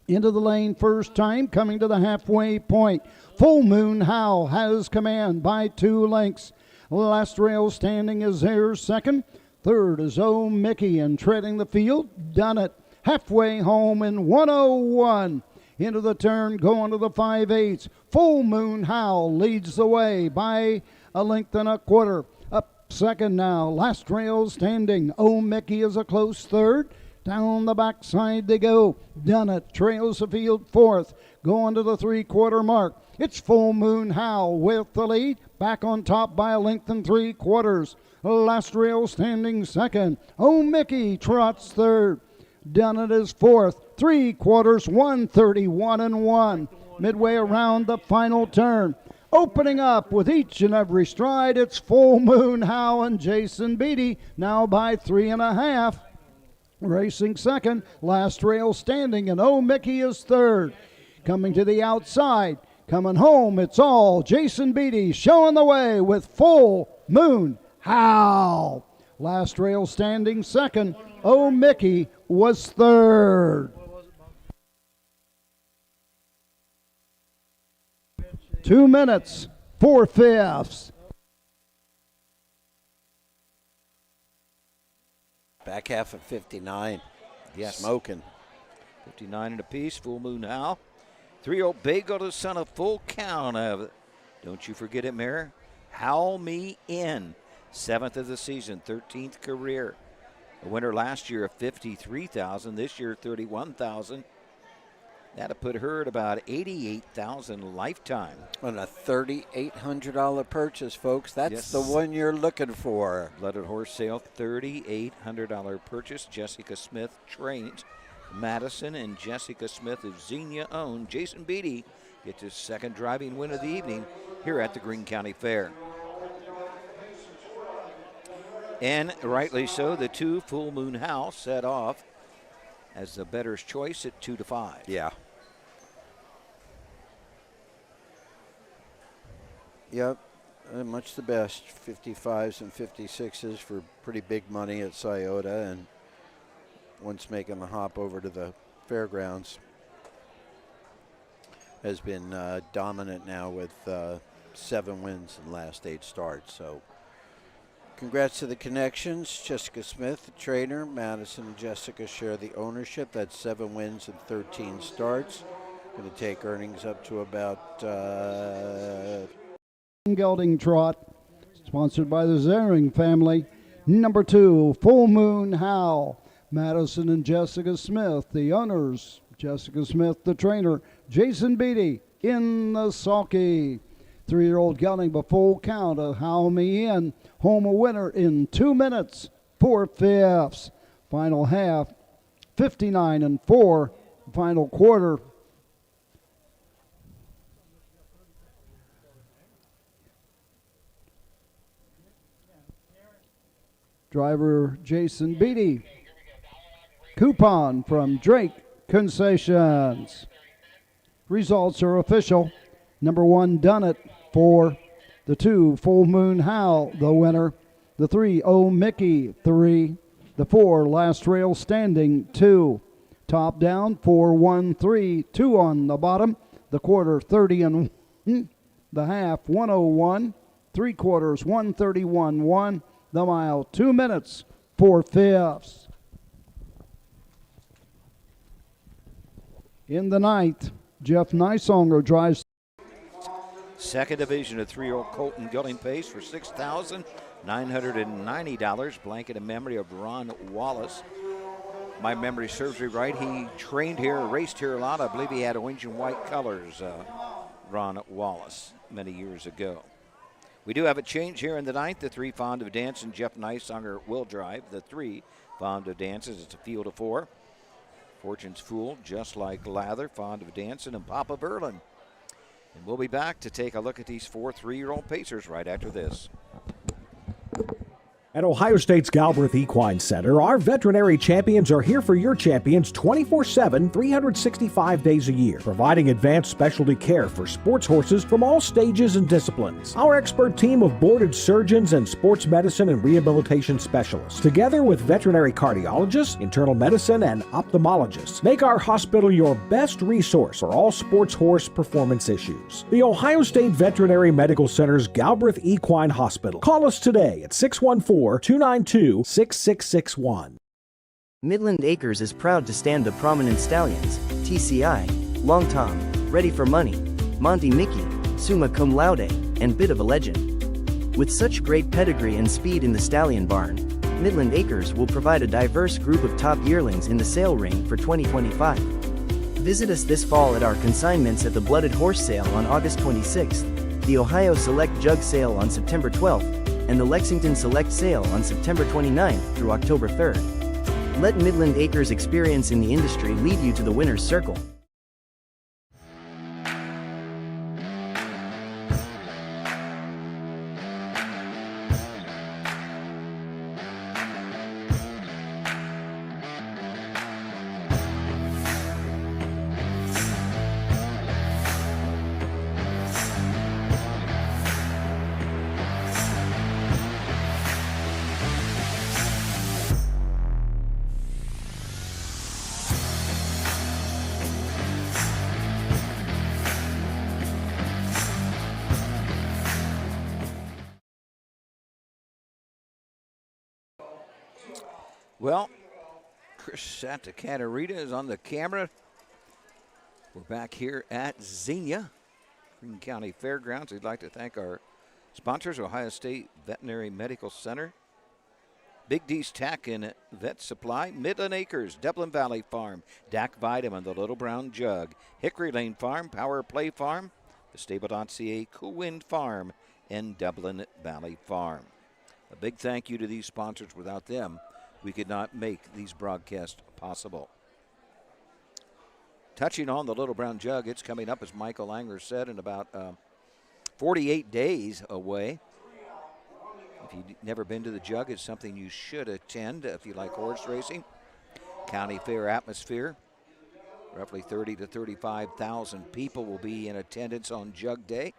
Into the lane first time, coming to the halfway point. Full Moon Howl has command by 2 lengths. Last Rail Standing is there second. Third is Oh Mickey, and treading the field, Done It. Halfway home in 1:01. Into the turn, going to the 5/8. Full Moon Howl leads the way by a length and a quarter. Up second now, Last Rail Standing. Oh Mickey is a close third. Down the backside they go. Done It trails the field fourth. Going to the 3/4 mark. It's Full Moon Howl with the lead. Back on top by a length and 3/4. Last Rail standing second. Oh Mickey trots third. Dunnett is fourth. 3/4, 1:31.1. Midway around the final turn. Opening up with each and every stride, it's Full Moon Howl and Jason Beatty, now by 3.5. Racing second, Last Rail standing, and Oh Mickey is third. Coming to the outside, coming home, it's all Jason Beatty showing the way with Full Moon Howl. Last Rail standing second, Oh Mickey was third. 2 minutes, 4/5. Back half of 59. Yes. Smoking. 59 and a piece, Full Moon Howl. 3-year-old Bagel to son of full count of, don't you forget it, Mayor, Howl Me In. 7th of the season, 13th career. A winner last year of $53,000, this year $31,000. That'll put her at about $88,000 lifetime. On a $3,800 purchase, folks. That's Yes. the one you're looking for. Blooded horse sale, $3,800 purchase. Jessica Smith trains. Madison and Jessica Smith of Xenia owned. Jason Beatty gets his second driving win of the evening here at the Greene County Fair. And rightly so, the two Full Moon Howl set off as the bettor's choice at 2-5. Yeah. Yep, much the best. 55s and 56s for pretty big money at Scioto, and once making the hop over to the fairgrounds has been dominant now with 7 wins in the last 8 starts. So congrats to the connections. Jessica Smith, the trainer. Madison and Jessica share the ownership. That's 7 wins and 13 starts. Going to take earnings up to about Gelding Trot, sponsored by the Zering family. Number 2, Full Moon Howl. Madison and Jessica Smith, the owners. Jessica Smith, the trainer. Jason Beatty in the sulky. 3-year-old gelding by full count of Howl Me In. Home a winner in 2 minutes, 4/5. Final half, 59-4. Final quarter. Driver Jason Beatty. Coupon from Drake Concessions. Results are official. Number 1, Dunnett, 4. The 2, Full Moon Howl, the winner. The 3, Oh Mickey, 3. The 4, Last Rail Standing, 2. Top down, 4-1-3, 2 on the bottom. The quarter, 30 and the half, 101. 3/4, 131.1. The mile, 2 minutes, 4/5. In the ninth, Jeff Nysonger drives. Second division of 3-year-old Colton Gelding Pace for $6,990. Blanket in memory of Ron Wallace. My memory serves me right. He trained here, raced here a lot. I believe he had orange and white colors, Ron Wallace, many years ago. We do have a change here in the ninth. The 3 Fond of Dancing, Jeff Nysonger will drive. The 3 Fond of Dances, it's a field of 4. Fortune's Fool, Just Like Lather, Fond of Dancing, and Papa Verlin. And we'll be back to take a look at these 4 3-year-old pacers right after this. At Ohio State's Galbraith Equine Center, our veterinary champions are here for your champions 24/7, 365 days a year, providing advanced specialty care for sports horses from all stages and disciplines. Our expert team of boarded surgeons and sports medicine and rehabilitation specialists, together with veterinary cardiologists, internal medicine, and ophthalmologists, make our hospital your best resource for all sports horse performance issues. The Ohio State Veterinary Medical Center's Galbraith Equine Hospital. Call us today at 614-292-6661. Midland Acres is proud to stand the prominent stallions, TCI, Long Tom, Ready for Money, Monty Mickey, Summa Cum Laude, and Bit of a Legend. With such great pedigree and speed in the stallion barn, Midland Acres will provide a diverse group of top yearlings in the sale ring for 2025. Visit us this fall at our consignments at the Blooded Horse Sale on August 26th, the Ohio Select Jug Sale on September 12th, and the Lexington Select Sale on September 29th through October 3rd. Let Midland Acres experience in the industry lead you to the winner's circle. Well, Chris Santa Catarina is on the camera. We're back here at Xenia, Greene County Fairgrounds. We'd like to thank our sponsors, Ohio State Veterinary Medical Center, Big D's Tack and Vet Supply, Midland Acres, Dublin Valley Farm, Dak Vitamin, the Little Brown Jug, Hickory Lane Farm, Power Play Farm, the Stable.ca, Cool Wind Farm, and Dublin Valley Farm. A big thank you to these sponsors. Without them, we could not make these broadcasts possible. Touching on the Little Brown Jug, it's coming up, as Michael Langer said, in about 48 days away. If you've never been to the Jug, it's something you should attend if you like horse racing. County fair atmosphere. Roughly 30 to 35,000 people will be in attendance on Jug Day.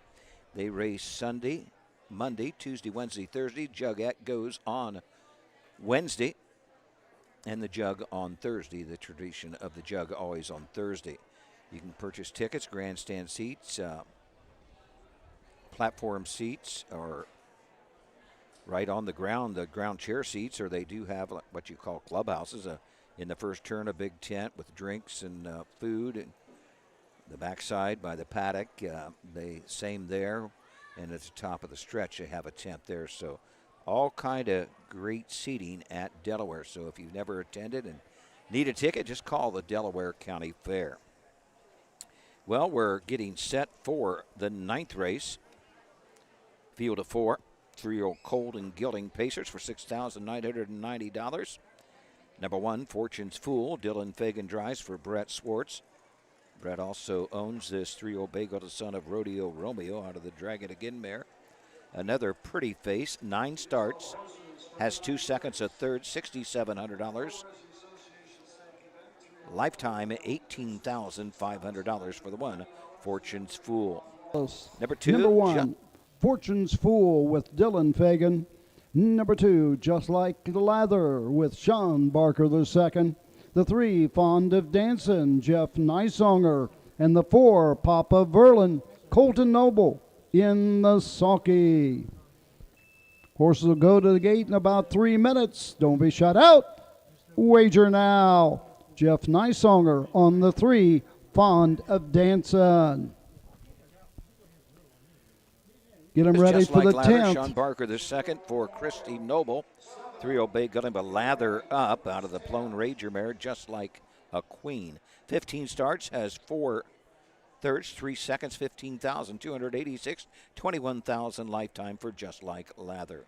They race Sunday, Monday, Tuesday, Wednesday, Thursday. Jug goes on Wednesday, and the Jug on Thursday. The tradition of the Jug always on Thursday. You can purchase tickets, grandstand seats, platform seats, or right on the ground chair seats, or they do have what you call clubhouses. In the first turn, a big tent with drinks and food. And the backside by the paddock, same there. And at the top of the stretch, they have a tent there. So all kind of great seating at Delaware. So if you've never attended and need a ticket, just call the Delaware County Fair. Well, we're getting set for the 9th race. Field of 4, 3-year-old Cold and Gilding Pacers for $6,990. Number 1, Fortune's Fool. Dylan Fagan drives for Brett Swartz. Brett also owns this 3-year-old Bagel, the son of Rodeo Romeo, out of the Dragon Again mare. Another pretty face, 9 starts, has 2 seconds, a third, $6,700. Lifetime, $18,500 for the 1, Fortune's Fool. Number 2, Number 1, Fortune's Fool with Dylan Fagan. Number 2, Just Like Lather with Sean Barker II. The 3, Fond of Dancin', Jeff Nysonger. And the 4, Papa Verlin, Colton Noble in the sulky. Horses will go to the gate in about 3 minutes. Don't be shut out. Wager now. Jeff Nysonger on the 3, Fond of Dancin'. Get him ready for the 10th. Sean Barker the second for Christy Noble. 3-year-old Bay got him a lather up out of the Plone Rager mare, Just Like a Queen. 15 starts, has 4 thirds, 3 seconds, 15,286, 21,000 lifetime for Just Like Lather.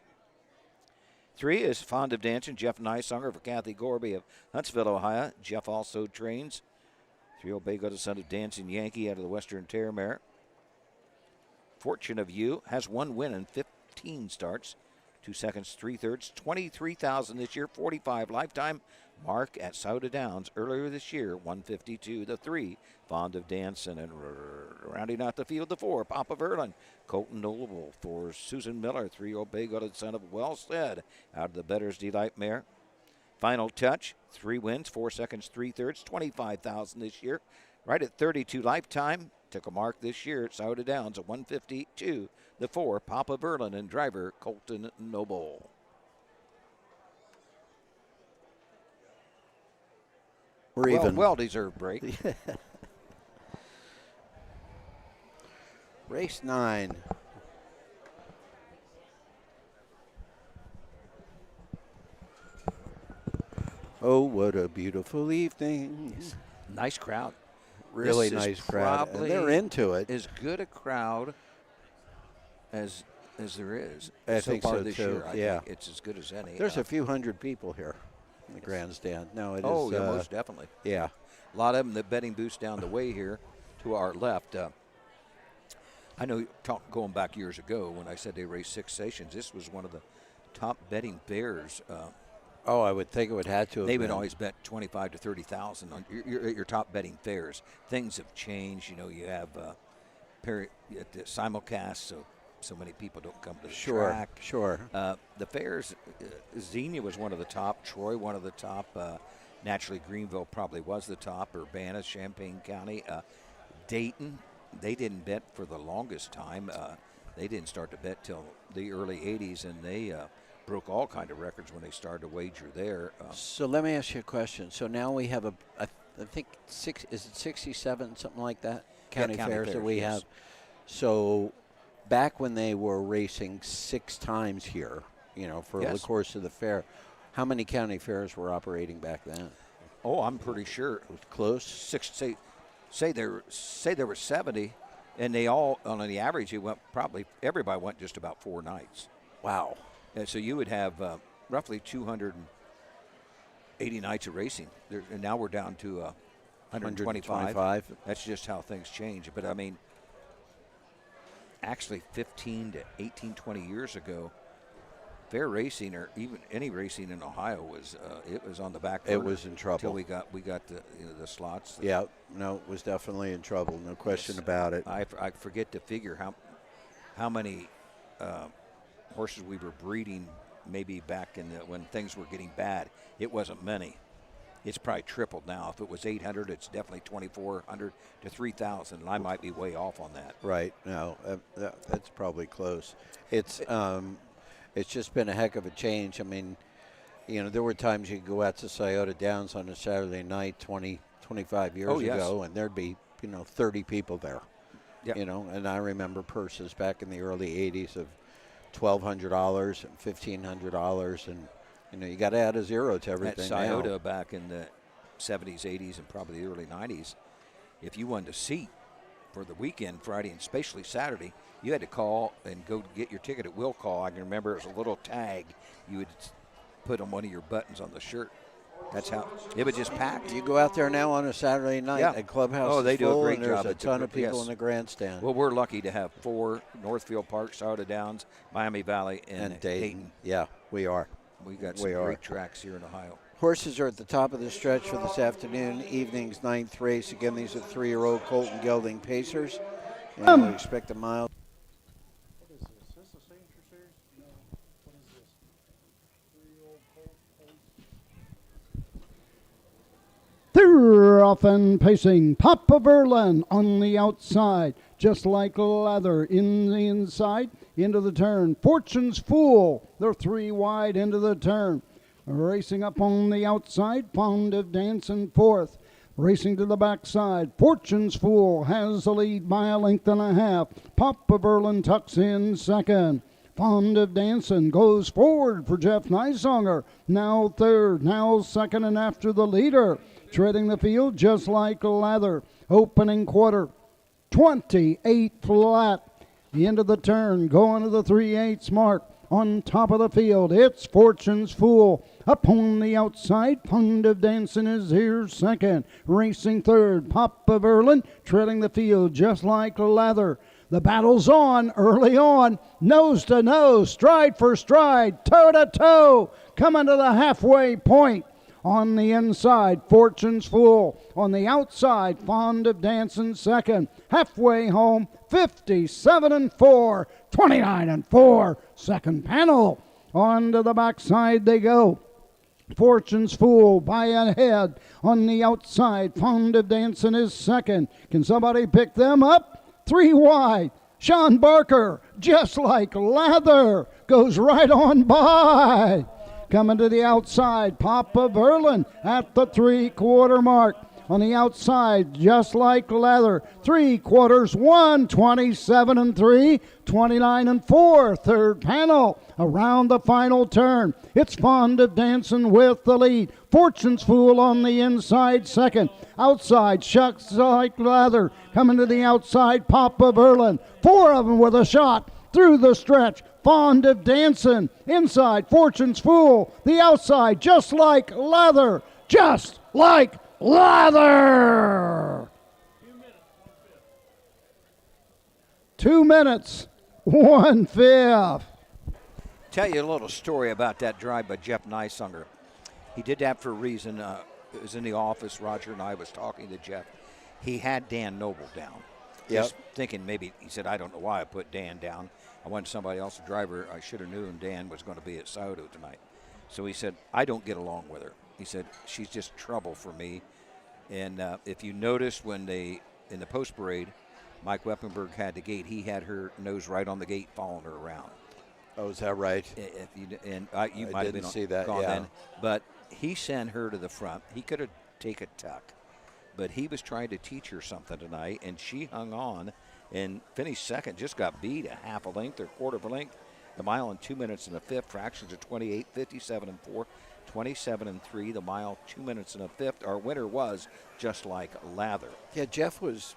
3 is Fond of Dancing, Jeff Nysonger for Kathy Gorby of Huntsville, Ohio. Jeff also trains 3-year-old Bay got a son of Dancing Yankee out of the Western Terre mare. Fortune of You has 1 win in 15 starts, 2 seconds, 3 thirds, 23,000 this year, 45 lifetime. Mark at Sauda Downs earlier this year, 152. The 3, Fond of Dancing, and rounding out the field, the 4, Papa Verlin, Colton Noble for Susan Miller, 3-year-old Bay-Gutted son of Wellstead out of the Better's Delight mare. Final touch, 3 wins, 4 seconds, 3 thirds, 25,000 this year, right at 32 lifetime. Took a mark this year at Sauda Downs at 152. The 4, Papa Verlin, and driver Colton Noble. We're even. Well-deserved break. Race 9. Oh, what a beautiful evening. Nice crowd. Really This is nice crowd. And probably they're into it. As good a crowd as there is. I so think far so this too. year. I Yeah, think it's as good as any. There's a few hundred people here in the grandstand. No, it is. Oh, yeah, most definitely. Yeah. A lot of them, the betting booths down the way here to our left. I know going back years ago when I said they raced 6 stations, this was one of the top betting fairs. Oh, I would think it would have to have They would been. always bet 25 to 30,000 on your top betting fairs. Things have changed. You know, you have the simulcast, so many people don't come to the track. Sure. The fairs, Xenia was one of the top. Troy, one of the top. Naturally, Greenville probably was the top. Urbana, Champaign County, Dayton. They didn't bet for the longest time. They didn't start to bet till the early 80s, and they broke all kind of records when they started to wager there. So let me ask you a question. So now we have I think is it 67, something like that? County fairs that we have. So back when they were racing 6 times here, for the course of the fair, how many county fairs were operating back then? Oh, I'm pretty sure it was close. Say there were 70, and they all, on the average, everybody went just about 4 nights. Wow. And so you would have roughly 280 nights of racing. And now we're down to 125. That's just how things change. But I mean, actually 15 to 18, 20 years ago, fair racing or even any racing in Ohio was it was on the back burner. It was in trouble until we got the slots. Yeah, no, it was definitely in trouble. No question about it. I forget to figure how many horses we were breeding maybe back when things were getting bad. It wasn't many. It's probably tripled now. If it was 800, it's definitely 2,400 to 3,000. And I might be way off on that. Right. No, that's probably close. It's just been a heck of a change. I mean, there were times you could go out to Scioto Downs on a Saturday night 25 years ago, and there'd be, 30 people there. Yep. And I remember purses back in the early 80s of $1,200 and $1,500, and you got to add a zero to everything. At Scioto back in the 70s, 80s, and probably the early 90s, if you wanted a seat for the weekend, Friday and especially Saturday, you had to call and go get your ticket at will call. I can remember it was a little tag you would put on one of your buttons on the shirt. That's how it would just pack. You go out there now on a Saturday night at Clubhouse. Oh, they do a great and job. There's a ton of people in the grandstand. Well, we're lucky to have 4: Northfield Park, Scioto Downs, Miami Valley, and Dayton. Yeah, we are. We got some great tracks here in Ohio. Horses are at the top of the stretch for this afternoon. Evening's 9th race. Again, these are 3-year-old Colton Gelding Pacers. And we expect a mile. What is this? Is this a signature series? No. What is this? 3-year-old Colt. They're off and pacing. Papa Verlin on the outside, just like leather in the inside. Into the turn. Fortune's Fool. They're 3 wide into the turn. Racing up on the outside. Fond of Dancing fourth. Racing to the backside. Fortune's Fool has the lead by a length and a half. Papa Verlin tucks in second. Fond of Dancing goes forward for Jeff Nysonger. Now third, now second, and after the leader. Treading the field just like leather. Opening quarter. 28 flat. The end of the turn, going to the 3/8 mark. On top of the field, it's Fortune's Fool. Up on the outside, Fond of Dancing is here second. Racing third, Papa Verlin, treading the field just like leather. The battle's on, early on, nose to nose, stride for stride, toe to toe, coming to the halfway point. On the inside, Fortune's Fool. On the outside, Fond of Dancing second. Halfway home, 57-4, 29-4. Second panel. On to the backside they go. Fortune's Fool by a head. On the outside, Fond of Dancing is second. Can somebody pick them up? 3 wide. Sean Barker, just like leather, goes right on by. Coming to the outside, Papa Verlin at the 3/4 mark. On the outside, just like leather. 3/4, 127 3, 29 4. Third panel around the final turn. It's Fond of Dancing with the lead. Fortune's Fool on the inside second. Outside, Shucks Like Leather. Coming to the outside, Papa Verlin. 4 of them with a shot through the stretch. Fond of Dancing. Inside, Fortune's Fool. The outside, Just Like Leather. Just Like Leather. 2 minutes, 1/5. Tell you a little story about that drive by Jeff Nysaunger. He did that for a reason. It was in the office. Roger and I was talking to Jeff. He had Dan Noble down. Just thinking maybe, he said, I don't know why I put Dan down. I wanted somebody else, a driver. I should have known Dan was going to be at Saudo tonight. So he said, I don't get along with her. He said, she's just trouble for me. And if you noticed when in the post parade, Mike Weppenberg had the gate, he had her nose right on the gate following her around. Oh, is that right? You might have been see that, gone yeah. then. But he sent her to the front. He could have taken a tuck. But he was trying to teach her something tonight, and she hung on and finished second. Just got beat a half a length or quarter of a length. The mile in 2 minutes and a fifth. Fractions of 28, 57 and 4, 27 and 3. The mile 2 minutes and a fifth. Our winner was Just Like Leather. Yeah, Jeff was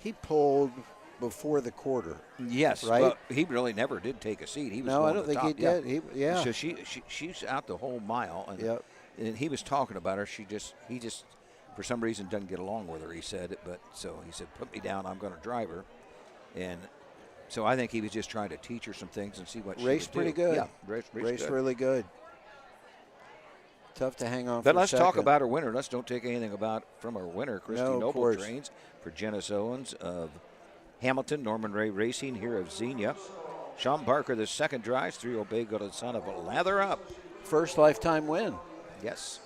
he pulled before the quarter. Yes, right. But he really never did take a seat. He was No, I going don't to the think top. he did. So she's out the whole mile, and he was talking about her. He just for some reason doesn't get along with her. He said, but so he said, put me down. I'm going to drive her, and so I think he was just trying to teach her some things and see what she Raced would pretty do. good. Yeah, raced really good. Tough to hang on. But for let's second. talk about our winner. Let's don't take anything from our winner. Christy No, of Noble course. trains for Janice Owens of Hamilton, Norman Ray Racing here of Xenia. Sean Barker, the second drives, 3 Go to the son of a Lather Up. First lifetime win. Yes.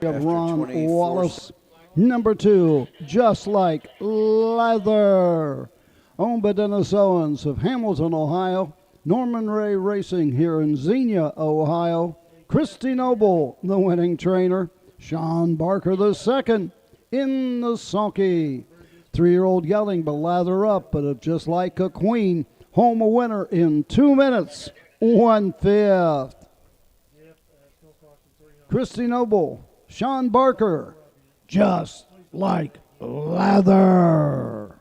We have After Ron 24 Wallace, number 2, Just Like Leather. Owned by Dennis Owens of Hamilton, Ohio. Norman Ray Racing here in Xenia, Ohio. Christy Noble, the winning trainer. Sean Barker, the second in the sulky. 3-year-old yelling, but lather up, but just like a queen. Home a winner in 2 minutes, 1/5. Christy Noble, Sean Barker, Just Like Leather.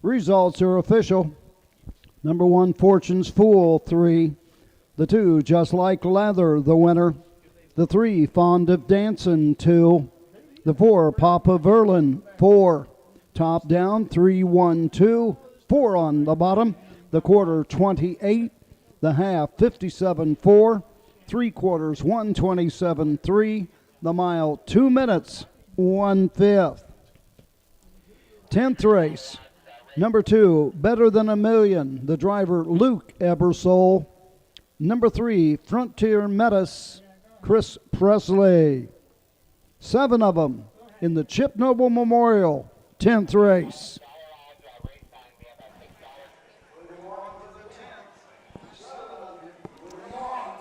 Results are official. Number 1, Fortune's Fool, 3. The 2, Just Like Leather, the winner. The 3, Fond of Dancing, 2. The 4, Papa Verlin, 4. Top down, 3-1-2. 4 on the bottom. The quarter, 28. The half, 57-4. 3/4, 127-3. The mile, 2 minutes, 1/5. 10th race. Number 2, Better Than a Million. The driver, Luke Ebersole. Number 3, Frontier Metis, Chris Presley. 7 of them in the Chip Noble Memorial 10th race.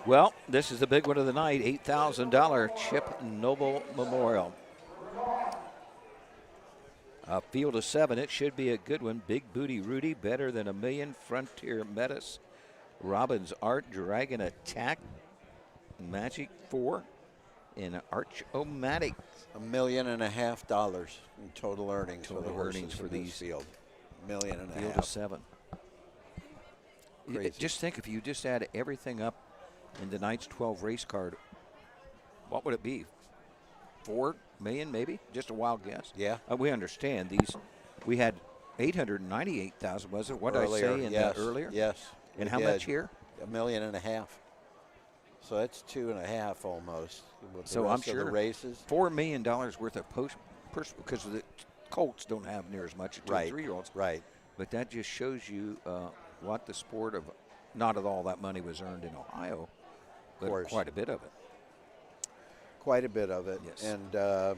Well, this is the big one of the night, $8,000 Chip Noble Memorial. A field of 7, it should be a good one. Big Booty Rudy, Better Than a Million, Frontier Metis, Robbins Art, Dragon Attack, Magic 4, and Arch-O-Matic. $1.5 million in total earnings Total for the earnings horses for in these this field. $1.5 million. Field of 7. Crazy. Just think, if you just add everything up in tonight's 12 race card, what would it be? 4 million, maybe? Just a wild guess. Yeah. We understand these. We had 898,000. Was it? What did I say earlier? Yes. And we how did. much here? $1.5 million. So that's 2.5 almost. With the So I'm rest of sure the races. $4 million worth of because the Colts don't have near as much as 2 Right. 3-year-olds. Right. But that just shows you what the sport of. Not all that money was earned in Ohio, but course. quite a bit of it. Quite a bit of it. Yes. And well,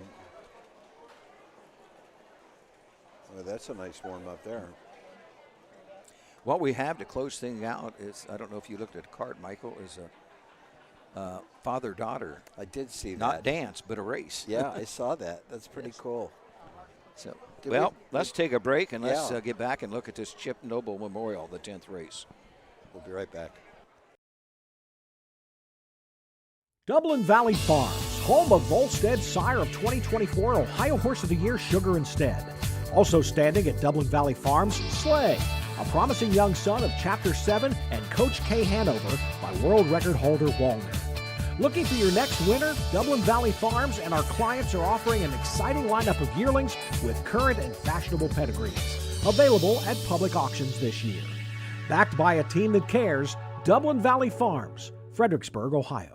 that's a nice warm up there. What we have to close things out is, I don't know if you looked at the card, Michael, is father-daughter. I did see that. Not dance, but a race. Yeah, I saw that. That's pretty cool. So, Did well, we- let's take a break and let's Yeah. get back and look at this Chip Noble Memorial, the 10th race. We'll be right back. Dublin Valley Farms, home of Volstead sire of 2024 Ohio Horse of the Year Sugar Instead. Also standing at Dublin Valley Farms, Slay, a promising young son of Chapter 7 and Coach K Hanover by world record holder Walner. Looking for your next winner? Dublin Valley Farms and our clients are offering an exciting lineup of yearlings with current and fashionable pedigrees. Available at public auctions this year. Backed by a team that cares, Dublin Valley Farms, Fredericksburg, Ohio.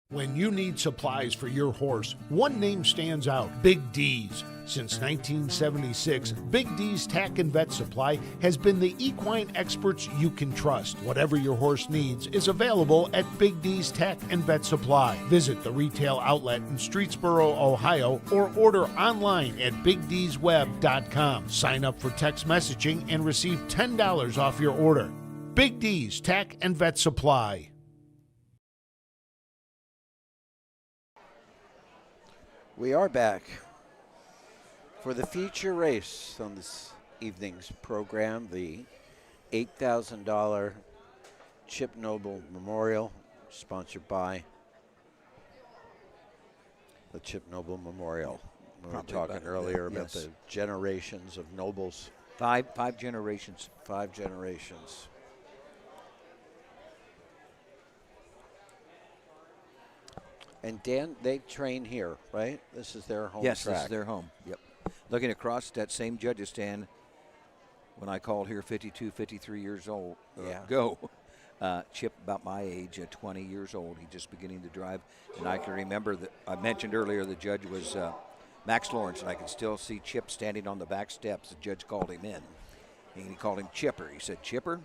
When you need supplies for your horse, one name stands out, Big D's. Since 1976, Big D's Tack and Vet Supply has been the equine experts you can trust. Whatever your horse needs is available at Big D's Tack and Vet Supply. Visit the retail outlet in Streetsboro, Ohio, or order online at BigD'sWeb.com. Sign up for text messaging and receive $10 off your order. Big D's Tack and Vet Supply. We are back for the feature race on this evening's program, the $8,000 Chip Noble Memorial, sponsored by the Chip Noble Memorial. We were Probably talking better, earlier about yes. the generations of nobles. Five generations. 5 generations. And Dan, they train here, right? This is their home Yes, track. this is their home. Yep. Looking across that same judges stand when I called here 52, 53 years old ago. Chip, about my age, 20 years old. He's just beginning to drive. And I can remember that I mentioned earlier the judge was Max Lawrence, and I can still see Chip standing on the back steps. The judge called him in. And he called him Chipper. He said, Chipper,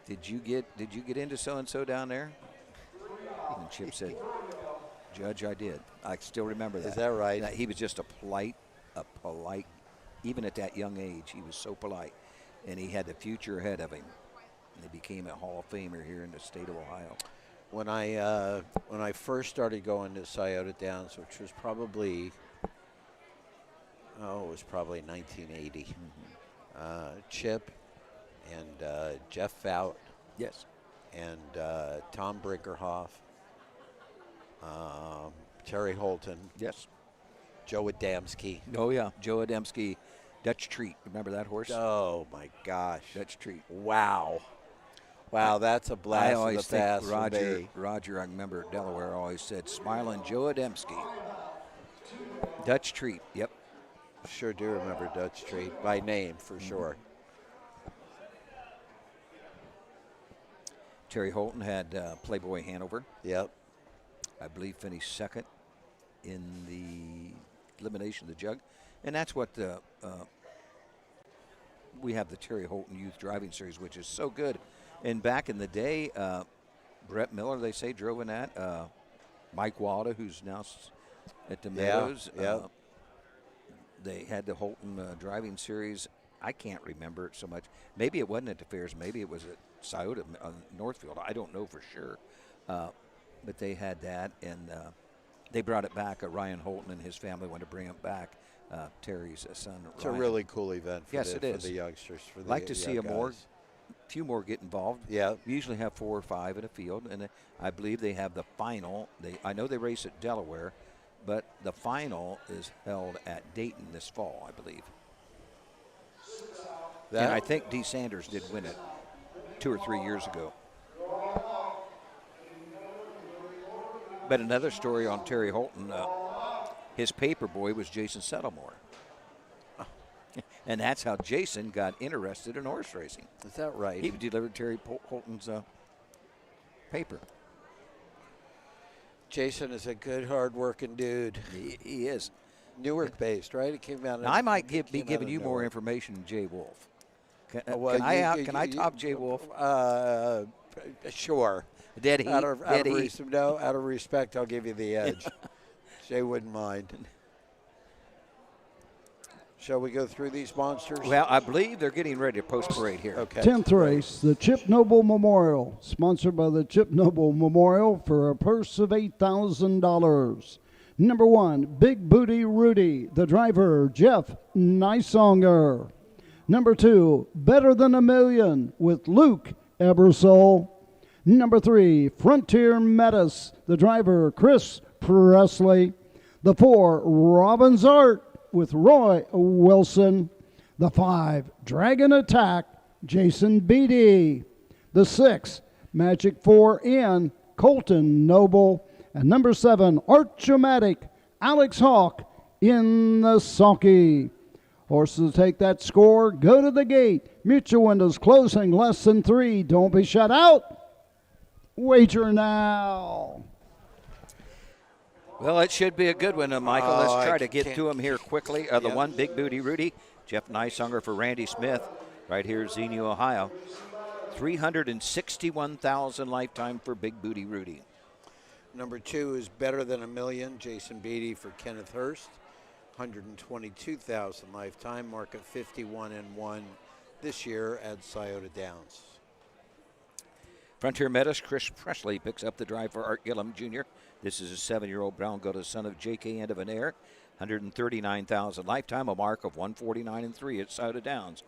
did you get into so-and-so down there? And Chip said, Judge, I did. I still remember that. Is that right? And he was just a polite, even at that young age, he was so polite. And he had the future ahead of him. And he became a Hall of Famer here in the state of Ohio. When I first started going to Scioto Downs, which was probably, it was probably 1980. Chip and Jeff Fout. Yes. And Tom Brinkerhoff. Terry Holton. Yes. Joe Adamski. Oh, yeah. Joe Adamski. Dutch Treat. Remember that horse? Oh, my gosh. Dutch Treat. Wow. Wow, that's a blast. I of always the past think Roger, I remember at Delaware, always said, smiling Joe Adamski. Dutch Treat. Yep. Sure do remember Dutch Treat by name, for sure. Terry Holton had Playboy Hanover. Yep. I believe finished second in the elimination of the jug. And that's what we have the Terry Holton Youth Driving Series, which is so good. And back in the day, Brett Miller, they say, drove in that. Mike Wada, who's now at the Meadows. They had the Holton Driving Series. I can't remember it so much. Maybe it wasn't at the fairs. Maybe it was at Scioto, Northfield. I don't know for sure. But they had that, and they brought it back. Ryan Holton and his family wanted to bring it back. Terry's son, It's Ryan. a really cool event for, it is. for the youngsters. For the like to see young a few more get involved. Yeah. We usually have 4 or 5 in a field, and I believe they have the final. I know they race at Delaware, but the final is held at Dayton this fall, I believe. And I think Dee Sanders did win it 2 or 3 years ago. But another story on Terry Holton, his paper boy was Jason Settlemore. And that's how Jason got interested in horse racing. Is that right? He delivered Terry Holton's paper. Jason is a good, hard-working dude. He is. Newark-based, right? He came out. Now, I might be giving you more information than Jay Wolf. Can I top Jay Wolf? Sure. Dead heat. Out of respect, I'll give you the edge. Jay wouldn't mind. Shall we go through these monsters? Well, I believe they're getting ready to post parade here. Okay. 10th race, the Chip Noble Memorial, sponsored by the Chip Noble Memorial for a purse of $8,000. Number 1, Big Booty Rudy, the driver, Jeff Nysonger. Number 2, Better Than a Million with Luke Ebersole. Number 3, Frontier Metis, the driver, Chris Presley. The 4, Robbins Art with Roy Wilson. The 5, Dragon Attack, Jason Beatty. The 6, Magic 4N, Colton Noble. And number 7, Archomatic, Alex Hawk in the sulky. Horses take that score, go to the gate. Mutual windows closing less than 3. Don't be shut out. Wager now. Well, it should be a good one, Michael. Oh, Let's try I to get can't- to him here quickly. The Yep. 1, Big Booty Rudy, Jeff Nysonger for Randy Smith, right here at Xenia, Ohio. $361,000 lifetime for Big Booty Rudy. Number 2 is Better Than a Million, Jason Beatty for Kenneth Hurst. 122,000 lifetime, mark of 51-1 this year at Scioto Downs. Frontier Meadows, Chris Presley picks up the drive for Art Gillum Jr. This is a 7-year-old brown goat, son of J.K. Andevenair. 139,000 lifetime, a mark of 149-3 at Scioto Downs.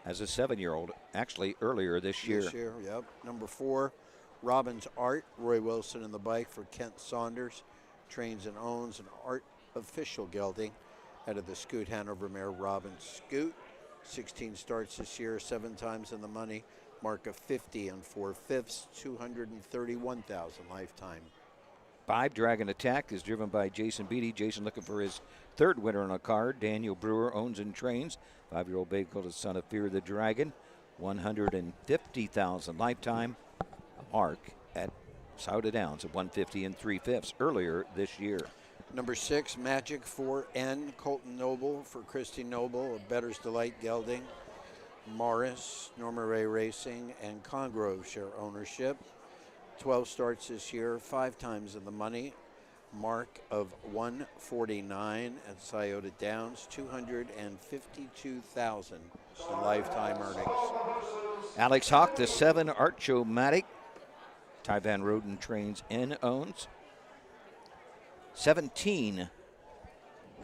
As a 7-year-old, actually earlier this year. This year, yep. Number 4, Robbins Art, Roy Wilson in the bike for Kent Saunders. Trains and owns an Art official gelding out of the Scoot Hanover mare Robbins Scoot. 16 starts this year, 7 times in the money. Mark of 50 4/5, 231,000 lifetime. 5, Dragon Attack, is driven by Jason Beatty. Jason looking for his 3rd winner on a card. Daniel Brewer owns and trains. 5-year-old babe called his son of Fear the Dragon. 150,000 lifetime. A mark at Scioto Downs at 150 3/5 earlier this year. Number 6, Magic 4N, Colton Noble for Christy Noble, a Better's Delight gelding. Morris, Norma Ray Racing, and Congrove share ownership. 12 starts this year, 5 times in the money. Mark of 149 at Scioto Downs, 252,000 in lifetime earnings. Alex Hawk, the 7, Archomatic. Ty Van Roden trains and owns. 17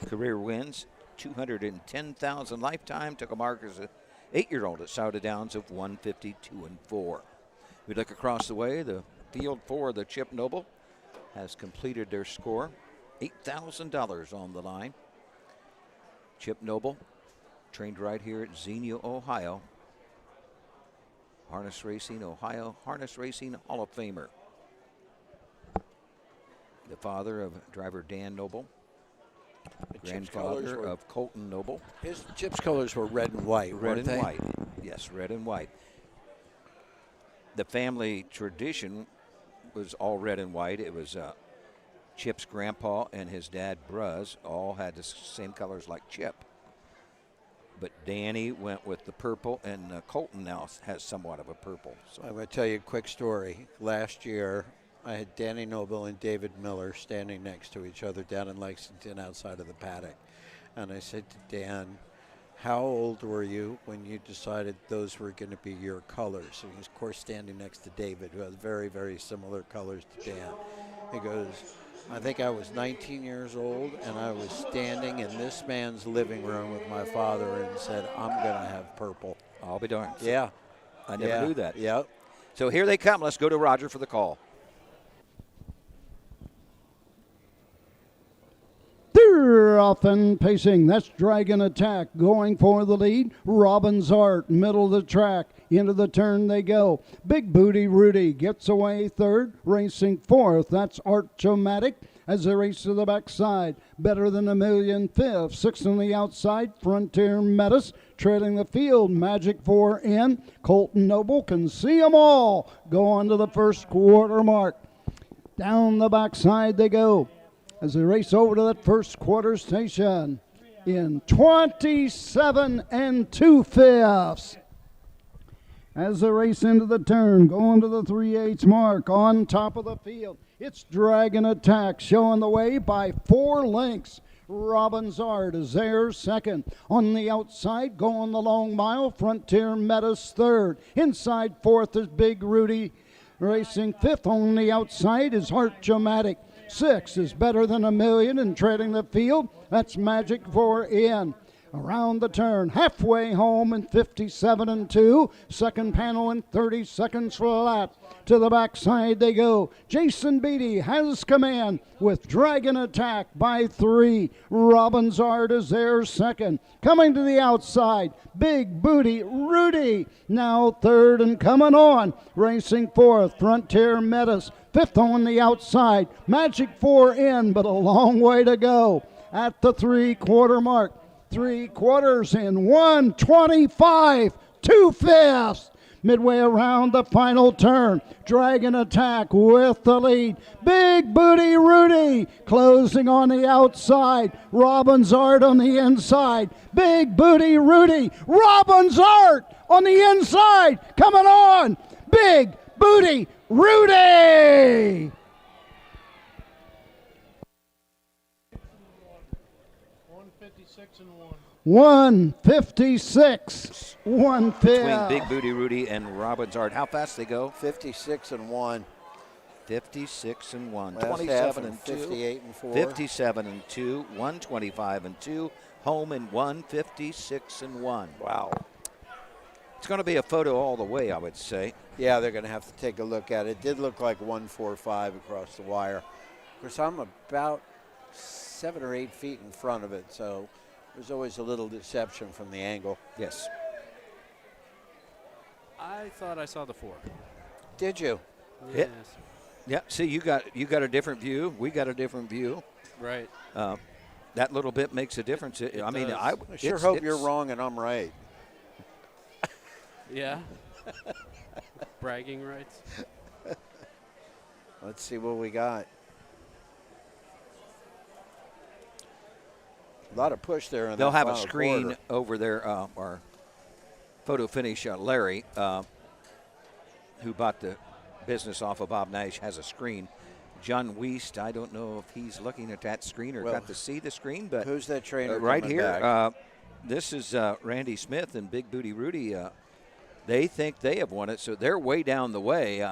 career wins, 210,000 lifetime. Took a mark as a 8-year-old at Scioto Downs of 152-4. We look across the way. The field for the Chip Noble has completed their score. $8,000 on the line. Chip Noble, trained right here at Xenia, Ohio. Harness Racing, Ohio Harness Racing Hall of Famer. The father of driver Dan Noble. Grandfather of Colton Noble. His Chip's colors were red and white, Red weren't and they? white. Yes, red and white. The family tradition was all red and white. It was Chip's grandpa and his dad, Bruz, all had the same colors like Chip. But Danny went with the purple, and Colton now has somewhat of a purple. So I'm going to tell you a quick story. Last year, I had Danny Noble and David Miller standing next to each other down in Lexington outside of the paddock. And I said to Dan, how old were you when you decided those were going to be your colors? And he was, of course, standing next to David, who has very, very similar colors to Dan. He goes, I think I was 19 years old, and I was standing in this man's living room with my father and said, I'm going to have purple. I'll be darned. Yeah. I never knew that. Yep. So here they come. Let's go to Roger for the call. They're off and pacing. That's Dragon Attack going for the lead. Robbins Art, middle of the track. Into the turn they go. Big Booty Rudy gets away 3rd. Racing 4th. That's Archomatic as they race to the backside. Better Than a Million 5th. 6th on the outside. Frontier Metis trailing the field. Magic 4N. Colton Noble can see them all. Go on to the first quarter mark. Down the backside they go as they race over to that first quarter station in 27 2/5. As they race into the turn, going to the 3/8 mark on top of the field, it's Dragon Attack showing the way by 4 lengths. Robbins Art is there second. On the outside, going the long mile, Frontier Meadows third. Inside fourth is Big Rudy racing fifth. On the outside is Heart-O-Matic. Six is Better Than a Million, and treading the field, that's Magic 4 in. Around the turn, halfway home in 57 and 2. Second panel in 30 seconds flat. To the backside they go. Jason Beatty has command with Dragon Attack by 3. Robbins Art is there second. Coming to the outside, Big Booty Rudy now third, and coming on. Racing fourth, Frontier Meadows. Fifth on the outside, Magic 4 in, but a long way to go. At the 3/4 mark. 3/4 in 1:25, 2/5. Midway around the final turn, Dragon Attack with the lead. Big Booty Rudy closing on the outside. Robbins Art on the inside. Big Booty Rudy. Robbins Art on the inside. Coming on. Big Booty Rudy. 156, 1/5. Between Big Booty Rudy and Robbins Art. How fast they go? 56 and 1. 56 and 1. Last 27 and 2. 58 and 4. 57 and 2. 125 and 2. Home in 156 and 1. Wow. It's going to be a photo all the way, I would say. Yeah, they're going to have to take a look at it. It did look like 145 across the wire. Of course, I'm about 7 or 8 feet in front of it, so there's always a little deception from the angle. Yes. I thought I saw the 4. Did you? Yes. Yeah. See, you got a different view. We got a different view. Right. That little bit makes a difference. I mean, does. I sure hope you're wrong and I'm right. Yeah. Bragging rights. Let's see what we got. A lot of push there. They'll have a screen over there. Our photo finish, Larry, who bought the business off of Bob Nash, has a screen. John Wiest, I don't know if he's looking at that screen or got to see the screen, but who's that trainer right coming here? back? This is Randy Smith and Big Booty Rudy. They think they have won it, so they're way down the way.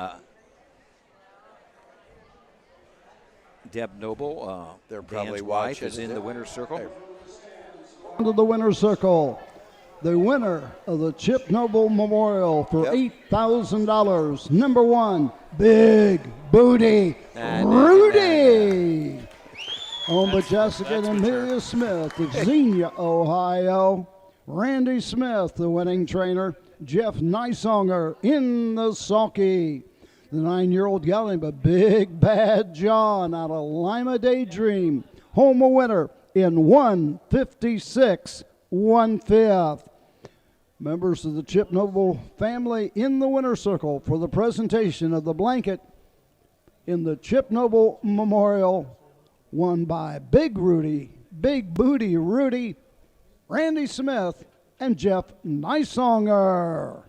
Deb Noble, they're probably Dan's wife, watching. is in the winner's circle. Into the winner's circle. The winner of the Chip Noble Memorial for $8,000. Number 1, Big Booty Rudy. Owned by Jessica and Amelia Smith of Xenia, Ohio. Randy Smith, the winning trainer. Jeff Nysonger in the sulky. The 9-year-old gelding, but Big Bad John out of Lima Daydream. Home a winner in 156, 1/5. Members of the Chip Noble family in the winner's circle for the presentation of the blanket in the Chip Noble Memorial, won by Big Rudy, Big Booty Rudy, Randy Smith, and Jeff Nysonger.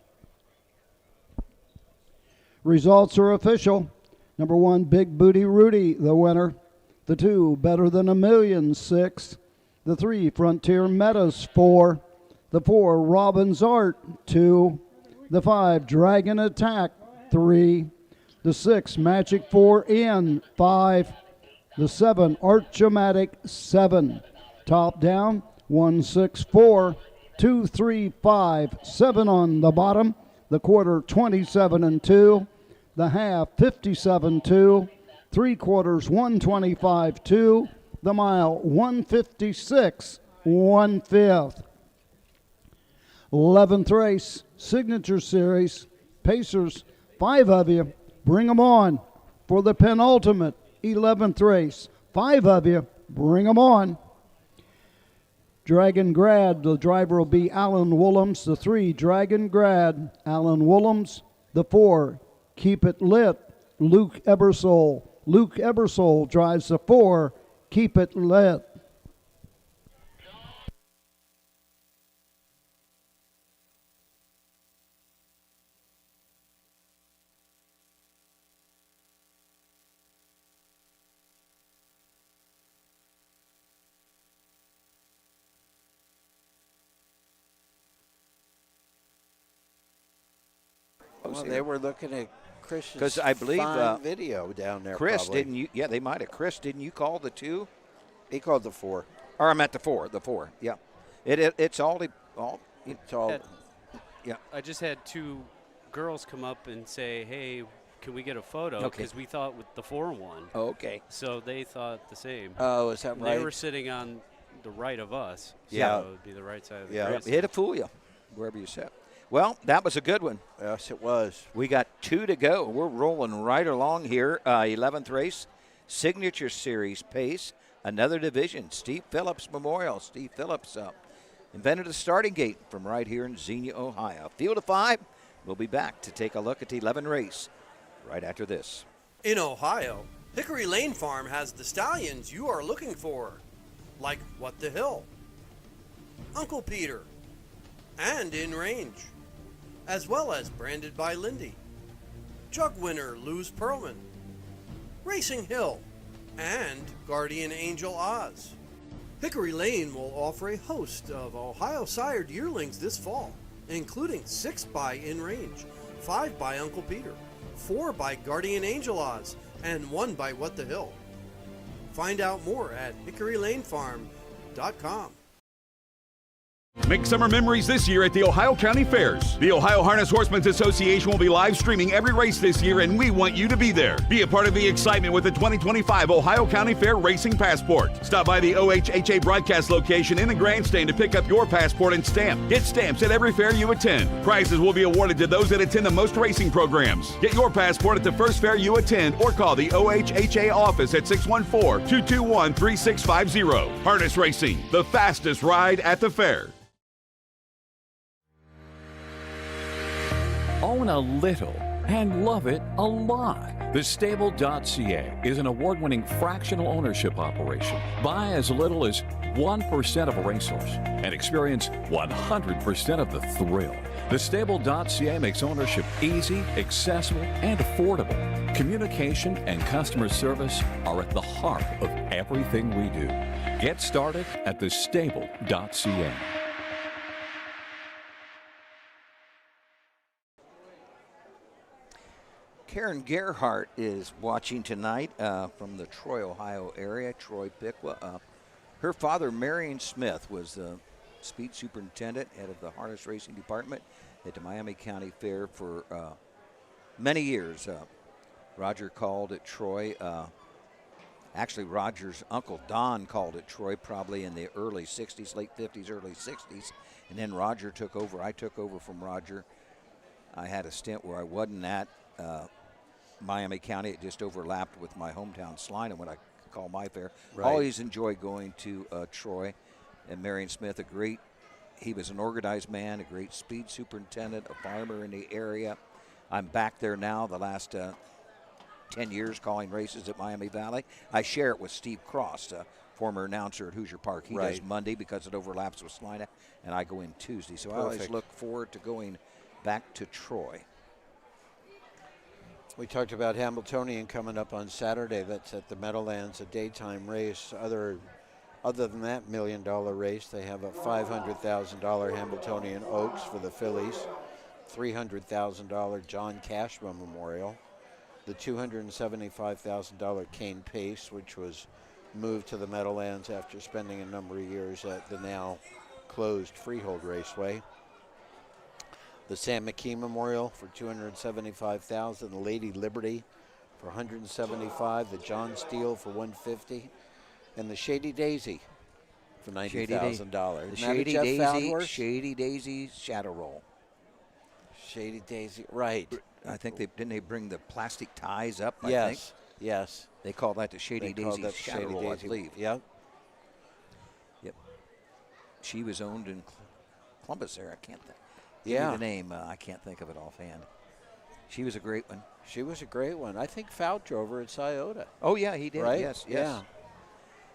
Results are official. Number 1, Big Booty Rudy, the winner. The 2, Better Than a Million, 6. The 3, Frontier Meadows, 4. The 4, Robbins Art, 2. The 5, Dragon Attack, 3. The 6, Magic 4 in, 5. The 7, Heart-O-Matic, 7. Top down, 1, 6, 4. 2, 3, 5, 7 on the bottom. The quarter, 27 and 2. The half, 57 2. 3/4, 125 2. The mile, 156 1/5. 11th race, Signature Series. Pacers, 5 of you. Bring them on for the penultimate 11th race. 5 of you. Bring them on. Dragon Grad, the driver will be Alan Willems. The 3, Dragon Grad, Alan Willems. The 4, Keep It Lit, Luke Ebersole. Luke Ebersole drives the 4, Keep It Lit. Well, they were looking at Chris's because I believe video down there. Chris, probably. didn't you? Yeah, they might have. Chris, didn't you call the 2? He called the 4. Or I'm at the 4. The 4. Yeah. It's all. It's all. Yeah. I just had 2 girls come up and say, "Hey, can we get a photo?" Okay. Because we thought with the 4 won. Oh, okay. So they thought the same. Oh, is that and right? They were sitting on the right of us. Yeah. So it would be the right side of the Yeah. race. Hit a fool you, wherever you sit. Well, that was a good one. Yes, it was. We got 2 to go. We're rolling right along here. 11th race, Signature Series pace. Another division, Steve Phillips Memorial. Steve Phillips invented a starting gate from right here in Xenia, Ohio. Field of 5. We'll be back to take a look at the 11 race right after this. In Ohio, Hickory Lane Farm has the stallions you are looking for, like What the Hill, Uncle Peter, and In Range, as well as Branded by Lindy, Jug winner Luz Pearlman, Racing Hill, and Guardian Angel Oz. Hickory Lane will offer a host of Ohio sired yearlings this fall, including 6 by In Range, 5 by Uncle Peter, 4 by Guardian Angel Oz, and 1 by What the Hill. Find out more at hickorylanefarm.com. Make summer memories this year at the Ohio County Fairs. The Ohio Harness Horsemen's Association will be live streaming every race this year, and we want you to be there. Be a part of the excitement with the 2025 Ohio County Fair Racing Passport. Stop by the OHHA broadcast location in the grandstand to pick up your passport and stamp. Get stamps at every fair you attend. Prizes will be awarded to those that attend the most racing programs. Get your passport at the first fair you attend or call the OHHA office at 614-221-3650. Harness Racing, the fastest ride at the fair. Own a little and love it a lot. TheStable.ca is an award-winning fractional ownership operation. Buy as little as 1% of a racehorse and experience 100% of the thrill. TheStable.ca makes ownership easy, accessible, and affordable. Communication and customer service are at the heart of everything we do. Get started at TheStable.ca. Karen Gerhardt is watching tonight from the Troy, Ohio area, Troy, Piqua. Her father, Marion Smith, was the speed superintendent, head of the harness racing department at the Miami County Fair for many years. Roger called it Troy. Actually, Roger's uncle Don called it Troy probably in the early 60s, late 50s, early 60s. And then Roger took over. I took over from Roger. I had a stint where I wasn't at Miami County. It just overlapped with my hometown, Salina, when I call my fair. Right. Always enjoyed going to Troy. And Marion Smith, he was an organized man, a great speed superintendent, a farmer in the area. I'm back there now the last 10 years calling races at Miami Valley. I share it with Steve Cross, former announcer at Hoosier Park. He does Monday because it overlaps with Salina, and I go in Tuesday. So I always look forward to going back to Troy. We talked about Hambletonian coming up on Saturday. That's at the Meadowlands, a daytime race. Other than that $1 million race, they have a $500,000 Hambletonian Oaks for the fillies, $300,000 John Cashman Memorial, the $275,000 Kane Pace, which was moved to the Meadowlands after spending a number of years at the now closed Freehold Raceway. The Sam McKee Memorial for $275,000, the Lady Liberty for $175,000, the John Steele for $150,000, and the Shady Daisy for $90,000. The Shady Daisy Shadow Roll. Shady Daisy, right. I think didn't they bring the plastic ties up? Yes, I think? yes. They call that the Shady Daisy Shadow Roll, I believe. Yep. Yep. She was owned in Columbus there. I can't think. Yeah. The name, I can't think of it offhand. She was a great one. She was a great one. I think Fout drove her at Scioto. Oh, yeah, he did. Right? Yes. Yeah.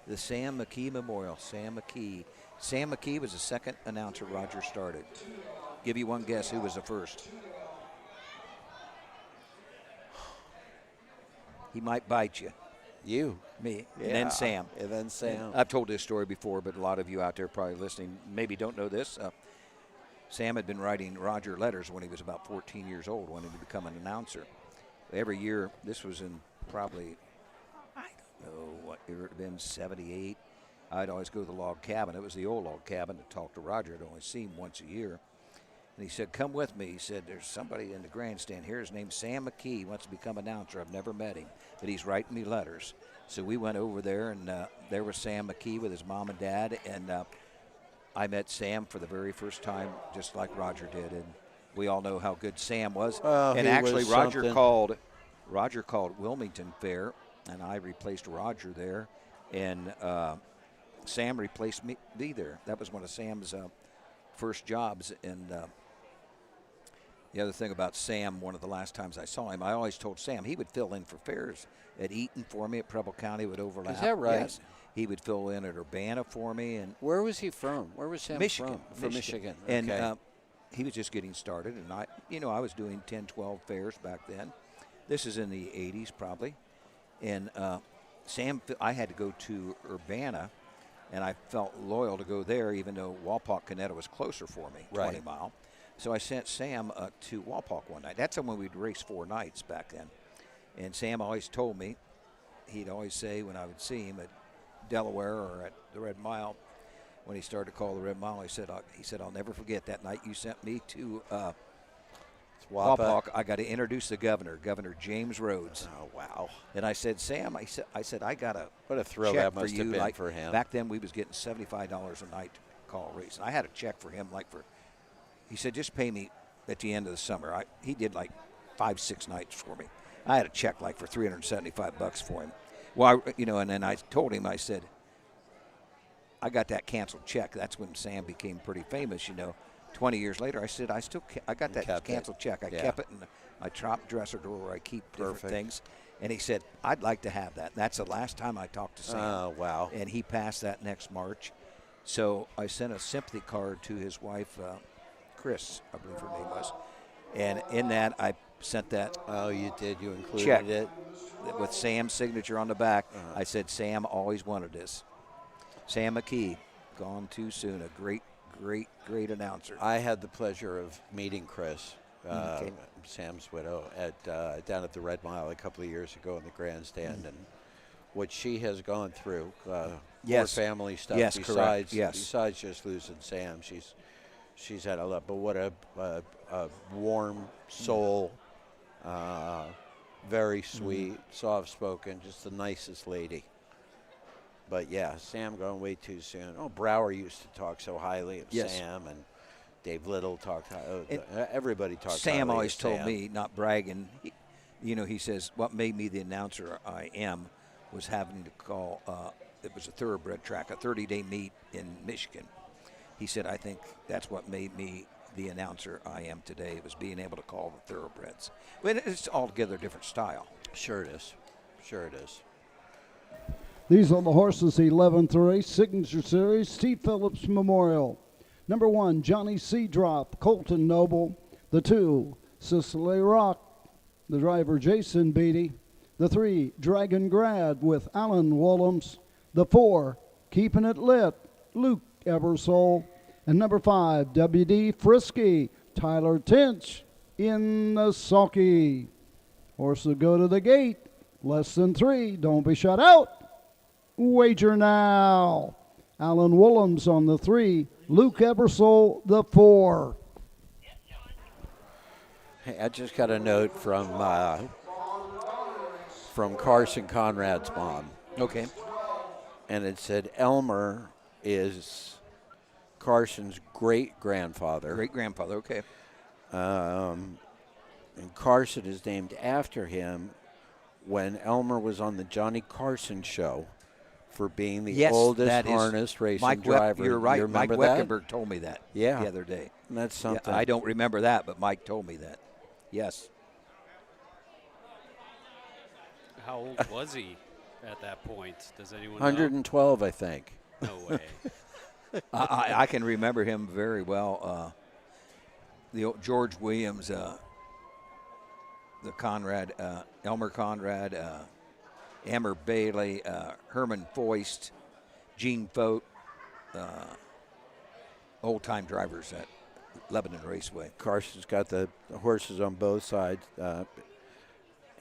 The Sam McKee Memorial. Sam McKee. Sam McKee was the second announcer Roger started. Give you one guess who was the first. He might bite you. You. Me. Yeah. And then Sam. And then Sam. I've told this story before, but a lot of you out there probably listening maybe don't know this. Sam had been writing Roger letters when he was about 14 years old, wanting to become an announcer. Every year, this was in probably, I don't know what year it would have been, 78. I'd always go to the log cabin. It was the old log cabin to talk to Roger. I'd only see him once a year. And he said, come with me. He said, there's somebody in the grandstand here. His name's Sam McKee. He wants to become an announcer. I've never met him, but he's writing me letters. So we went over there, and there was Sam McKee with his mom and dad. And I met Sam for the very first time, just like Roger did. And we all know how good Sam was. And actually, Roger called Wilmington Fair, and I replaced Roger there. And Sam replaced me there. That was one of Sam's first jobs. And the other thing about Sam, one of the last times I saw him, I always told Sam he would fill in for fairs at Eaton for me, at Preble County would overlap. Is that right? Yes. He would fill in at Urbana for me. And where was he from? Where was Sam Michigan, from? From Michigan. And okay. He was just getting started, and I was doing 10, 12 fairs back then. This is in the 80s probably. And Sam, I had to go to Urbana, and I felt loyal to go there, even though Walpock, Connecticut was closer for me, 20 mile. So I sent Sam to Walpock one night. That's when we'd race 4 nights back then. And Sam always told me, he'd always say when I would see him at Delaware or at the Red Mile, when he started to call the Red Mile, he said, I'll never forget that night you sent me to Walpock. I got to introduce the governor, Governor James Rhodes. Oh, wow. And I said, Sam, I said, I got a what a thrill check that must for have you. been Like, for him. Back then we was getting $75 a night to call a race. And I had a check for him he said, just pay me at the end of the summer. He did like 5, 6 nights for me. I had a check like for $375 for him. Well, and then I told him, I said, I got that canceled check. That's when Sam became pretty famous, 20 years later, I said, I got that canceled check. I kept it in my top dresser drawer where I keep different things. And he said, I'd like to have that. And that's the last time I talked to Sam. Oh, wow. And he passed that next March. So I sent a sympathy card to his wife, Chris, I believe her name was. And in that, I sent that. Oh, you did? You included check it? With Sam's signature on the back. I said, Sam always wanted this. Sam McKee, gone too soon. A great, great, great announcer. I had the pleasure of meeting Chris, Sam's widow, down at the Red Mile a couple of years ago in the grandstand, and what she has gone through, more family stuff. Yes, besides, correct. besides just losing Sam, she's had a lot. But what a warm soul, very sweet, soft-spoken, just the nicest lady. But yeah, Sam gone way too soon. Oh, Brower used to talk so highly of Sam, and Dave Little talked. Everybody talked. Sam highly always of told Sam. me, not bragging. He says what made me the announcer I am was having to call. It was a thoroughbred track, a 30-day meet in Michigan. He said, I think that's what made me the announcer I am today, was being able to call the thoroughbreds. But it's altogether different style. Sure it is. Sure it is. These are the horses, 11th race, Signature Series, Steve Phillips Memorial. Number 1, Johnny Seedrop, Colton Noble. The 2, Cicely Rock, the driver Jason Beatty. The 3, Dragon Grad with Alan Willems. The 4, Keeping It Lit, Luke Ebersole. And number 5, WD Frisky, Tyler Tinch in the sulky. Horses go to the gate, less than 3, don't be shut out. Wager now. Alan Willems on the 3, Luke Ebersole the 4. Hey, I just got a note from Carson Conrad's mom. Okay. And it said Elmer is Carson's great-grandfather. Great-grandfather, okay. And Carson is named after him when Elmer was on the Johnny Carson show for being the oldest harness racing driver. You're right. You Mike remember that? Weckenberg told me that the other day. That's something. Yeah, I don't remember that, but Mike told me that. Yes. How old was he at that point? Does anyone 112, I think. know? No way. I can remember him very well. The old George Williams, the Conrad, Elmer Conrad, Emmer Bailey, Herman Foist, Gene Fote, old-time drivers that Lebanon Raceway. Carson's got the horses on both sides.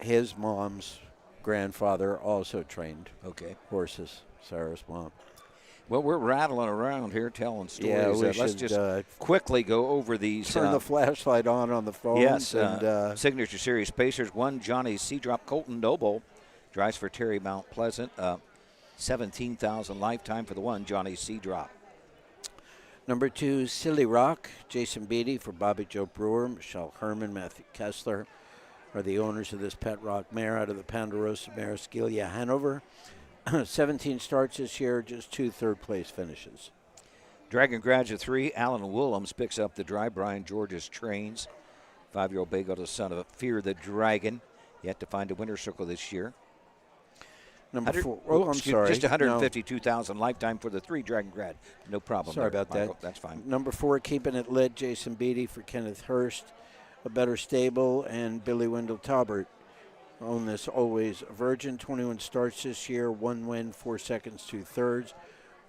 His mom's grandfather also trained horses, Sarah's mom. Well, we're rattling around here telling stories. Yeah, Let's just quickly go over these. Turn the flashlight on the phone. Yes, and, Signature Series Pacers. 1, Johnny Seedrop. Colton Noble drives for Terry Mount Pleasant. 17,000 lifetime for the 1, Johnny Seedrop. Number 2, Silly Rock. Jason Beatty for Bobby Joe Brewer. Michelle Herman, Matthew Kessler are the owners of this Pet Rock mare out of the Ponderosa Mariscalia, Hanover. 17 starts this year, just 2 third-place finishes. Dragon Graduate 3, Alan Willems picks up the drive. Brian George's trains. 5-year-old Bagel, the son of Fear the Dragon. Yet to find a winner's circle this year. Number 4. Oh, I'm sorry. Just 152,000 lifetime for the 3 Dragon Grad. No problem. Sorry there, about Michael. that. That's fine. Number 4, Keeping It Lit. Jason Beatty for Kenneth Hurst. A Better Stable, and Billy Wendell Talbert own this Always Virgin. 21 starts this year, 1 win, 4 seconds, 2 thirds.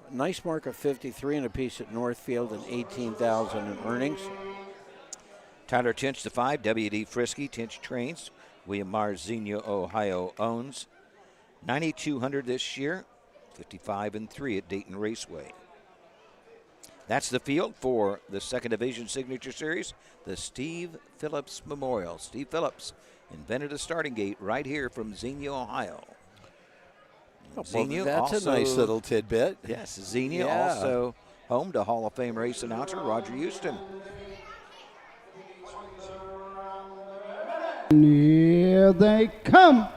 Nice mark of 53 and a piece at Northfield and 18,000 in earnings. Tyler Tinch the 5, W.D. Frisky, Tinch trains. William Mars, Xenia, Ohio owns. 9,200 this year, 55-3 at Dayton Raceway. That's the field for the 2nd Division Signature Series, the Steve Phillips Memorial. Steve Phillips invented a starting gate right here from Xenia, Ohio. Well, that's a nice little tidbit. Yes, Xenia also home to Hall of Fame race announcer Roger Houston. Here they come.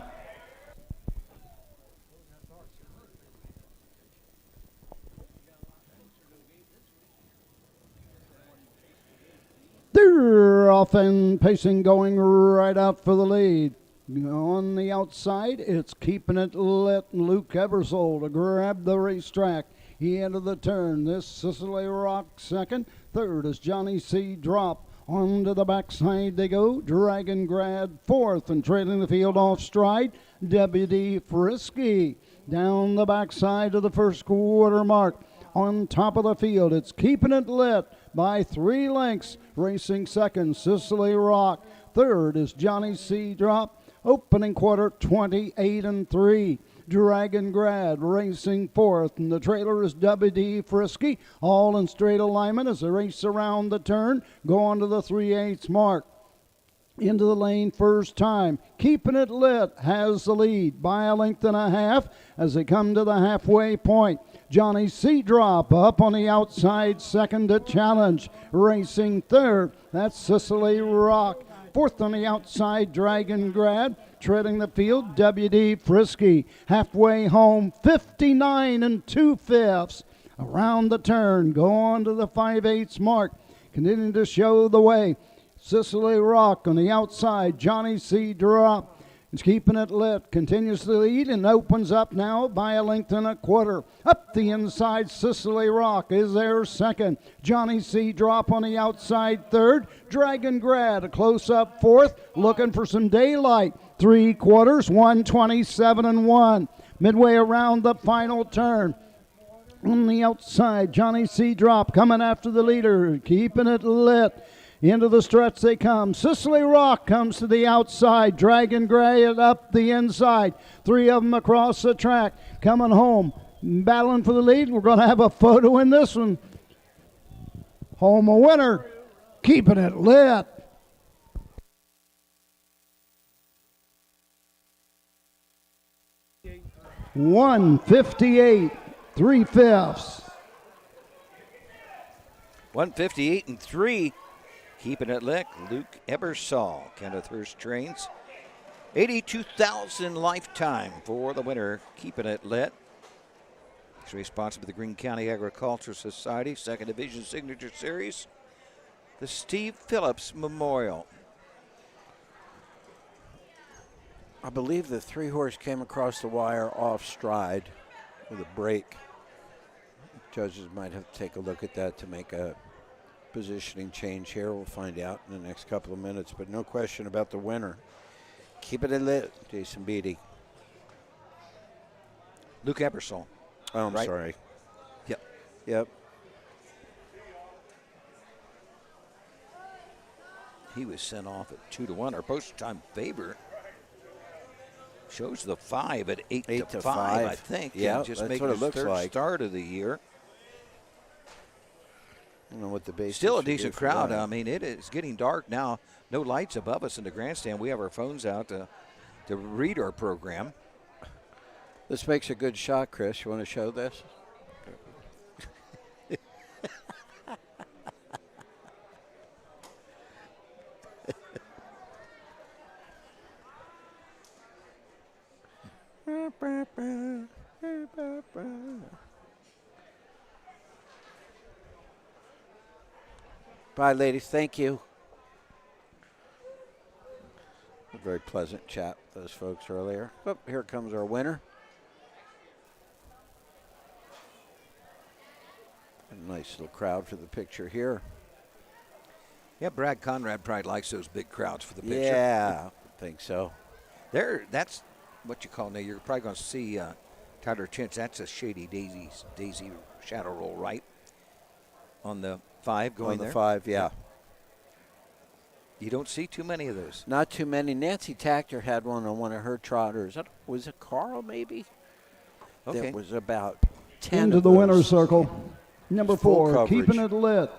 They're off and pacing, going right out for the lead. On the outside, it's Keeping It Lit. Luke Ebersole to grab the racetrack. He entered the turn. This Sicily Rock second. Third is Johnny C. Drop. Onto the backside they go. Dragon Grad fourth, and trailing the field off stride, W.D. Frisky. Down the backside of the first quarter mark. On top of the field, it's Keeping It Lit by 3 lengths. Racing second, Sicily Rock. Third is Johnny C. Drop. Opening quarter, 28-3. Dragon Grad racing fourth, and the trailer is W.D. Frisky. All in straight alignment as they race around the turn. Go on to the 3/8 mark. Into the lane first time. Keeping It Lit has the lead by a length and a half as they come to the halfway point. Johnny C. Drop up on the outside second to challenge. Racing third, that's Sicily Rock. Fourth on the outside, Dragon Grad. Treading the field, W.D. Frisky. Halfway home, 59 2/5. Around the turn, go on to the 5/8 mark. Continuing to show the way. Sicily Rock on the outside, Johnny C. Drop. It's Keeping It Lit, continues to lead and opens up now by a length and a quarter. Up the inside, Sicily Rock is there second. Johnny C. Drop on the outside third. Dragon Grad a close-up fourth, looking for some daylight. 3 quarters, 127-1. Midway around the final turn. On the outside, Johnny C. Drop coming after the leader, Keeping It Lit. Into the stretch they come. Sicily Rock comes to the outside. Dragon Grad up the inside. 3 of them across the track. Coming home. Battling for the lead. We're going to have a photo in this one. Home a winner. Keeping It Lit. $158 3/5. 158-3. Keeping It Lit, Luke Ebersole. Kenneth Hurst trains. 82,000 lifetime for the winner, Keeping It Lit. It's responsible for the Greene County Agricultural Society, 2nd Division Signature Series, the Steve Phillips Memorial. I believe the 3-horse came across the wire off stride with a break. Judges might have to take a look at that to make a positioning change here. We'll find out in the next couple of minutes, but no question about the winner. Keeping It Lit, Jason Beatty. Luke Ebersole. Oh, I'm right? sorry. Yep. Yep. He was sent off at 2-1. Our post time favorite shows the 5 at 8 to 5, I think. Yeah, just that's making what it his looks third like. start of the year. I don't know what the base. Still a decent crowd. I mean, it is getting dark now. No lights above us in the grandstand. We have our phones out to read our program. This makes a good shot, Chris. You want to show this? Bye, ladies. Thank you. A very pleasant chat with those folks earlier. Oh, here comes our winner. A nice little crowd for the picture here. Yeah, Brad Conrad probably likes those big crowds for the picture. Yeah, I think so. That's what you call now. You're probably going to see Tyler Chintz. That's a Shady Daisy shadow roll, right? On the 5 going On the there? 5, yeah. You don't see too many of those. Not too many. Nancy Tactor had one on one of her trotters. Was it Carl, maybe? Okay. That was about 10 Into of the those. winner's circle. Number Full 4, coverage. Keeping It Lit.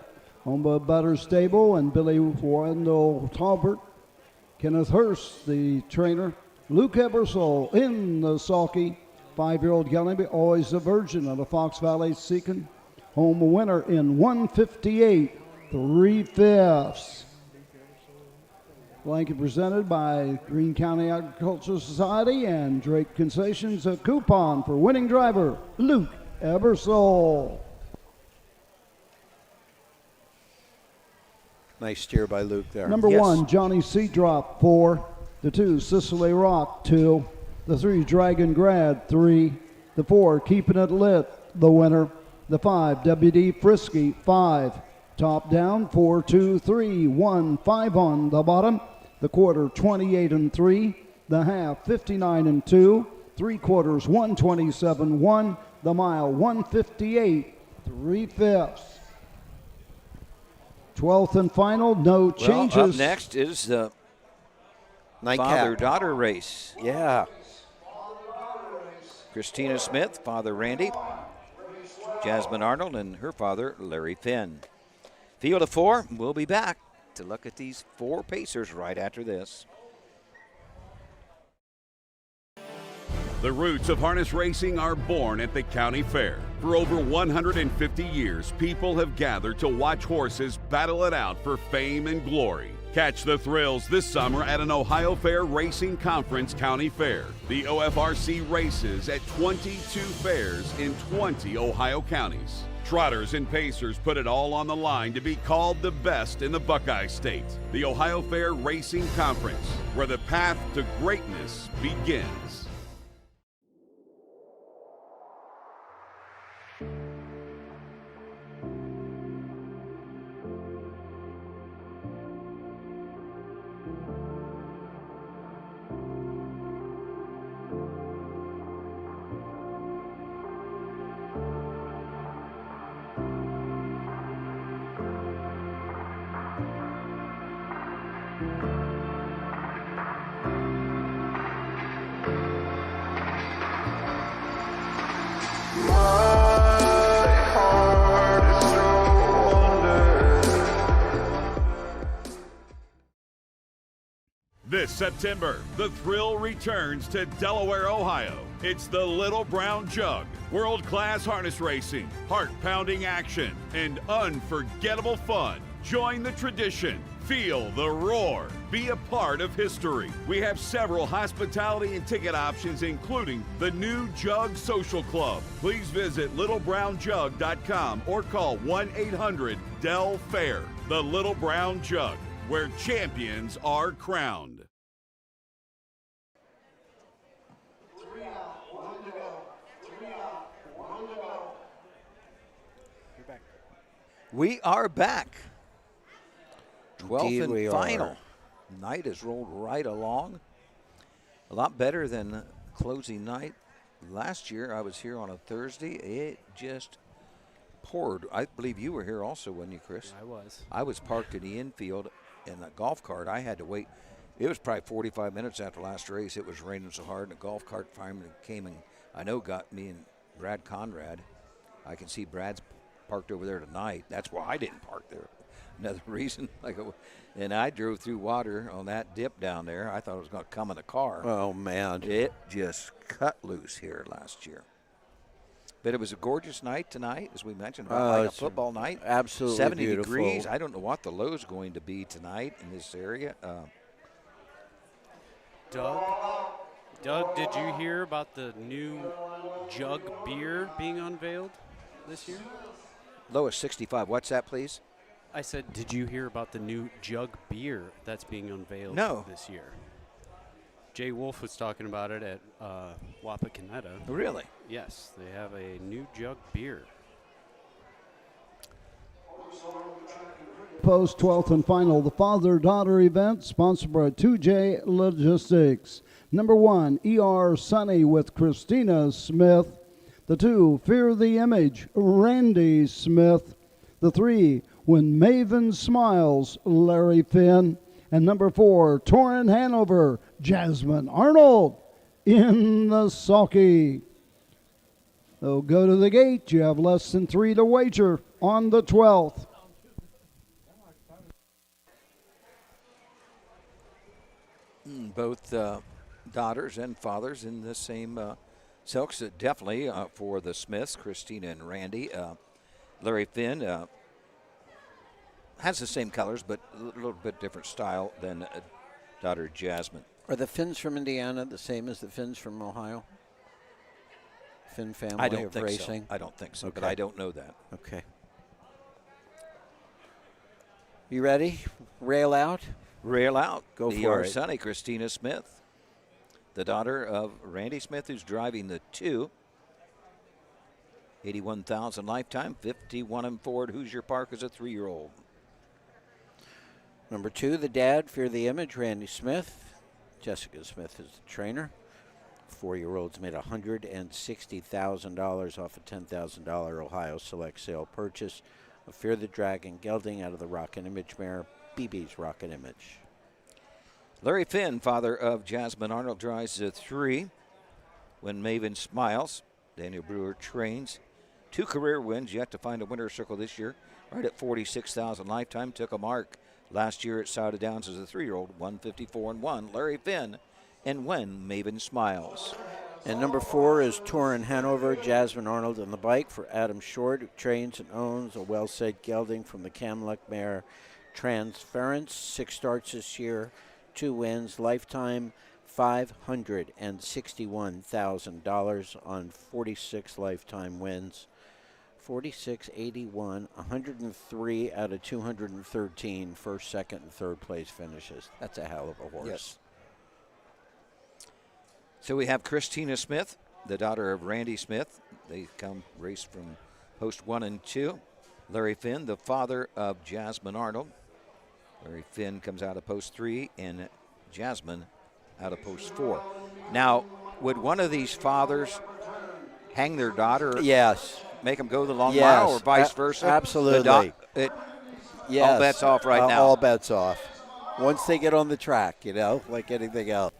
Owned by Butter Stable and Billy Wendell Talbert. Kenneth Hurst, the trainer. Luke Ebersole in the sulky. 5-year-old Gallagher, always a virgin of the Fox Valley Seeking. Home winner in 158, 3/5. Blanket presented by Greene County Agricultural Society and Drake Concessions. A coupon for winning driver Luke Ebersole. Nice steer by Luke there. Number 1, Johnny Seedrop, 4. The 2, Cicely Rock, 2. The 3, Dragon Grad, 3. The 4, Keeping It Lit, the winner. The 5, WD Frisky, 5. Top down, 4, 2, 3, 1, 5 on the bottom. The quarter, 28-3. The half, 59-2. 3/4, 127-1. The mile, 158, 3/5. 12th and final, no changes. Well, up next is the Nightcap. father-daughter race. Yeah. Christina Smith, father Randy, Jasmine Arnold, and her father Larry Finn. Field of 4, we'll be back to look at these 4 pacers right after this. The roots of harness racing are born at the county fair. For over 150 years, people have gathered to watch horses battle it out for fame and glory. Catch the thrills this summer at an Ohio Fair Racing Conference County Fair. The OFRC races at 22 fairs in 20 Ohio counties. Trotters and pacers put it all on the line to be called the best in the Buckeye State. The Ohio Fair Racing Conference, where the path to greatness begins. This September, the thrill returns to Delaware, Ohio. It's the Little Brown Jug. World-class harness racing, heart-pounding action, and unforgettable fun. Join the tradition. Feel the roar. Be a part of history. We have several hospitality and ticket options, including the new Jug Social Club. Please visit littlebrownjug.com or call 1-800-DEL-FAIR. The Little Brown Jug, where champions are crowned. We are back. 12th Indeed and we final. are. Night has rolled right along. A lot better than closing night. Last year I was here on a Thursday. It just poured. I believe you were here also, weren't you, Chris? I was. I was parked in the infield, in a golf cart. I had to wait. It was probably 45 minutes after last race. It was raining so hard, and a golf cart fireman came and I know got me and Brad Conrad. I can see Brad's parked over there tonight. That's why I didn't park there. Another reason. And I drove through water on that dip down there. I thought it was going to come in a car. Oh, man. It just cut loose here last year. But it was a gorgeous night tonight, as we mentioned, about like a football night. Absolutely 70 beautiful. degrees. I don't know what the low is going to be tonight in this area. Doug, did you hear about the new jug beer being unveiled this year? Low is 65. What's that, please? I said, did you hear about the new jug beer that's being unveiled this year? Jay Wolf was talking about it at Wapakoneta. Really? Yes, they have a new jug beer. Post 12th and final, the father-daughter event sponsored by 2J Logistics. Number 1, ER Sunny with Christina Smith. The 2, Fear the Image, Randy Smith. The 3, When Maven Smiles, Larry Finn. And number 4, Torrin Hanover, Jasmine Arnold in the sulky. So go to the gate. You have less than 3 to wager on the 12th. Both daughters and fathers in the same silks. Definitely for the Smiths, Christina and Randy. Larry Finn has the same colors, but a little bit different style than daughter Jasmine. Are the Finns from Indiana the same as the Finns from Ohio? Finn family I don't of think racing? so. I don't think so, Okay. but I don't know that. Okay. You ready? Rail out? Rail out. Go ER for it. Sonny, Christina Smith, the daughter of Randy Smith, who's driving the 2. 81,000 lifetime, 51 and Ford. Hoosier Park as a 3-year-old. Number 2, the dad, Fear the Image, Randy Smith. Jessica Smith is the trainer. 4-year-olds made $160,000 off a $10,000 Ohio Select sale purchase of Fear the Dragon gelding out of the Rocket Image mare, BB's Rocket Image. Larry Finn, father of Jasmine Arnold, drives the 3. When Maven Smiles, Daniel Brewer trains. 2 career wins, yet to find a winner's circle this year. Right at 46,000 lifetime, took a mark last year at Sauda Downs as a 3-year-old, 154 and 1. Larry Finn, and When Maven Smiles. And number 4 is Torrin Hanover, Jasmine Arnold on the bike for Adam Short, who trains and owns a well-said gelding from the Camluck mare Transference. 6 starts this year, 2 wins, lifetime $561,000 on 46 lifetime wins. 46, 81, 103 out of 213 first, second, and third place finishes. That's a hell of a horse. Yes. So we have Christina Smith, the daughter of Randy Smith. They come race from post 1 and 2. Larry Finn, the father of Jasmine Arnold. Larry Finn comes out of post 3, and Jasmine out of post 4. Now, would one of these fathers hang their daughter? Yes. Make them go the long mile, or vice versa? Absolutely. All bets off right now. All bets off. Once they get on the track, like anything else.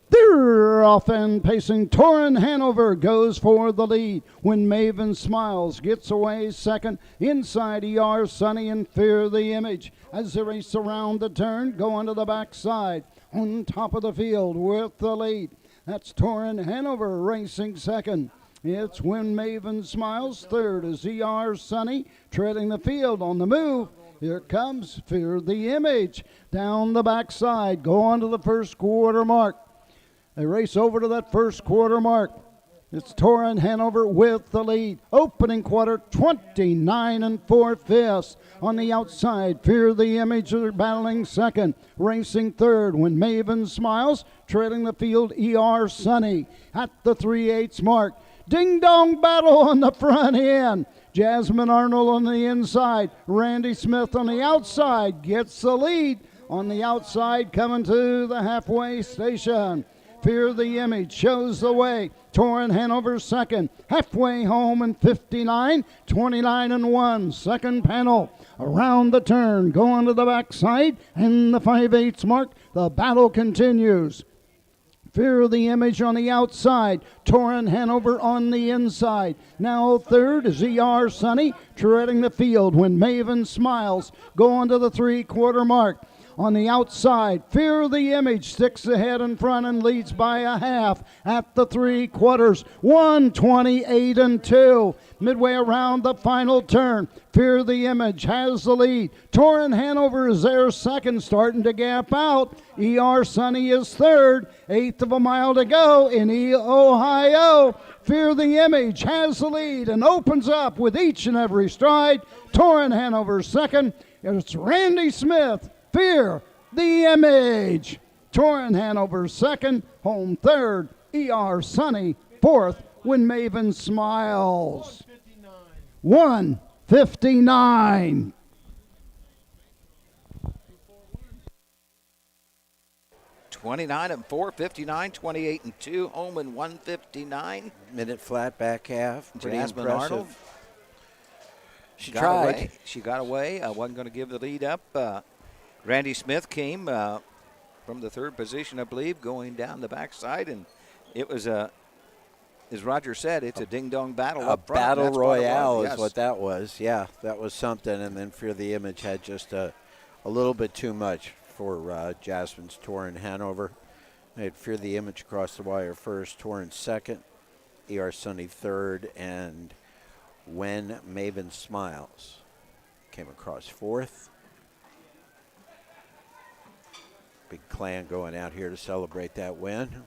They're off and pacing. Torrin Hanover goes for the lead. When Maven Smiles gets away second. Inside ER Sunny and Fear the Image. As they race around the turn, go onto the backside. On top of the field with the lead. That's Torrin Hanover racing second. It's When Maven Smiles. Third is ER Sunny treading the field on the move. Here comes Fear the Image. Down the backside, go on to the first quarter mark. They race over to that first quarter mark. It's Torrin Hanover with the lead. Opening quarter, 29 and 4/5. On the outside, Fear the Image are battling second. Racing third, When Maven Smiles. Trailing the field, ER Sunny. At the 3/8 mark. Ding-dong battle on the front end. Jasmine Arnold on the inside. Randy Smith on the outside gets the lead. On the outside, coming to the halfway station. Fear the Image shows the way. Torrin Hanover second. Halfway home in 59, 29 and 1. Second panel around the turn, going to the backside, and the 5/8 mark. The battle continues. Fear the Image on the outside. Torrin Hanover on the inside. Now third is E.R. Sonny treading the field when Maven Smiles go on to the 3/4 mark. On the outside, Fear the Image sticks ahead in front and leads by a half at the 3/4. 1:28 and 2. Midway around the final turn, Fear the Image has the lead. Torrin Hanover is there second, starting to gap out. E.R. Sonny is third. 1/8 of a mile to go in Ohio. Fear the Image has the lead and opens up with each and every stride. Torrin Hanover second. It's Randy Smith. Fear the Image. Torrin Hanover second, home third. E.R. Sonny fourth when Maven Smiles. 1:59. 29 and 4, 59, 28 and 2, home in 1:59. Minute flat back half. Pretty Jasmine impressive. Arnold. She got tried. Away. She got away. Wasn't going to give the lead up. Randy Smith came from the third position, I believe, going down the backside, and it was as Roger said, it's a ding-dong battle up front. Battle That's royale what it was. is what that was. Yeah, that was something. And then Fear the Image had just a little bit too much for Jasmine's Torrin Hanover. They had Fear the Image across the wire first, Torrin second, E.R. Sonny third, and When Maven Smiles came across fourth. Big clan going out here to celebrate that win.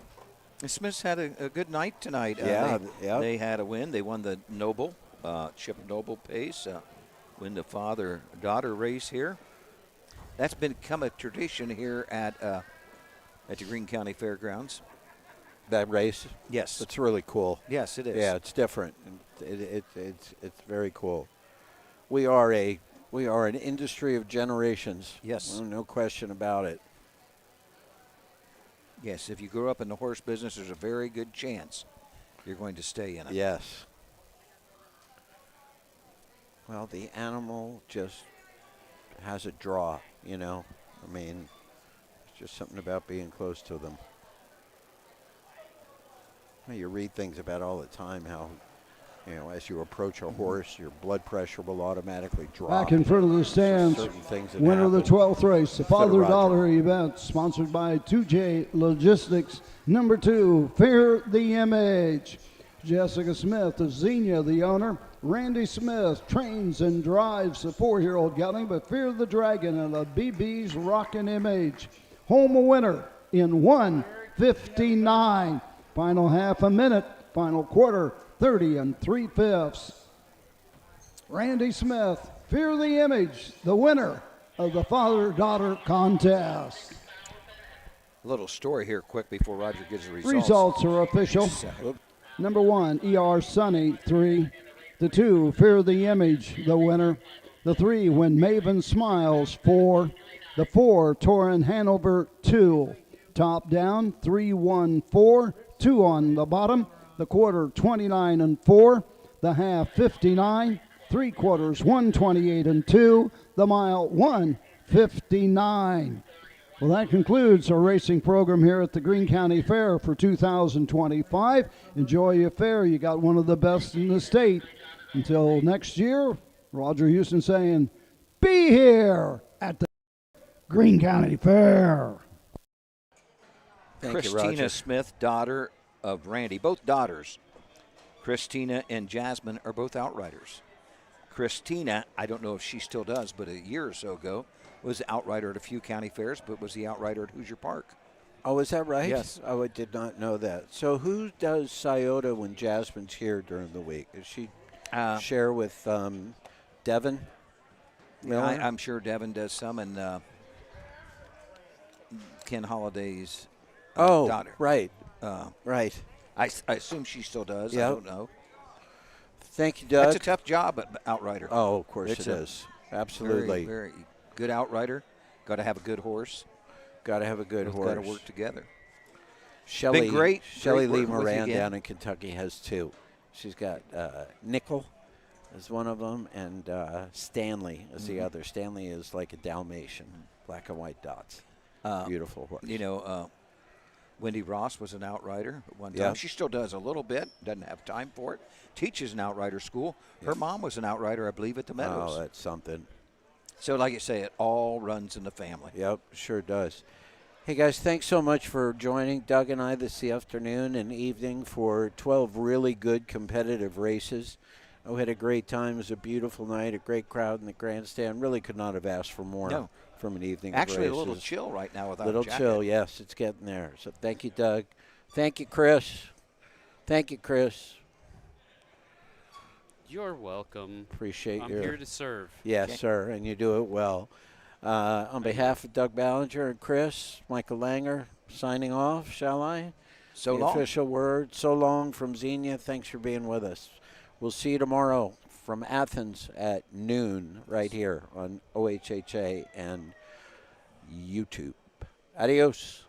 The Smiths had a good night tonight. They had a win. They won the Noble, Chip Noble pace, win the father-daughter race here. That's become a tradition here at the Greene County Fairgrounds. That race? Yes. It's really cool. Yes, it is. Yeah, it's different. It's very cool. We are an industry of generations. Yes. No question about it. Yes, if you grew up in the horse business, there's a very good chance you're going to stay in it. Yes. Well, the animal just has a draw, you know. I mean, it's just something about being close to them. Well, you read things about all the time how, you know, as you approach a horse, your blood pressure will automatically drop. Back in front of the stands, Certain things that winner of the happen. 12th race, the Instead of father-daughter event, sponsored by 2J Logistics. Number 2, Fear the Image. Jessica Smith of Xenia, the owner. Randy Smith trains and drives the 4-year-old gelding, but Fear the Dragon and the BB's Rockin' Image. Home a winner in 1:59. Final half a minute, final quarter, 30 3/5. Randy Smith, Fear the Image, the winner of the father-daughter contest. A little story here quick before Roger gives the results. Results are official. Number 1, E.R. Sonny, 3. The 2, Fear the Image, the winner. The 3, When Maven Smiles, 4. The 4, Torrin Hanover, 2. Top down, 3-1-4, 2 on the bottom. The quarter, 29 and 4. The half, 59. 3/4, 128 and 2. The mile, 1:59. Well, that concludes our racing program here at the Greene County Fair for 2025. Enjoy your fair. You got one of the best in the state. Until next year, Roger Houston saying, be here at the Greene County Fair. Thank you, Christina Roger. Smith, daughter of Randy, both daughters. Christina and Jasmine are both outriders. Christina, I don't know if she still does, but a year or so ago, was the outrider at a few county fairs, but was the outrider at Hoosier Park. Oh, is that right? Yes. Oh, I did not know that. So who does Scioto when Jasmine's here during the week? Does she share with Devin Miller? I'm sure Devin does some, and Ken Holliday's daughter. Right. Right. I assume she still does. Yep. I don't know. Thank you, Doug. That's a tough job at outrider. Oh, of course It's it a is. Absolutely. Very, very good outrider. Got to have a good horse. Got to have a good horse. Got to work together. Shelley, great Lee working with you Moran again. down in Kentucky has 2. She's got Nickel is one of them, and Stanley is the other. Stanley is like a Dalmatian, black and white dots. Beautiful horse. You know, Wendy Ross was an outrider at one time. Yeah. She still does a little bit, doesn't have time for it. Teaches an outrider school. Her mom was an outrider, I believe, at the Meadows. Oh, that's something. So, like you say, it all runs in the family. Yep, sure does. Hey, guys, thanks so much for joining Doug and I this afternoon and evening for 12 really good competitive races. We had a great time. It was a beautiful night, a great crowd in the grandstand. Really could not have asked for more from an evening of Actually, races. a little chill right now without little a jacket. chill, yes, it's getting there. So thank you, Doug. Thank you, Chris. Thank you, Chris. You're welcome. Appreciate I'm your... here to serve. Yes, sir, and you do it well. On behalf of Doug Ballinger and Chris, Michael Langer, signing off, shall I? So the long. Official word. So long from Xenia. Thanks for being with us. We'll see you tomorrow from Athens at noon right here on OHHA and YouTube. Adios.